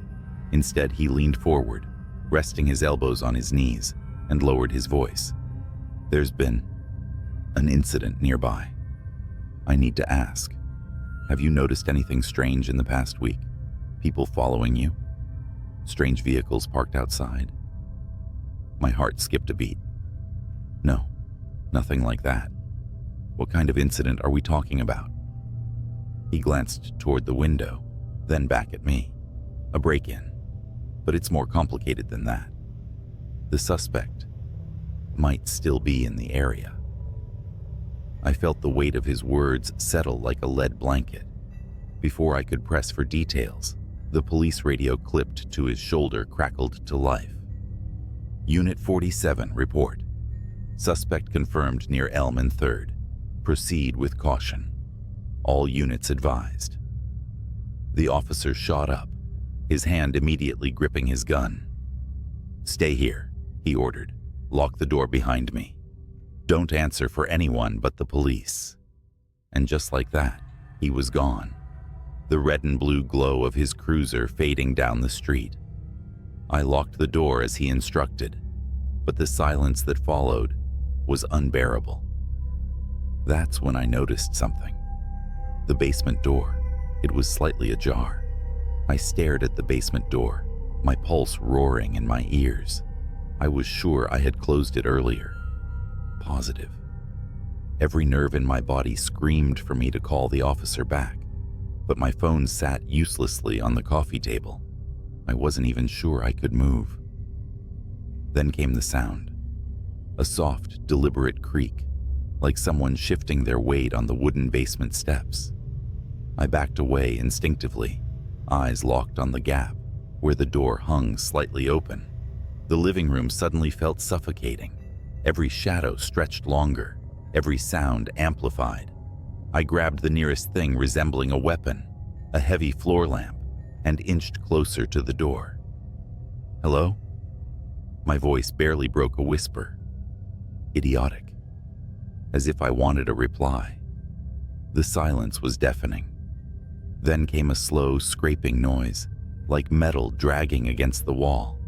Speaker 1: Instead, he leaned forward, resting his elbows on his knees, and lowered his voice. "There's been an incident nearby. I need to ask. Have you noticed anything strange in the past week? People following you? Strange vehicles parked outside?" My heart skipped a beat. "No, nothing like that. What kind of incident are we talking about?" He glanced toward the window, then back at me. "A break-in. But it's more complicated than that. The suspect might still be in the area." I felt the weight of his words settle like a lead blanket. Before I could press for details, the police radio clipped to his shoulder crackled to life. "Unit 47, report. Suspect confirmed near Elm and 3rd. Proceed with caution. All units advised." The officer shot up, his hand immediately gripping his gun. "Stay here," he ordered. "Lock the door behind me. Don't answer for anyone but the police." And just like that, he was gone, the red and blue glow of his cruiser fading down the street. I locked the door as he instructed, but the silence that followed was unbearable. That's when I noticed something. The basement door. It was slightly ajar. I stared at the basement door, my pulse roaring in my ears. I was sure I had closed it earlier. Positive. Every nerve in my body screamed for me to call the officer back, but my phone sat uselessly on the coffee table. I wasn't even sure I could move. Then came the sound. A soft, deliberate creak, like someone shifting their weight on the wooden basement steps. I backed away instinctively, eyes locked on the gap, where the door hung slightly open. The living room suddenly felt suffocating. Every shadow stretched longer, every sound amplified. I grabbed the nearest thing resembling a weapon, a heavy floor lamp, and inched closer to the door. "Hello?" My voice barely broke a whisper. Idiotic. As if I wanted a reply. The silence was deafening. Then came a slow, scraping noise, like metal dragging against the wall.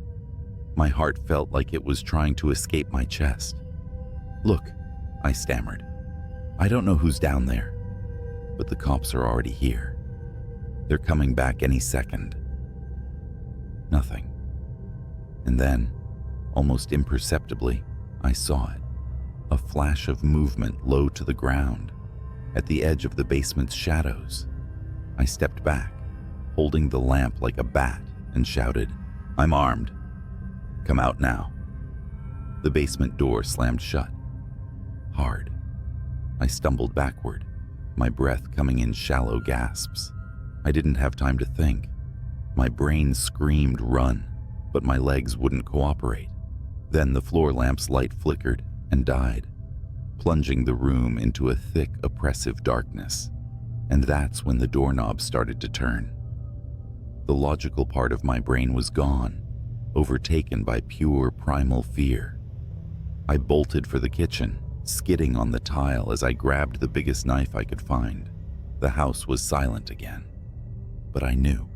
Speaker 1: My heart felt like it was trying to escape my chest. "Look," I stammered. "I don't know who's down there, but the cops are already here. They're coming back any second." Nothing. And then, almost imperceptibly, I saw it. A flash of movement low to the ground, at the edge of the basement's shadows. I stepped back, holding the lamp like a bat, and shouted, "I'm armed. Come out now." The basement door slammed shut. Hard. I stumbled backward, my breath coming in shallow gasps. I didn't have time to think. My brain screamed run, but my legs wouldn't cooperate. Then the floor lamp's light flickered and died, plunging the room into a thick, oppressive darkness. And that's when the doorknob started to turn. The logical part of my brain was gone, overtaken by pure primal fear. I bolted for the kitchen, skidding on the tile as I grabbed the biggest knife I could find. The house was silent again. But I knew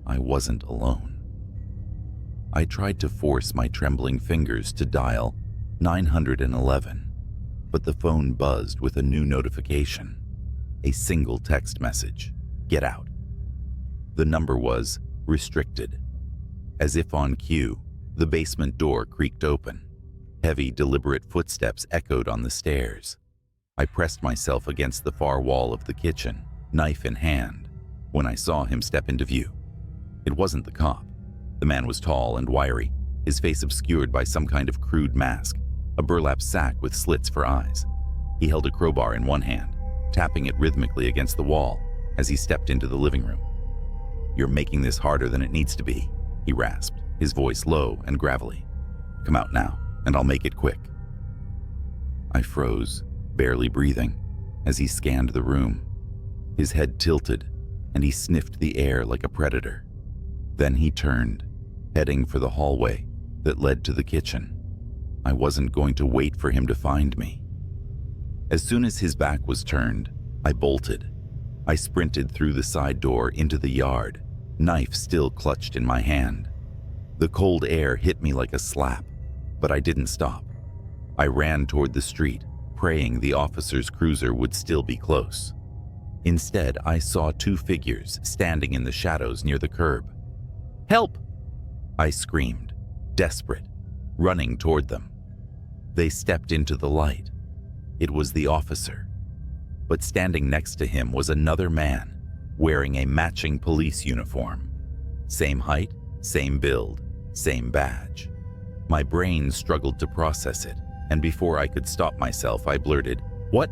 Speaker 1: I wasn't alone. I tried to force my trembling fingers to dial 911, but the phone buzzed with a new notification. A single text message: "Get out." The number was restricted. As if on cue, the basement door creaked open. Heavy, deliberate footsteps echoed on the stairs. I pressed myself against the far wall of the kitchen, knife in hand, when I saw him step into view. It wasn't the cop. The man was tall and wiry, his face obscured by some kind of crude mask, a burlap sack with slits for eyes. He held a crowbar in one hand, tapping it rhythmically against the wall as he stepped into the living room. "You're making this harder than it needs to be," he rasped, his voice low and gravelly. "Come out now, and I'll make it quick." I froze, barely breathing, as he scanned the room. His head tilted, and he sniffed the air like a predator. Then he turned, heading for the hallway that led to the kitchen. I wasn't going to wait for him to find me. As soon as his back was turned, I bolted. I sprinted through the side door into the yard, knife still clutched in my hand. The cold air hit me like a slap, but I didn't stop. I ran toward the street, praying the officer's cruiser would still be close. Instead, I saw two figures standing in the shadows near the curb. "Help!" I screamed, desperate, running toward them. They stepped into the light. It was the officer. But standing next to him was another man, wearing a matching police uniform. Same height, same build, same badge. My brain struggled to process it, and before I could stop myself, I blurted, "What?"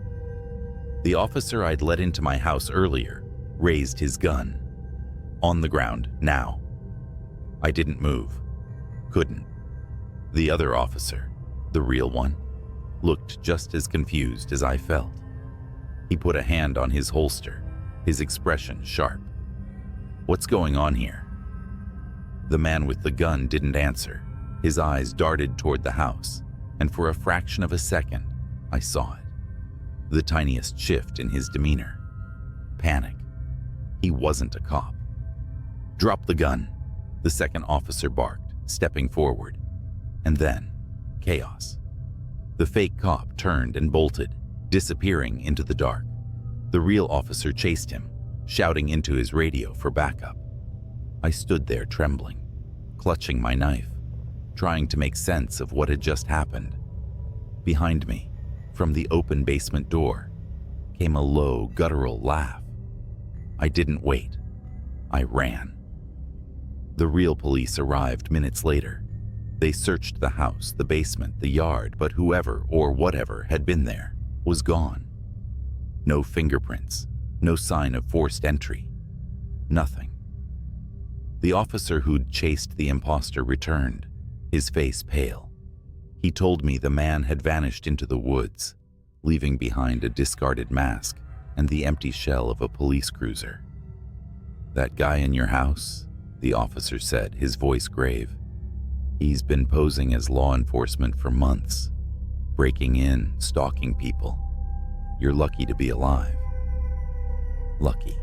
Speaker 1: The officer I'd let into my house earlier raised his gun. "On the ground, now." I didn't move. Couldn't. The other officer, the real one, looked just as confused as I felt. He put a hand on his holster, his expression sharp. "What's going on here?" The man with the gun didn't answer. His eyes darted toward the house, and for a fraction of a second, I saw it. The tiniest shift in his demeanor. Panic. He wasn't a cop. "Drop the gun," the second officer barked, stepping forward. And then, chaos. The fake cop turned and bolted, disappearing into the dark. The real officer chased him, shouting into his radio for backup. I stood there trembling, clutching my knife, trying to make sense of what had just happened. Behind me, from the open basement door, came a low, guttural laugh. I didn't wait. I ran. The real police arrived minutes later. They searched the house, the basement, the yard, but whoever or whatever had been there was gone. No fingerprints, no sign of forced entry, nothing. The officer who'd chased the imposter returned, his face pale. He told me the man had vanished into the woods, leaving behind a discarded mask and the empty shell of a police cruiser. "That guy in your house?" the officer said, his voice grave. "He's been posing as law enforcement for months, breaking in, stalking people. You're lucky to be alive." Lucky.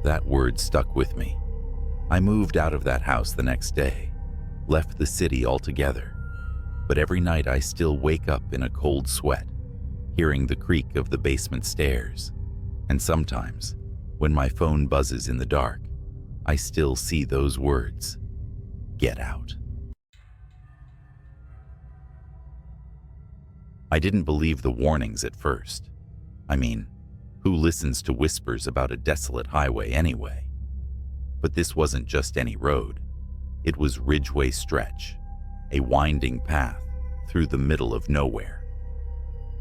Speaker 1: That word stuck with me. I moved out of that house the next day, left the city altogether. But every night I still wake up in a cold sweat, hearing the creak of the basement stairs. And sometimes, when my phone buzzes in the dark, I still see those words. Get out. I didn't believe the warnings at first. I mean, Who listens to whispers about a desolate highway anyway? But this wasn't just any road. It was Ridgeway Stretch, a winding path through the middle of nowhere.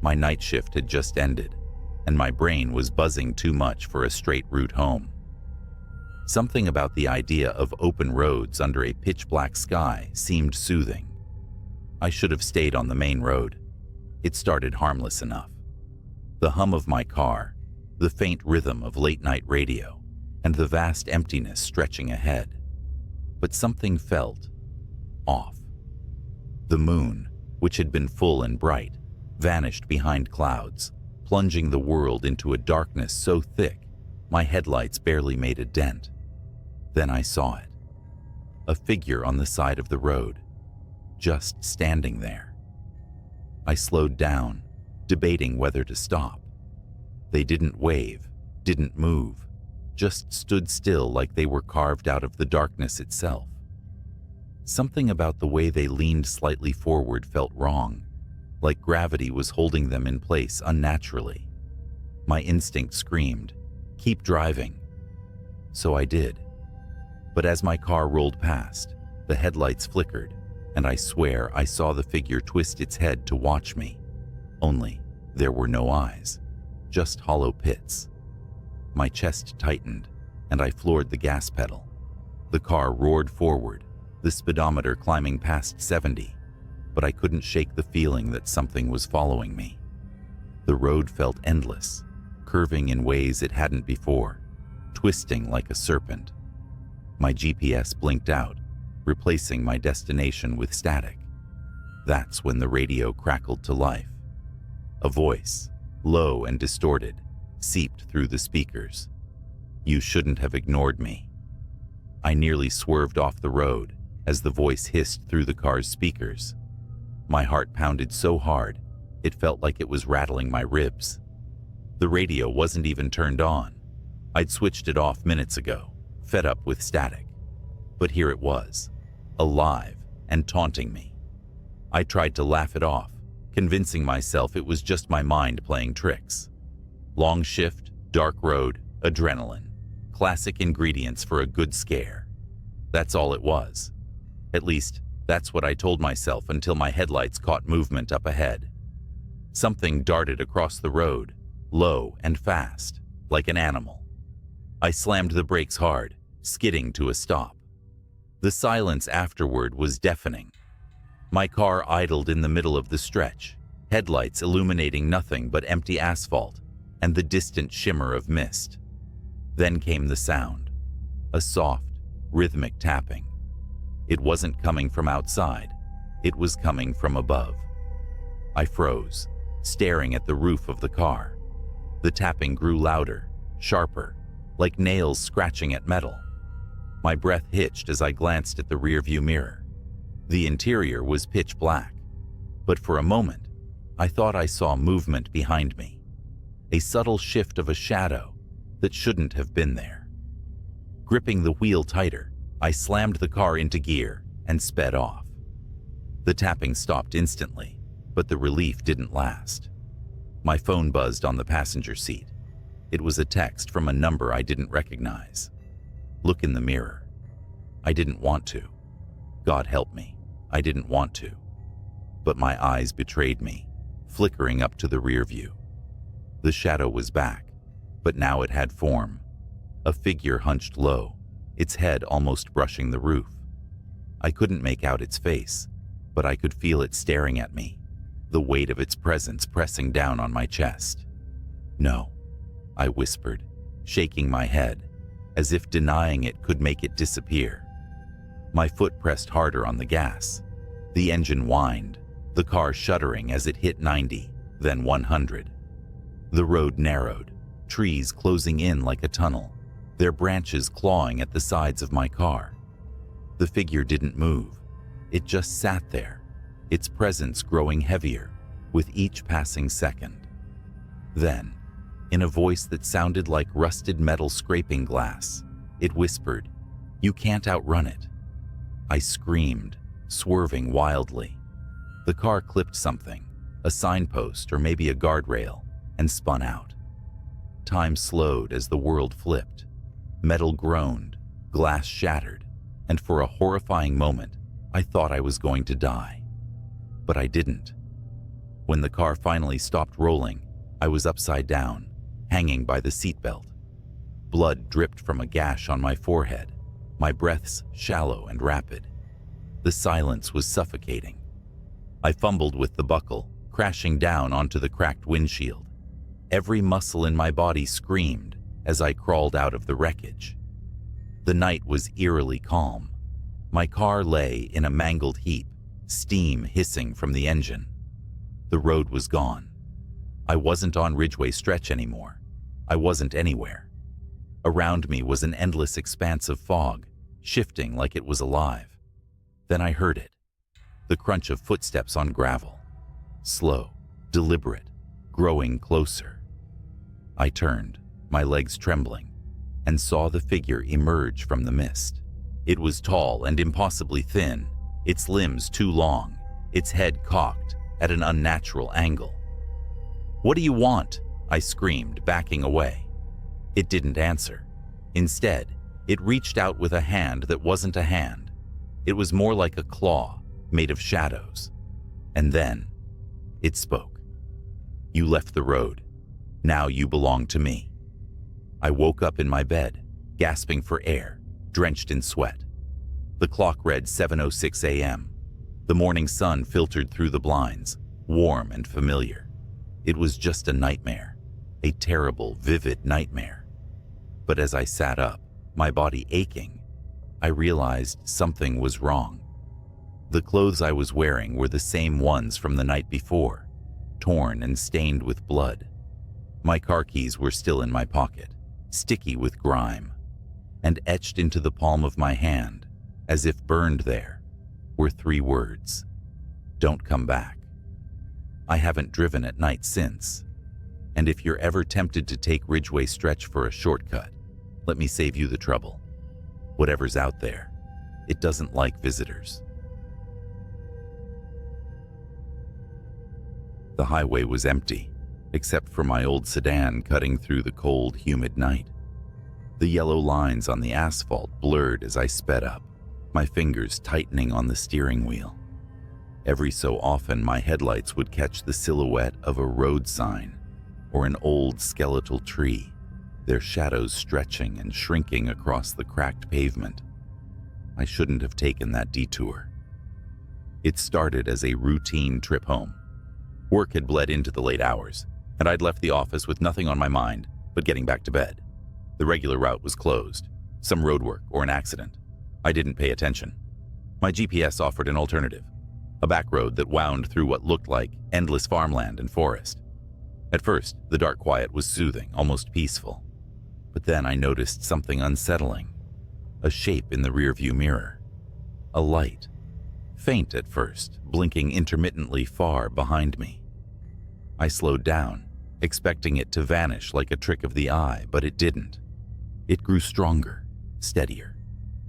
Speaker 1: My night shift had just ended, and my brain was buzzing too much for a straight route home. Something about the idea of open roads under a pitch-black sky seemed soothing. I should have stayed on the main road. It started harmless enough. The hum of my car, the faint rhythm of late-night radio, and the vast emptiness stretching ahead. But something felt off. The moon, which had been full and bright, vanished behind clouds, plunging the world into a darkness so thick my headlights barely made a dent. Then I saw it. A figure on the side of the road, just standing there. I slowed down, debating whether to stop. They didn't wave, didn't move, just stood still like they were carved out of the darkness itself. Something about the way they leaned slightly forward felt wrong, like gravity was holding them in place unnaturally. My instinct screamed, "Keep driving." So I did. But as my car rolled past, the headlights flickered, and I swear I saw the figure twist its head to watch me. Only there were no eyes, just hollow pits. My chest tightened, and I floored the gas pedal. The car roared forward, the speedometer climbing past 70, but I couldn't shake the feeling that something was following me. The road felt endless, curving in ways it hadn't before, twisting like a serpent. My GPS blinked out, replacing my destination with static. That's when the radio crackled to life. A voice, low and distorted, seeped through the speakers. "You shouldn't have ignored me." I nearly swerved off the road as the voice hissed through the car's speakers. My heart pounded so hard, it felt like it was rattling my ribs. The radio wasn't even turned on. I'd switched it off minutes ago, fed up with static. But here it was, alive and taunting me. I tried to laugh it off, convincing myself it was just my mind playing tricks. Long shift, dark road, adrenaline. Classic ingredients for a good scare. That's all it was. At least, that's what I told myself until my headlights caught movement up ahead. Something darted across the road, low and fast, like an animal. I slammed the brakes hard, skidding to a stop. The silence afterward was deafening. My car idled in the middle of the stretch, headlights illuminating nothing but empty asphalt and the distant shimmer of mist. Then came the sound, a soft, rhythmic tapping. It wasn't coming from outside, it was coming from above. I froze, staring at the roof of the car. The tapping grew louder, sharper, like nails scratching at metal. My breath hitched as I glanced at the rearview mirror. The interior was pitch black, but for a moment, I thought I saw movement behind me. A subtle shift of a shadow that shouldn't have been there. Gripping the wheel tighter, I slammed the car into gear and sped off. The tapping stopped instantly, but the relief didn't last. My phone buzzed on the passenger seat. It was a text from a number I didn't recognize. Look in the mirror. I didn't want to. God help me, I didn't want to. But my eyes betrayed me, flickering up to the rear view. The shadow was back, but now it had form. A figure hunched low, its head almost brushing the roof. I couldn't make out its face, but I could feel it staring at me, the weight of its presence pressing down on my chest. "No," I whispered, shaking my head, as if denying it could make it disappear. My foot pressed harder on the gas. The engine whined, the car shuddering as it hit 90, then 100. The road narrowed, trees closing in like a tunnel, their branches clawing at the sides of my car. The figure didn't move. It just sat there, its presence growing heavier with each passing second. Then, in a voice that sounded like rusted metal scraping glass, it whispered, "You can't outrun it." I screamed, swerving wildly. The car clipped something, a signpost or maybe a guardrail, and spun out. Time slowed as the world flipped. Metal groaned, glass shattered, and for a horrifying moment, I thought I was going to die. But I didn't. When the car finally stopped rolling, I was upside down, hanging by the seatbelt. Blood dripped from a gash on my forehead, my breaths shallow and rapid. The silence was suffocating. I fumbled with the buckle, crashing down onto the cracked windshield. Every muscle in my body screamed as I crawled out of the wreckage. The night was eerily calm. My car lay in a mangled heap, steam hissing from the engine. The road was gone. I wasn't on Ridgway Stretch anymore. I wasn't anywhere. Around me was an endless expanse of fog, shifting like it was alive. Then I heard it, the crunch of footsteps on gravel. Slow, deliberate, growing closer. I turned, my legs trembling, and saw the figure emerge from the mist. It was tall and impossibly thin, its limbs too long, its head cocked at an unnatural angle. "What do you want?" I screamed, backing away. It didn't answer. Instead, it reached out with a hand that wasn't a hand. It was more like a claw, made of shadows. And then, it spoke. "You left the road. Now you belong to me." I woke up in my bed, gasping for air, drenched in sweat. The clock read 7:06 a.m. The morning sun filtered through the blinds, warm and familiar. It was just a nightmare, a terrible, vivid nightmare. But as I sat up, my body aching, I realized something was wrong. The clothes I was wearing were the same ones from the night before, torn and stained with blood. My car keys were still in my pocket, sticky with grime, and etched into the palm of my hand, as if burned there, were 3 words: "Don't come back." I haven't driven at night since, and if you're ever tempted to take Ridgway Stretch for a shortcut, let me save you the trouble. Whatever's out there, it doesn't like visitors. The highway was empty, except for my old sedan cutting through the cold, humid night. The yellow lines on the asphalt blurred as I sped up, my fingers tightening on the steering wheel. Every so often, my headlights would catch the silhouette of a road sign or an old skeletal tree, their shadows stretching and shrinking across the cracked pavement. I shouldn't have taken that detour. It started as a routine trip home. Work had bled into the late hours, and I'd left the office with nothing on my mind but getting back to bed. The regular route was closed, some roadwork or an accident. I didn't pay attention. My GPS offered an alternative, a back road that wound through what looked like endless farmland and forest. At first, the dark quiet was soothing, almost peaceful. But then I noticed something unsettling, a shape in the rearview mirror, a light, faint at first, blinking intermittently far behind me. I slowed down, expecting it to vanish like a trick of the eye, but it didn't. It grew stronger, steadier,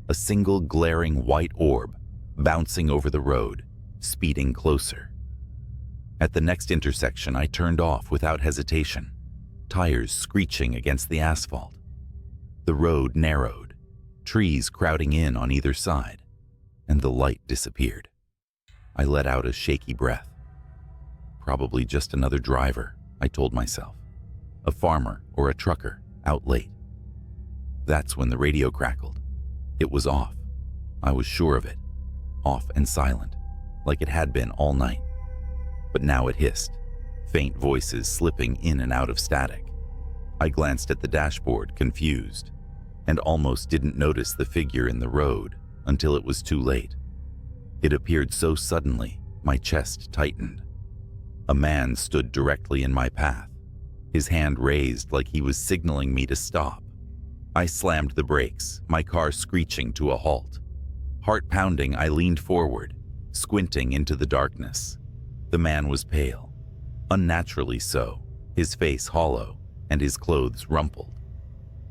Speaker 1: a single glaring white orb bouncing over the road, speeding closer. At the next intersection, I turned off without hesitation, tires screeching against the asphalt. The road narrowed, trees crowding in on either side, and the light disappeared. I let out a shaky breath. Probably just another driver, I told myself. A farmer or a trucker, out late. That's when the radio crackled. It was off. I was sure of it. Off and silent, like it had been all night. But now it hissed, faint voices slipping in and out of static. I glanced at the dashboard, confused, and almost didn't notice the figure in the road until it was too late. It appeared so suddenly, my chest tightened. A man stood directly in my path, his hand raised like he was signaling me to stop. I slammed the brakes, my car screeching to a halt. Heart pounding, I leaned forward, squinting into the darkness. The man was pale, unnaturally so, his face hollow and his clothes rumpled.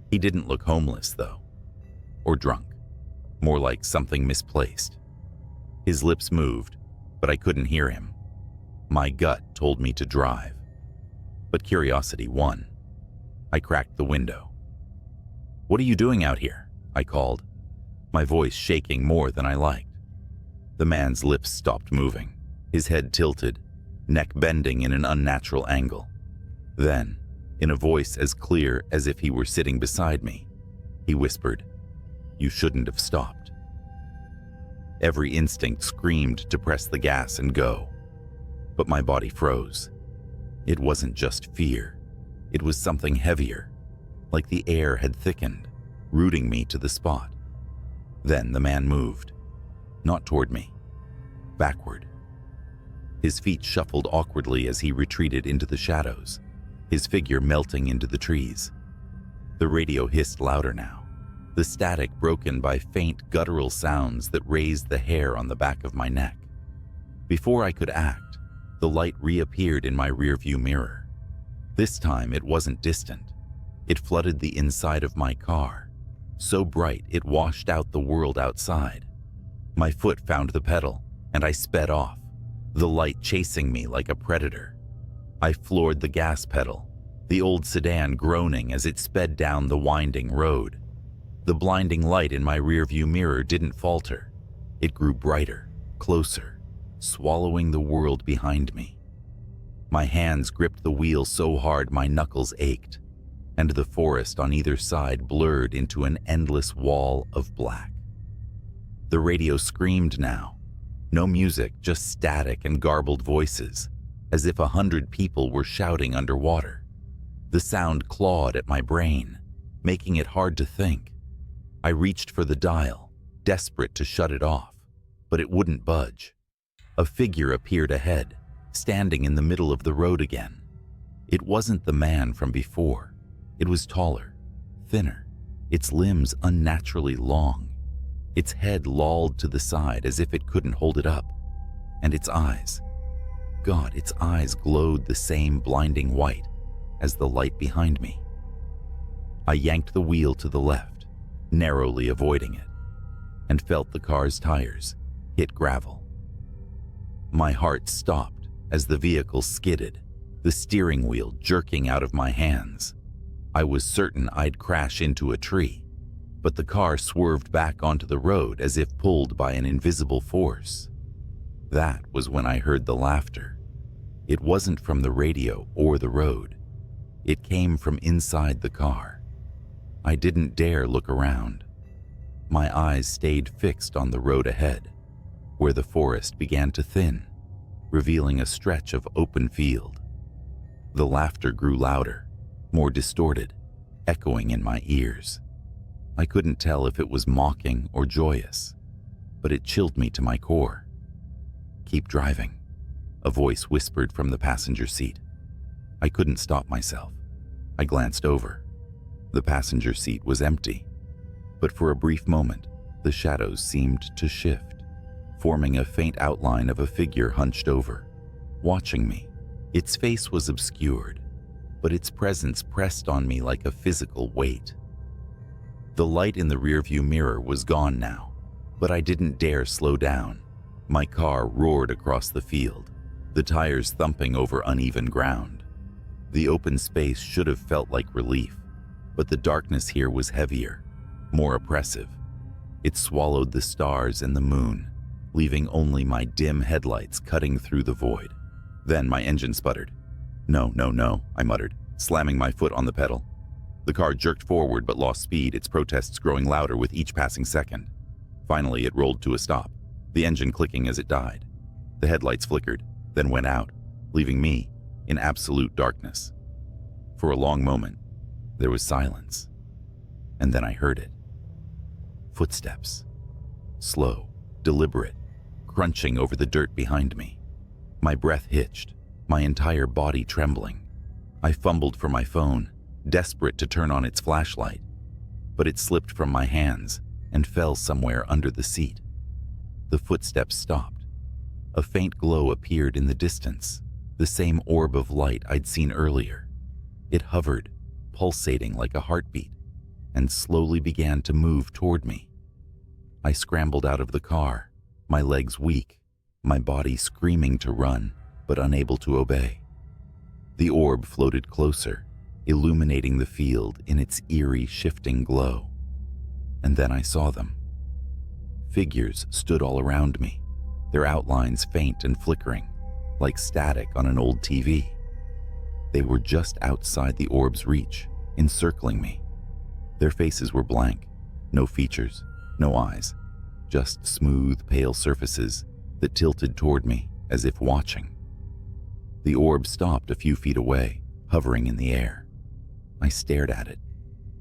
Speaker 1: He didn't look homeless, though, or drunk, more like something misplaced. His lips moved, but I couldn't hear him. My gut told me to drive, but curiosity won. I cracked the window. "What are you doing out here?" I called, my voice shaking more than I liked. The man's lips stopped moving, his head tilted, neck bending in an unnatural angle. Then, in a voice as clear as if he were sitting beside me, he whispered, "You shouldn't have stopped." Every instinct screamed to press the gas and go, but my body froze. It wasn't just fear. It was something heavier, like the air had thickened, rooting me to the spot. Then the man moved, not toward me, backward. His feet shuffled awkwardly as he retreated into the shadows, his figure melting into the trees. The radio hissed louder now, the static broken by faint guttural sounds that raised the hair on the back of my neck. Before I could act, the light reappeared in my rearview mirror. This time it wasn't distant. It flooded the inside of my car, so bright it washed out the world outside. My foot found the pedal, and I sped off, the light chasing me like a predator. I floored the gas pedal, the old sedan groaning as it sped down the winding road. The blinding light in my rearview mirror didn't falter. It grew brighter, closer, swallowing the world behind me. My hands gripped the wheel so hard my knuckles ached, and the forest on either side blurred into an endless wall of black. The radio screamed now. No music, just static and garbled voices, as if 100 people were shouting underwater. The sound clawed at my brain, making it hard to think. I reached for the dial, desperate to shut it off, but it wouldn't budge. A figure appeared ahead, standing in the middle of the road again. It wasn't the man from before. It was taller, thinner, its limbs unnaturally long. Its head lolled to the side as if it couldn't hold it up. And its eyes. God, its eyes glowed the same blinding white as the light behind me. I yanked the wheel to the left, narrowly avoiding it, and felt the car's tires hit gravel. My heart stopped as the vehicle skidded, the steering wheel jerking out of my hands. I was certain I'd crash into a tree, but the car swerved back onto the road as if pulled by an invisible force. That was when I heard the laughter. It wasn't from the radio or the road. It came from inside the car. I didn't dare look around. My eyes stayed fixed on the road ahead, where the forest began to thin, revealing a stretch of open field. The laughter grew louder, more distorted, echoing in my ears. I couldn't tell if it was mocking or joyous, but it chilled me to my core. "Keep driving," a voice whispered from the passenger seat. I couldn't stop myself. I glanced over. The passenger seat was empty, but for a brief moment, the shadows seemed to shift, forming a faint outline of a figure hunched over, watching me. Its face was obscured, but its presence pressed on me like a physical weight. The light in the rearview mirror was gone now, but I didn't dare slow down. My car roared across the field, the tires thumping over uneven ground. The open space should have felt like relief, but the darkness here was heavier, more oppressive. It swallowed the stars and the moon, leaving only my dim headlights cutting through the void. Then my engine sputtered. No, I muttered, slamming my foot on the pedal. The car jerked forward but lost speed, its protests growing louder with each passing second. Finally, it rolled to a stop, the engine clicking as it died. The headlights flickered, then went out, leaving me in absolute darkness. For a long moment, there was silence, and then I heard it. Footsteps. Slow, deliberate, crunching over the dirt behind me. My breath hitched, my entire body trembling. I fumbled for my phone, desperate to turn on its flashlight, but it slipped from my hands and fell somewhere under the seat. The footsteps stopped. A faint glow appeared in the distance, the same orb of light I'd seen earlier. It hovered, pulsating like a heartbeat, and slowly began to move toward me. I scrambled out of the car, my legs weak, my body screaming to run, but unable to obey. The orb floated closer, illuminating the field in its eerie, shifting glow. And then I saw them. Figures stood all around me, their outlines faint and flickering, like static on an old TV. They were just outside the orb's reach, encircling me. Their faces were blank, no features, no eyes, just smooth, pale surfaces that tilted toward me as if watching. The orb stopped a few feet away, hovering in the air. I stared at it,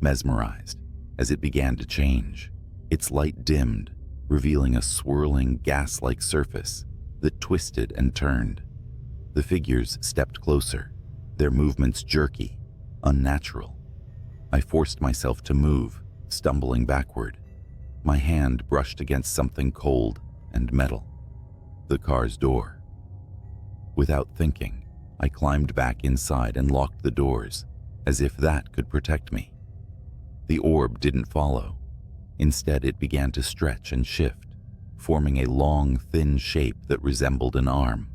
Speaker 1: mesmerized, as it began to change. Its light dimmed, revealing a swirling, gas-like surface that twisted and turned. The figures stepped closer, their movements jerky, unnatural. I forced myself to move, stumbling backward. My hand brushed against something cold and metal. The car's door. Without thinking, I climbed back inside and locked the doors, as if that could protect me. The orb didn't follow. Instead, it began to stretch and shift, forming a long, thin shape that resembled an arm.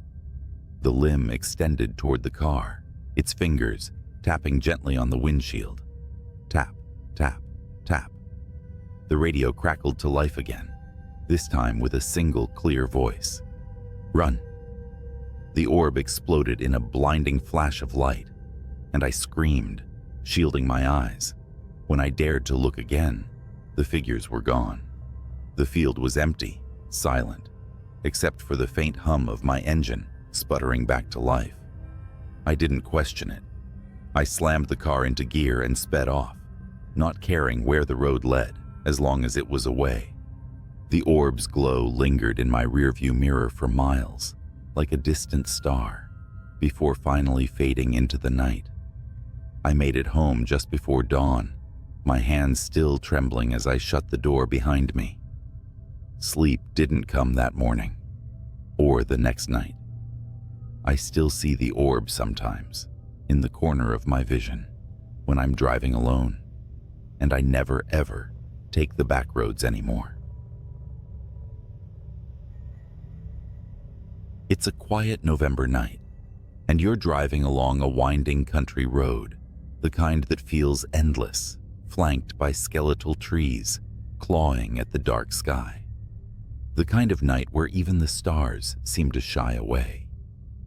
Speaker 1: The limb extended toward the car, its fingers tapping gently on the windshield. Tap, tap, tap. The radio crackled to life again, this time with a single clear voice. Run. The orb exploded in a blinding flash of light, and I screamed, shielding my eyes. When I dared to look again, the figures were gone. The field was empty, silent, except for the faint hum of my engine sputtering back to life. I didn't question it. I slammed the car into gear and sped off, not caring where the road led, as long as it was away. The orb's glow lingered in my rearview mirror for miles, like a distant star, before finally fading into the night. I made it home just before dawn, my hands still trembling as I shut the door behind me. Sleep didn't come that morning, or the next night. I still see the orb sometimes, in the corner of my vision, when I'm driving alone, and I never ever take the back roads anymore. It's a quiet November night, and you're driving along a winding country road, the kind that feels endless, flanked by skeletal trees, clawing at the dark sky. The kind of night where even the stars seem to shy away,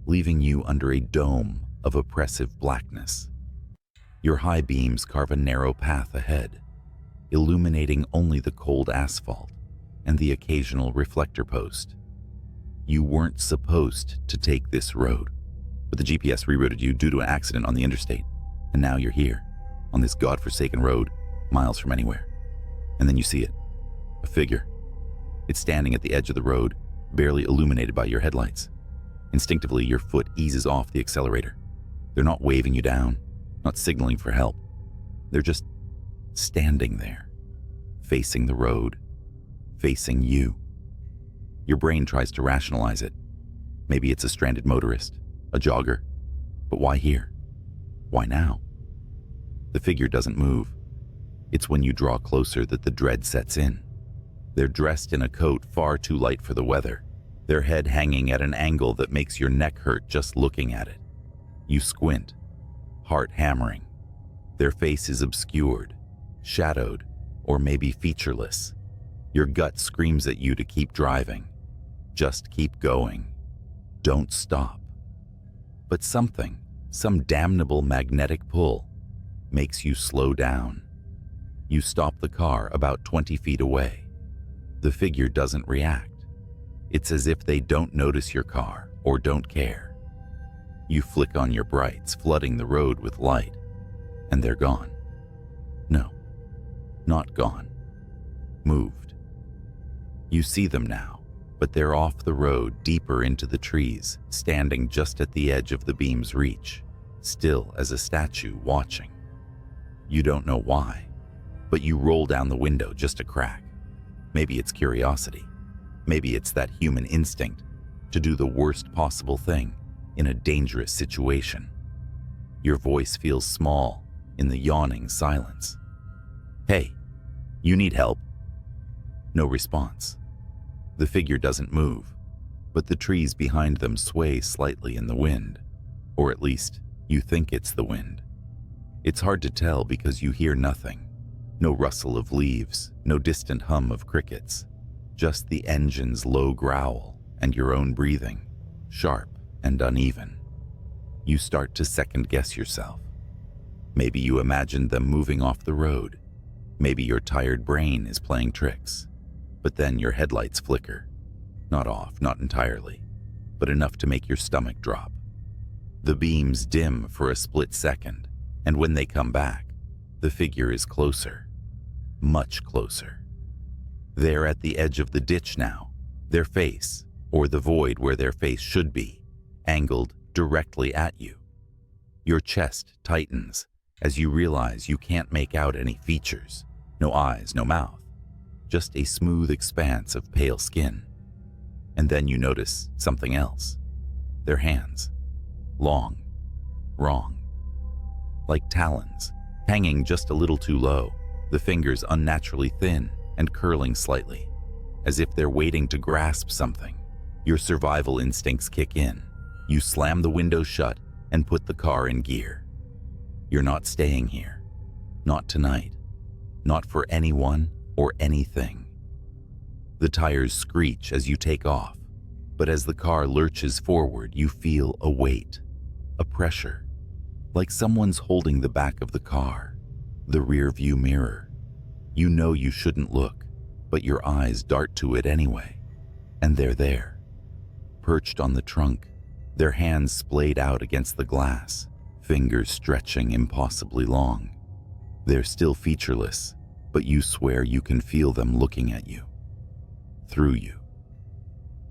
Speaker 1: leaving you under a dome of oppressive blackness. Your high beams carve a narrow path ahead, illuminating only the cold asphalt and the occasional reflector post. You weren't supposed to take this road, but the GPS rerouted you due to an accident on the interstate, and now you're here, on this godforsaken road, miles from anywhere. And then you see it, a figure. It's standing at the edge of the road, barely illuminated by your headlights. Instinctively, your foot eases off the accelerator. They're not waving you down, not signaling for help. They're just standing there, facing the road, facing you. Your brain tries to rationalize it. Maybe it's a stranded motorist, a jogger. But why here? Why now? The figure doesn't move. It's when you draw closer that the dread sets in. They're dressed in a coat far too light for the weather, their head hanging at an angle that makes your neck hurt just looking at it. You squint, heart hammering. Their face is obscured, shadowed, or maybe featureless. Your gut screams at you to keep driving. Just keep going. Don't stop. But something, some damnable magnetic pull, makes you slow down. You stop the car about 20 feet away. The figure doesn't react. It's as if they don't notice your car or don't care. You flick on your brights, flooding the road with light, and they're gone. No, not gone. Moved. You see them now, but they're off the road, deeper into the trees, standing just at the edge of the beam's reach, still as a statue watching. You don't know why, but you roll down the window just a crack. Maybe it's curiosity. Maybe it's that human instinct to do the worst possible thing in a dangerous situation. Your voice feels small in the yawning silence. Hey, you need help? No response. The figure doesn't move, but the trees behind them sway slightly in the wind, or at least you think it's the wind. It's hard to tell because you hear nothing. No rustle of leaves, no distant hum of crickets. Just the engine's low growl and your own breathing, sharp and uneven. You start to second-guess yourself. Maybe you imagined them moving off the road. Maybe your tired brain is playing tricks. But then your headlights flicker. Not off, not entirely, but enough to make your stomach drop. The beams dim for a split second, and when they come back, the figure is closer. Much closer. They're at the edge of the ditch now, their face, or the void where their face should be, angled directly at you. Your chest tightens as you realize you can't make out any features. No eyes, no mouth. Just a smooth expanse of pale skin. And then you notice something else. Their hands. Long. Wrong. Like talons, hanging just a little too low, the fingers unnaturally thin and curling slightly, as if they're waiting to grasp something. Your survival instincts kick in. You slam the window shut and put the car in gear. You're not staying here. Not tonight. Not for anyone or anything. The tires screech as you take off, but as the car lurches forward, you feel a weight, a pressure, like someone's holding the back of the car, the rear view mirror. You know you shouldn't look, but your eyes dart to it anyway, and they're there, perched on the trunk, their hands splayed out against the glass, fingers stretching impossibly long. They're still featureless, but you swear you can feel them looking at you. Through you.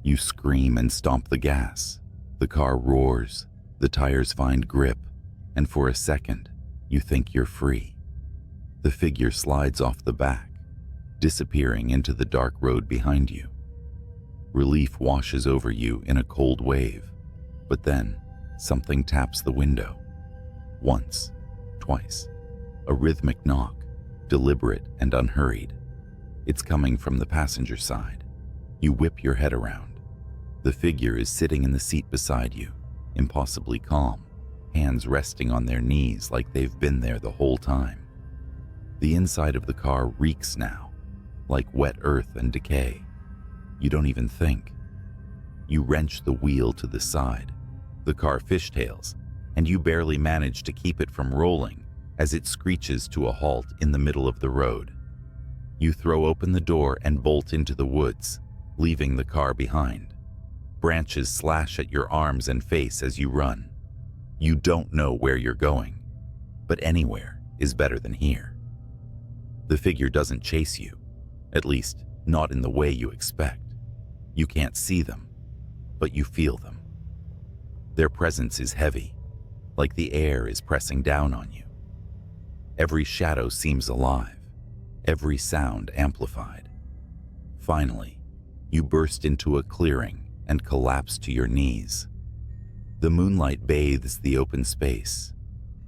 Speaker 1: You scream and stomp the gas. The car roars, the tires find grip, and for a second, you think you're free. The figure slides off the back, disappearing into the dark road behind you. Relief washes over you in a cold wave, but then something taps the window. Once, twice, a rhythmic knock, deliberate and unhurried. It's coming from the passenger side. You whip your head around. The figure is sitting in the seat beside you, impossibly calm, hands resting on their knees like they've been there the whole time. The inside of the car reeks now, like wet earth and decay. You don't even think. You wrench the wheel to the side. The car fishtails, and you barely manage to keep it from rolling as it screeches to a halt in the middle of the road. You throw open the door and bolt into the woods, leaving the car behind. Branches slash at your arms and face as you run. You don't know where you're going, but anywhere is better than here. The figure doesn't chase you, at least not in the way you expect. You can't see them, but you feel them. Their presence is heavy, like the air is pressing down on you. Every shadow seems alive, every sound amplified. Finally, you burst into a clearing and collapse to your knees. The moonlight bathes the open space,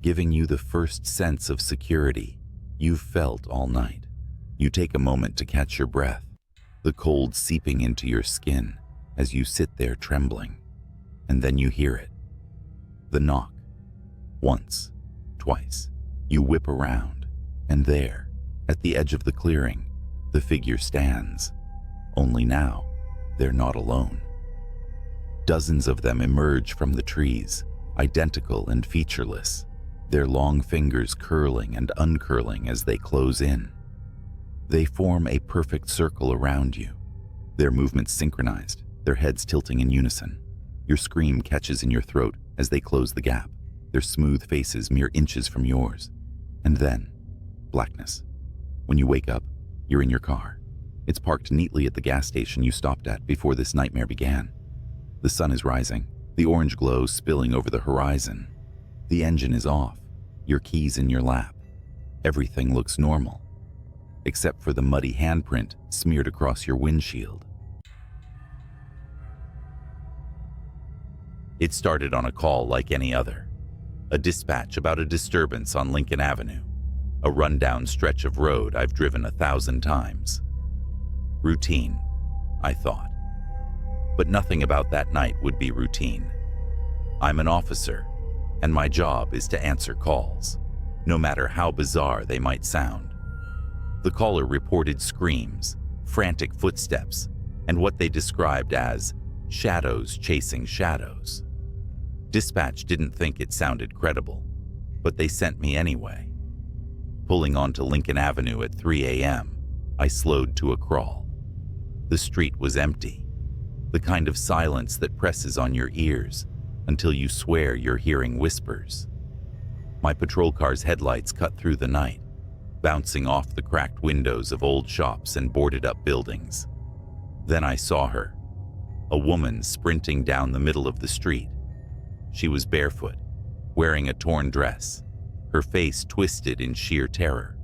Speaker 1: giving you the first sense of security you've felt all night. You take a moment to catch your breath, the cold seeping into your skin as you sit there trembling, and then you hear it. The knock. Once, twice. You whip around, and there, at the edge of the clearing, the figure stands. Only now, they're not alone. Dozens of them emerge from the trees, identical and featureless, their long fingers curling and uncurling as they close in. They form a perfect circle around you, their movements synchronized, their heads tilting in unison. Your scream catches in your throat as they close the gap, their smooth faces mere inches from yours. And then, blackness. When you wake up, you're in your car. It's parked neatly at the gas station you stopped at before this nightmare began. The sun is rising, the orange glow spilling over the horizon. The engine is off, your keys in your lap. Everything looks normal, except for the muddy handprint smeared across your windshield. It started on a call like any other. A dispatch about a disturbance on Lincoln Avenue, a rundown stretch of road I've driven 1,000 times. Routine, I thought. But nothing about that night would be routine. I'm an officer, and my job is to answer calls. no matter how bizarre they might sound. The caller reported screams, frantic footsteps, and what they described as shadows chasing shadows. Dispatch didn't think it sounded credible, but they sent me anyway. Pulling onto Lincoln Avenue at 3 a.m., I slowed to a crawl. The street was empty, the kind of silence that presses on your ears until you swear you're hearing whispers. My patrol car's headlights cut through the night, bouncing off the cracked windows of old shops and boarded-up buildings. Then I saw her, a woman sprinting down the middle of the street. She was barefoot, wearing a torn dress, her face twisted in sheer terror.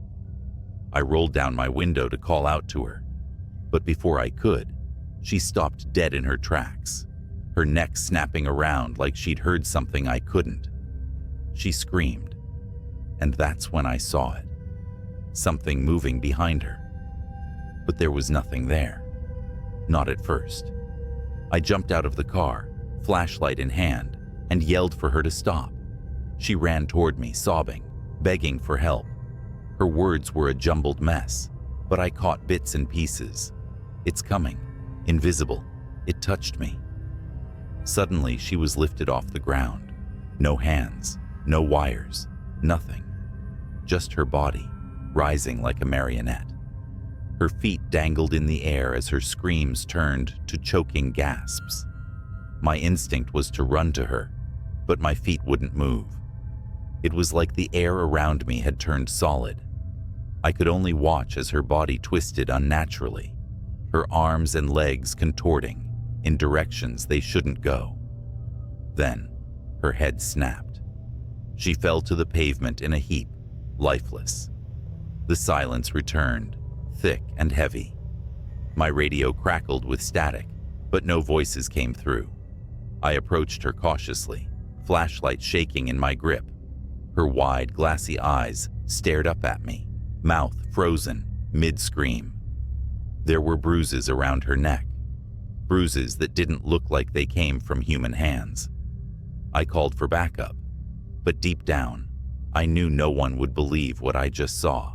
Speaker 1: I rolled down my window to call out to her, but before I could, she stopped dead in her tracks, her neck snapping around like she'd heard something I couldn't. She screamed, and that's when I saw it, something moving behind her. But there was nothing there, not at first. I jumped out of the car, flashlight in hand, and yelled for her to stop. She ran toward me, sobbing, begging for help. Her words were a jumbled mess, but I caught bits and pieces. It's coming, invisible. It touched me. Suddenly, she was lifted off the ground. No hands, no wires, nothing. Just her body, rising like a marionette. Her feet dangled in the air as her screams turned to choking gasps. My instinct was to run to her, but my feet wouldn't move. It was like the air around me had turned solid. I could only watch as her body twisted unnaturally, her arms and legs contorting in directions they shouldn't go. Then, her head snapped. She fell to the pavement in a heap, lifeless. The silence returned, thick and heavy. My radio crackled with static, but no voices came through. I approached her cautiously, flashlight shaking in my grip. Her wide, glassy eyes stared up at me, mouth frozen, mid-scream. There were bruises around her neck, bruises that didn't look like they came from human hands. I called for backup, but deep down, I knew no one would believe what I just saw.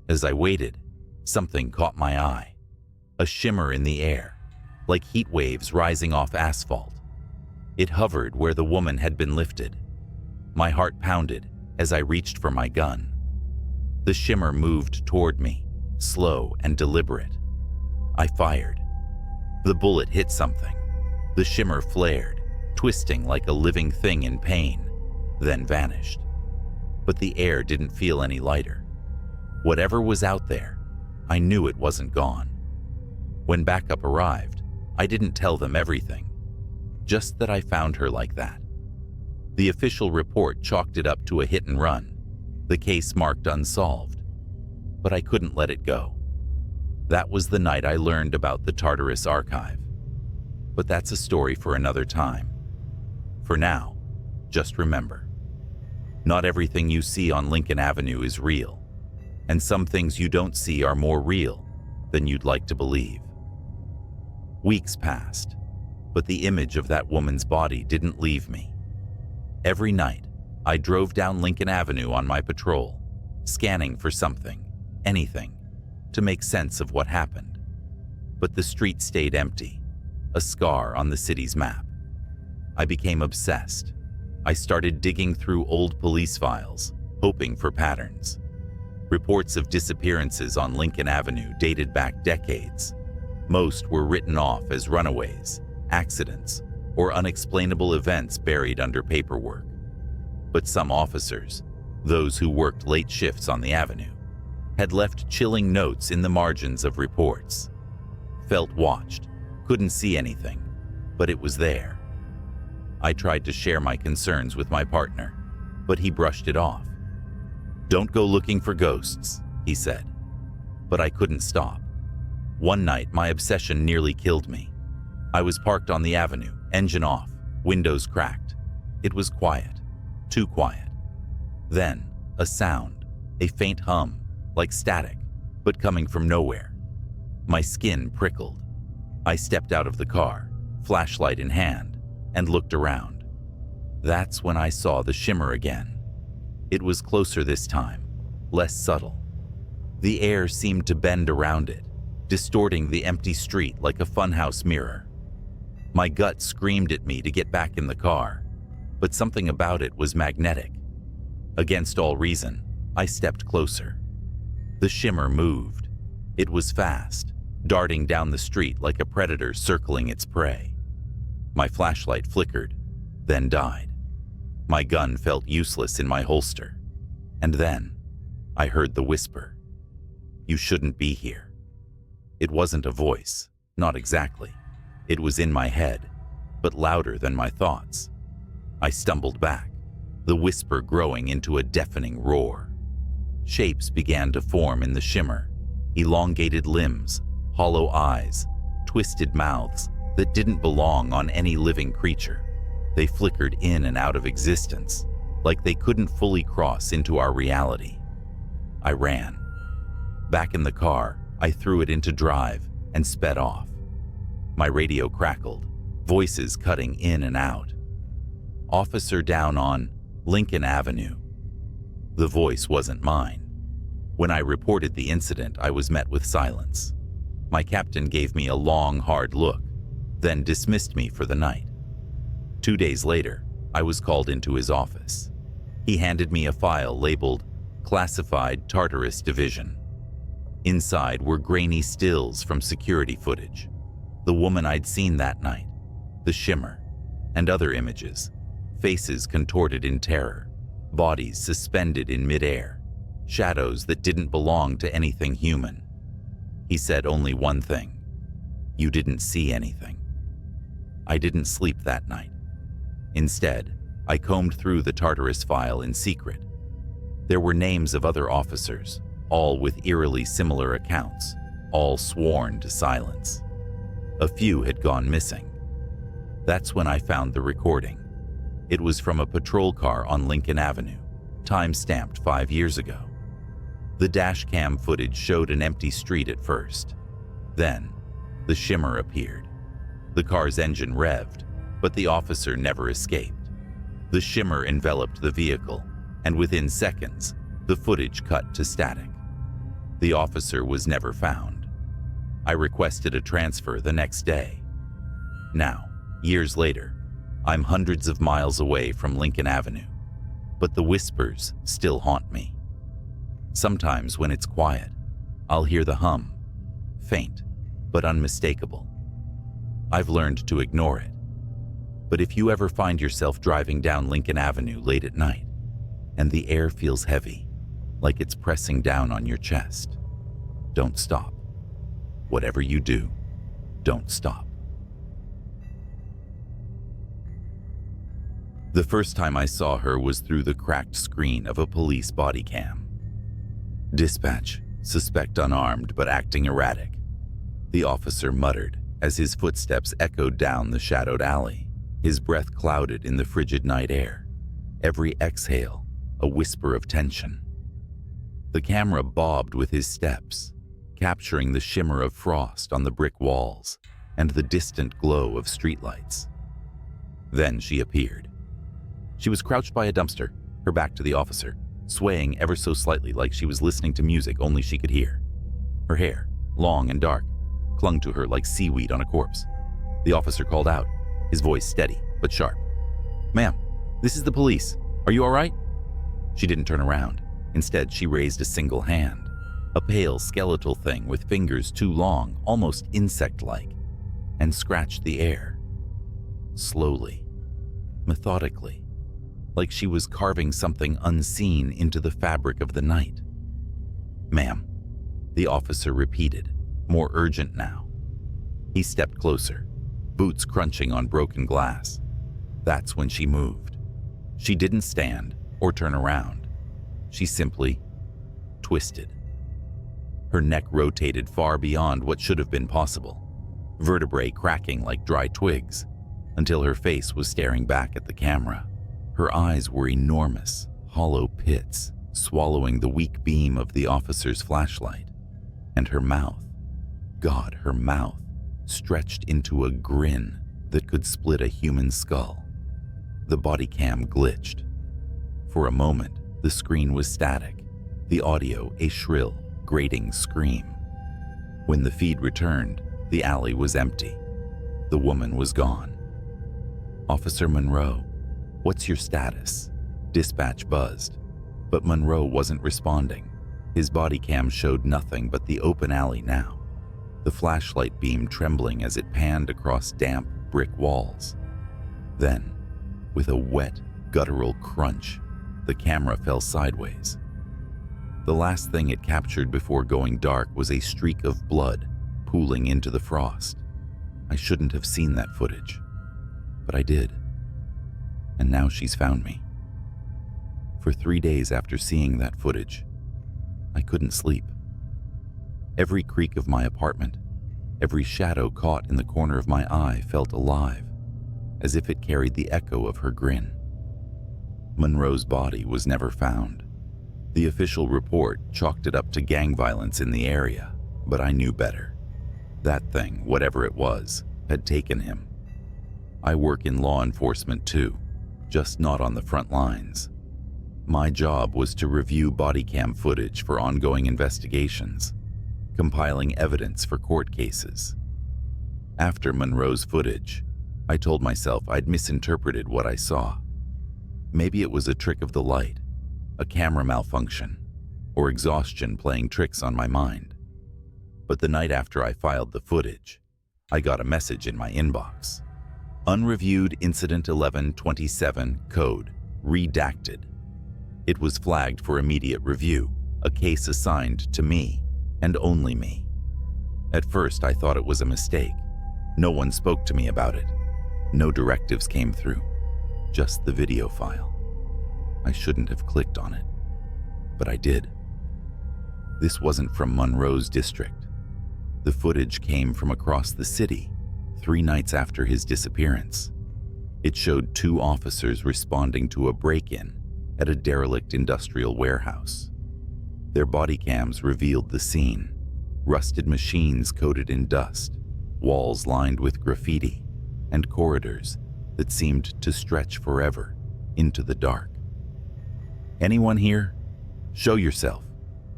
Speaker 1: As I waited, something caught my eye, a shimmer in the air, like heat waves rising off asphalt. It hovered where the woman had been lifted. My heart pounded as I reached for my gun. The shimmer moved toward me, slow and deliberate. I fired. The bullet hit something. The shimmer flared, twisting like a living thing in pain, then vanished. But the air didn't feel any lighter. Whatever was out there, I knew it wasn't gone. When backup arrived, I didn't tell them everything, just that I found her like that. The official report chalked it up to a hit and run, the case marked unsolved. But I couldn't let it go. That was the night I learned about the Tartarus Archive. But that's a story for another time. For now, just remember, not everything you see on Lincoln Avenue is real, and some things you don't see are more real than you'd like to believe. Weeks passed, but the image of that woman's body didn't leave me. Every night, I drove down Lincoln Avenue on my patrol, scanning for something, anything, to make sense of what happened. But the street stayed empty, a scar on the city's map. I became obsessed. I started digging through old police files, hoping for patterns. Reports of disappearances on Lincoln Avenue dated back decades. Most were written off as runaways, accidents, or unexplainable events buried under paperwork. But some officers, those who worked late shifts on the avenue, had left chilling notes in the margins of reports. Felt watched, couldn't see anything, but it was there. I tried to share my concerns with my partner, but he brushed it off. "Don't go looking for ghosts," he said. But I couldn't stop. One night, my obsession nearly killed me. I was parked on the avenue, engine off, windows cracked. It was quiet, too quiet. Then, a sound, a faint hum, like static, but coming from nowhere. My skin prickled. I stepped out of the car, flashlight in hand, and looked around. That's when I saw the shimmer again. It was closer this time, less subtle. The air seemed to bend around it, distorting the empty street like a funhouse mirror. My gut screamed at me to get back in the car, but something about it was magnetic. Against all reason, I stepped closer. The shimmer moved. It was fast, darting down the street like a predator circling its prey. My flashlight flickered, then died. My gun felt useless in my holster. And then, I heard the whisper. "You shouldn't be here." It wasn't a voice, not exactly. It was in my head, but louder than my thoughts. I stumbled back, the whisper growing into a deafening roar. Shapes began to form in the shimmer, elongated limbs, hollow eyes, twisted mouths that didn't belong on any living creature. They flickered in and out of existence, like they couldn't fully cross into our reality. I ran. Back in the car, I threw it into drive and sped off. My radio crackled, voices cutting in and out. "Officer down on Lincoln Avenue." The voice wasn't mine. When I reported the incident, I was met with silence. My captain gave me a long, hard look, then dismissed me for the night. 2 days later, I was called into his office. He handed me a file labeled Classified Tartarus Division. Inside were grainy stills from security footage, the woman I'd seen that night, the shimmer, and other images, faces contorted in terror, bodies suspended in midair, shadows that didn't belong to anything human. He said only one thing: "You didn't see anything." I didn't sleep that night. Instead, I combed through the Tartarus file in secret. There were names of other officers, all with eerily similar accounts, all sworn to silence. A few had gone missing. That's when I found the recording. It was from a patrol car on Lincoln Avenue, time-stamped 5 years ago. The dash cam footage showed an empty street at first. Then, the shimmer appeared. The car's engine revved, but the officer never escaped. The shimmer enveloped the vehicle, and within seconds, the footage cut to static. The officer was never found. I requested a transfer the next day. Now, years later, I'm hundreds of miles away from Lincoln Avenue, but the whispers still haunt me. Sometimes when it's quiet, I'll hear the hum, faint but unmistakable. I've learned to ignore it. But if you ever find yourself driving down Lincoln Avenue late at night, and the air feels heavy, like it's pressing down on your chest, don't stop. Whatever you do, don't stop. The first time I saw her was through the cracked screen of a police body cam. "Dispatch, suspect unarmed but acting erratic," the officer muttered as his footsteps echoed down the shadowed alley, his breath clouded in the frigid night air. Every exhale, a whisper of tension. The camera bobbed with his steps, capturing the shimmer of frost on the brick walls and the distant glow of streetlights. Then she appeared. She was crouched by a dumpster, her back to the officer, swaying ever so slightly like she was listening to music only she could hear. Her hair, long and dark, clung to her like seaweed on a corpse. The officer called out, his voice steady but sharp. "Ma'am, this is the police. Are you all right?" She didn't turn around. Instead, she raised a single hand, a pale skeletal thing with fingers too long, almost insect-like, and scratched the air. Slowly, methodically, like she was carving something unseen into the fabric of the night. "Ma'am," the officer repeated, more urgent now. He stepped closer, boots crunching on broken glass. That's when she moved. She didn't stand or turn around. She simply twisted. Her neck rotated far beyond what should have been possible, vertebrae cracking like dry twigs, until her face was staring back at the camera. Her eyes were enormous, hollow pits, swallowing the weak beam of the officer's flashlight. And her mouth, God, her mouth, stretched into a grin that could split a human skull. The body cam glitched. For a moment, The screen was static, the audio a shrill, grating scream. When the feed returned, the alley was empty. The woman was gone. "Officer Monroe, what's your status?" Dispatch buzzed, but Monroe wasn't responding. His body cam showed nothing but the open alley now, the flashlight beam trembling as it panned across damp brick walls. Then, with a wet, guttural crunch, the camera fell sideways. The last thing it captured before going dark was a streak of blood pooling into the frost. I shouldn't have seen that footage, but I did. And now she's found me. For 3 days after seeing that footage, I couldn't sleep. Every creak of my apartment, every shadow caught in the corner of my eye felt alive, as if it carried the echo of her grin. Monroe's body was never found. The official report chalked it up to gang violence in the area, but I knew better. That thing, whatever it was, had taken him. I work in law enforcement too, just not on the front lines. My job was to review body cam footage for ongoing investigations, compiling evidence for court cases. After Monroe's footage, I told myself I'd misinterpreted what I saw. Maybe it was a trick of the light, a camera malfunction, or exhaustion playing tricks on my mind. But the night after I filed the footage, I got a message in my inbox. Unreviewed Incident 1127 code, redacted. It was flagged for immediate review, a case assigned to me, and only me. At first, I thought it was a mistake. No one spoke to me about it. No directives came through, just the video file. I shouldn't have clicked on it, but I did. This wasn't from Monroe's district. The footage came from across the city, 3 nights after his disappearance. It showed 2 officers responding to a break-in at a derelict industrial warehouse. Their body cams revealed the scene: rusted machines coated in dust, walls lined with graffiti, and corridors that seemed to stretch forever into the dark. "Anyone here? Show yourself,"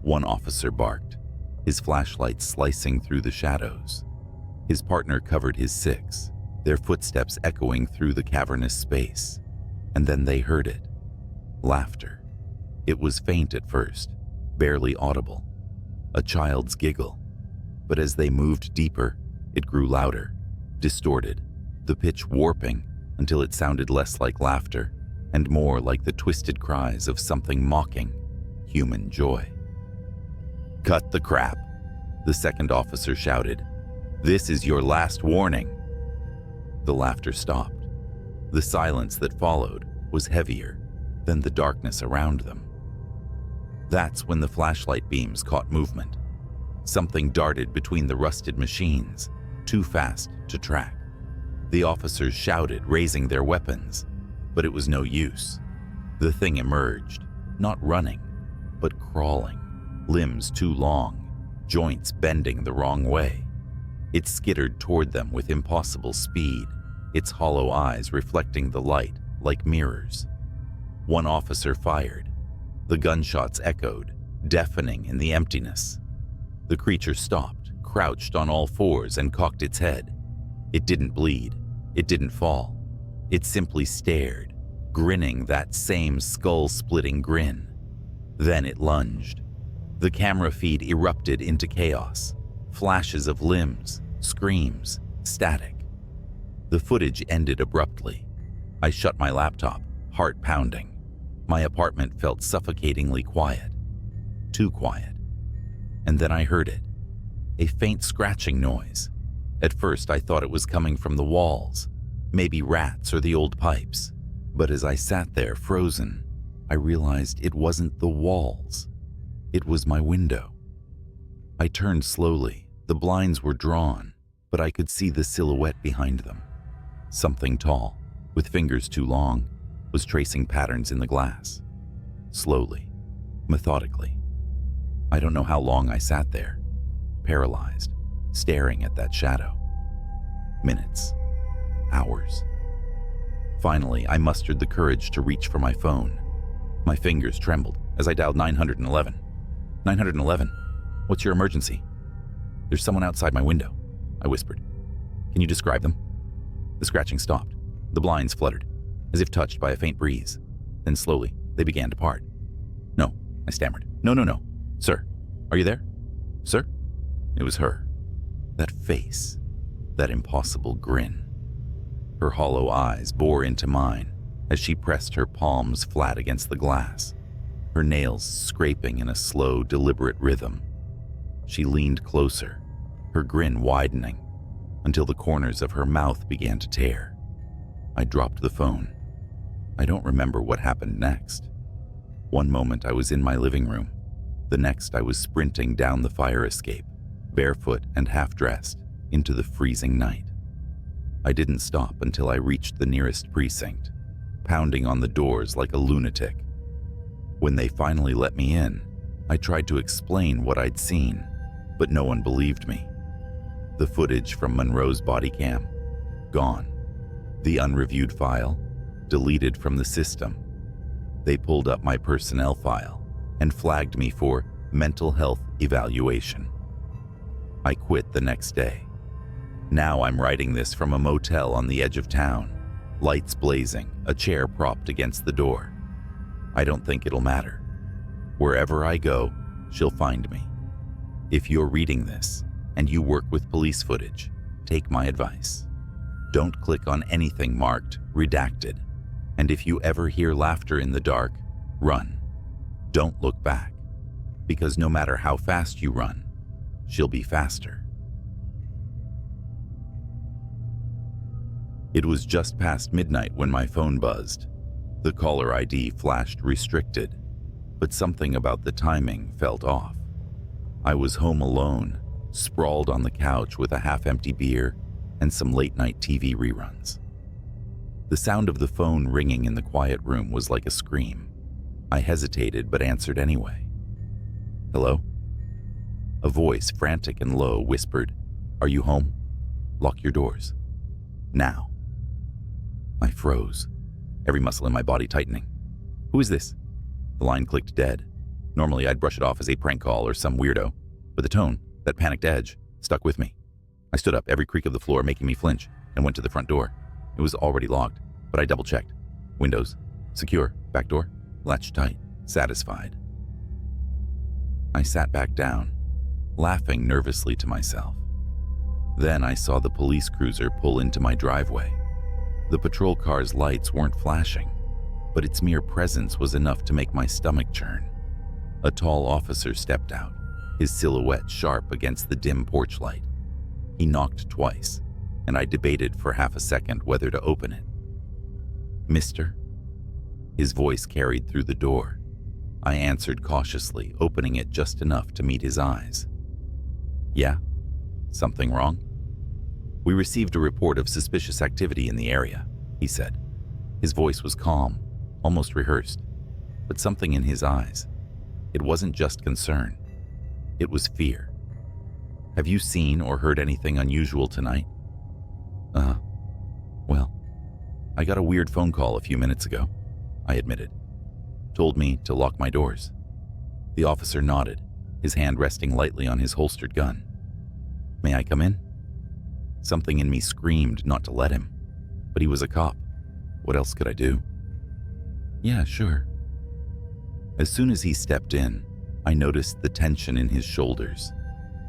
Speaker 1: one officer barked, his flashlight slicing through the shadows. His partner covered his 6, their footsteps echoing through the cavernous space. And then they heard it. Laughter. It was faint at first, barely audible. A child's giggle. But as they moved deeper, it grew louder, distorted, the pitch warping until it sounded less like laughter and more like the twisted cries of something mocking human joy. "Cut the crap," the second officer shouted. "This is your last warning." The laughter stopped. The silence that followed was heavier than the darkness around them. That's when the flashlight beams caught movement. Something darted between the rusted machines, too fast to track. The officers shouted, raising their weapons, but it was no use. The thing emerged, not running, but crawling, limbs too long, joints bending the wrong way. It skittered toward them with impossible speed, its hollow eyes reflecting the light like mirrors. One officer fired. The gunshots echoed, deafening in the emptiness. The creature stopped, crouched on all fours, and cocked its head. It didn't bleed. It didn't fall. It simply stared, grinning that same skull-splitting grin. Then it lunged. The camera feed erupted into chaos. Flashes of limbs, screams, static. The footage ended abruptly. I shut my laptop, heart pounding. My apartment felt suffocatingly quiet. Too quiet. And then I heard it. A faint scratching noise. At first I thought it was coming from the walls, maybe rats or the old pipes. But as I sat there frozen, I realized it wasn't the walls. It was my window. I turned slowly. The blinds were drawn, but I could see the silhouette behind them. Something tall, with fingers too long, was tracing patterns in the glass. Slowly, methodically. I don't know how long I sat there, paralyzed, staring at that shadow. Minutes. Hours. Finally, I mustered the courage to reach for my phone. My fingers trembled as I dialed 911. 911? What's your emergency? There's someone outside my window, I whispered. Can you describe them? The scratching stopped. The blinds fluttered, as if touched by a faint breeze. Then slowly, they began to part. No, I stammered. No. Sir, are you there? Sir? It was her. That face. That impossible grin. Her hollow eyes bore into mine as she pressed her palms flat against the glass, her nails scraping in a slow, deliberate rhythm. She leaned closer, her grin widening, until the corners of her mouth began to tear. I dropped the phone. I don't remember what happened next. One moment I was in my living room. The next I was sprinting down the fire escape, barefoot and half-dressed, into the freezing night. I didn't stop until I reached the nearest precinct, pounding on the doors like a lunatic. When they finally let me in, I tried to explain what I'd seen, but no one believed me. The footage from Monroe's body cam, gone. The unreviewed file, deleted from the system. They pulled up my personnel file and flagged me for mental health evaluation. I quit the next day. Now I'm writing this from a motel on the edge of town, lights blazing, a chair propped against the door. I don't think it'll matter. Wherever I go, she'll find me. If you're reading this and you work with police footage, take my advice. Don't click on anything marked redacted. And if you ever hear laughter in the dark, run. Don't look back, because no matter how fast you run, she'll be faster. It was just past midnight when my phone buzzed. The caller ID flashed restricted, but something about the timing felt off. I was home alone, sprawled on the couch with a half-empty beer and some late-night TV reruns. The sound of the phone ringing in the quiet room was like a scream. I hesitated but answered anyway. Hello? A voice, frantic and low, whispered, "Are you home? Lock your doors. Now." I froze, every muscle in my body tightening. Who is this? The line clicked dead. Normally I'd brush it off as a prank call or some weirdo, but the tone, that panicked edge, stuck with me. I stood up, every creak of the floor making me flinch, and went to the front door. It was already locked, but I double-checked. Windows, secure, back door, latched tight, satisfied. I sat back down, laughing nervously to myself. Then I saw the police cruiser pull into my driveway. The patrol car's lights weren't flashing, but its mere presence was enough to make my stomach churn. A tall officer stepped out, his silhouette sharp against the dim porch light. He knocked twice, and I debated for half a second whether to open it. "Mister?" His voice carried through the door. I answered cautiously, opening it just enough to meet his eyes. "Yeah? Something wrong?" "We received a report of suspicious activity in the area," he said. His voice was calm, almost rehearsed, but something in his eyes. It wasn't just concern. It was fear. "Have you seen or heard anything unusual tonight?" Well, I got a weird phone call a few minutes ago," I admitted. "Told me to lock my doors." The officer nodded, his hand resting lightly on his holstered gun. "May I come in?" Something in me screamed not to let him, but he was a cop. What else could I do? "Yeah, sure." As soon as he stepped in, I noticed the tension in his shoulders.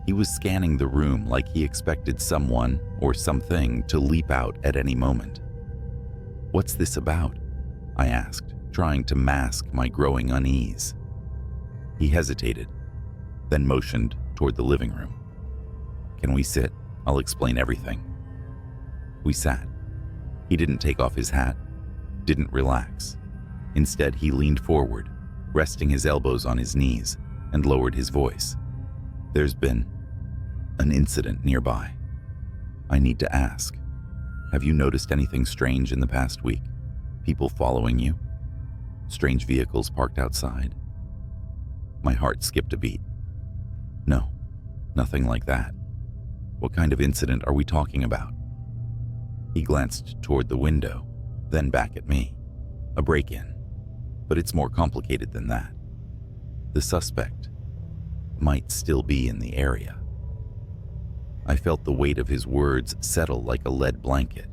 Speaker 1: He was scanning the room like he expected someone or something to leap out at any moment. "What's this about?" I asked, trying to mask my growing unease. He hesitated, then motioned toward the living room. "Can we sit? I'll explain everything." We sat. He didn't take off his hat, didn't relax. Instead, he leaned forward, resting his elbows on his knees, and lowered his voice. "There's been an incident nearby. I need to ask. Have you noticed anything strange in the past week? People following you? Strange vehicles parked outside?" My heart skipped a beat. "No, nothing like that. What kind of incident are we talking about?" He glanced toward the window, then back at me. "A break-in." But it's more complicated than that. The suspect might still be in the area. I felt the weight of his words settle like a lead blanket.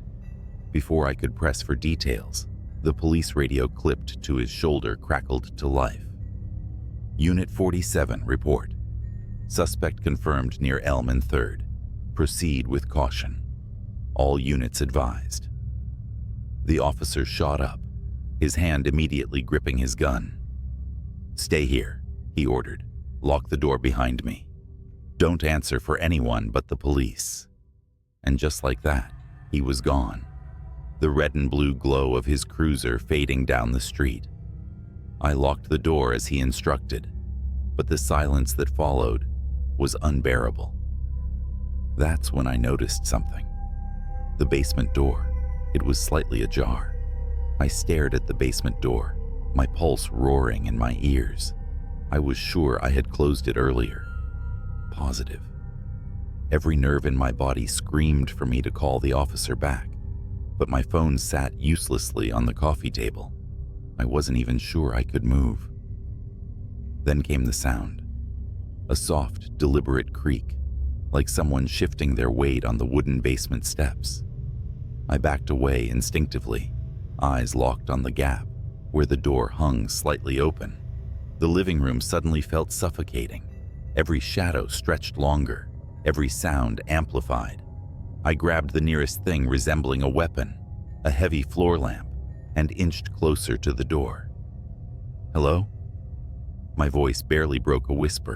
Speaker 1: Before I could press for details, the police radio clipped to his shoulder crackled to life. Unit 47, report. Suspect confirmed near Elm and 3rd. Proceed with caution. All units advised. The officer shot up, his hand immediately gripping his gun. Stay here, he ordered. Lock the door behind me. Don't answer for anyone but the police. And just like that, he was gone. The red and blue glow of his cruiser fading down the street. I locked the door as he instructed, but the silence that followed was unbearable. That's when I noticed something. The basement door. It was slightly ajar. I stared at the basement door, my pulse roaring in my ears. I was sure I had closed it earlier. Positive. Every nerve in my body screamed for me to call the officer back, but my phone sat uselessly on the coffee table. I wasn't even sure I could move. Then came the sound. A soft, deliberate creak, like someone shifting their weight on the wooden basement steps. I backed away instinctively, eyes locked on the gap, where the door hung slightly open. The living room suddenly felt suffocating. Every shadow stretched longer, every sound amplified. I grabbed the nearest thing resembling a weapon, a heavy floor lamp, and inched closer to the door. Hello? My voice barely broke a whisper.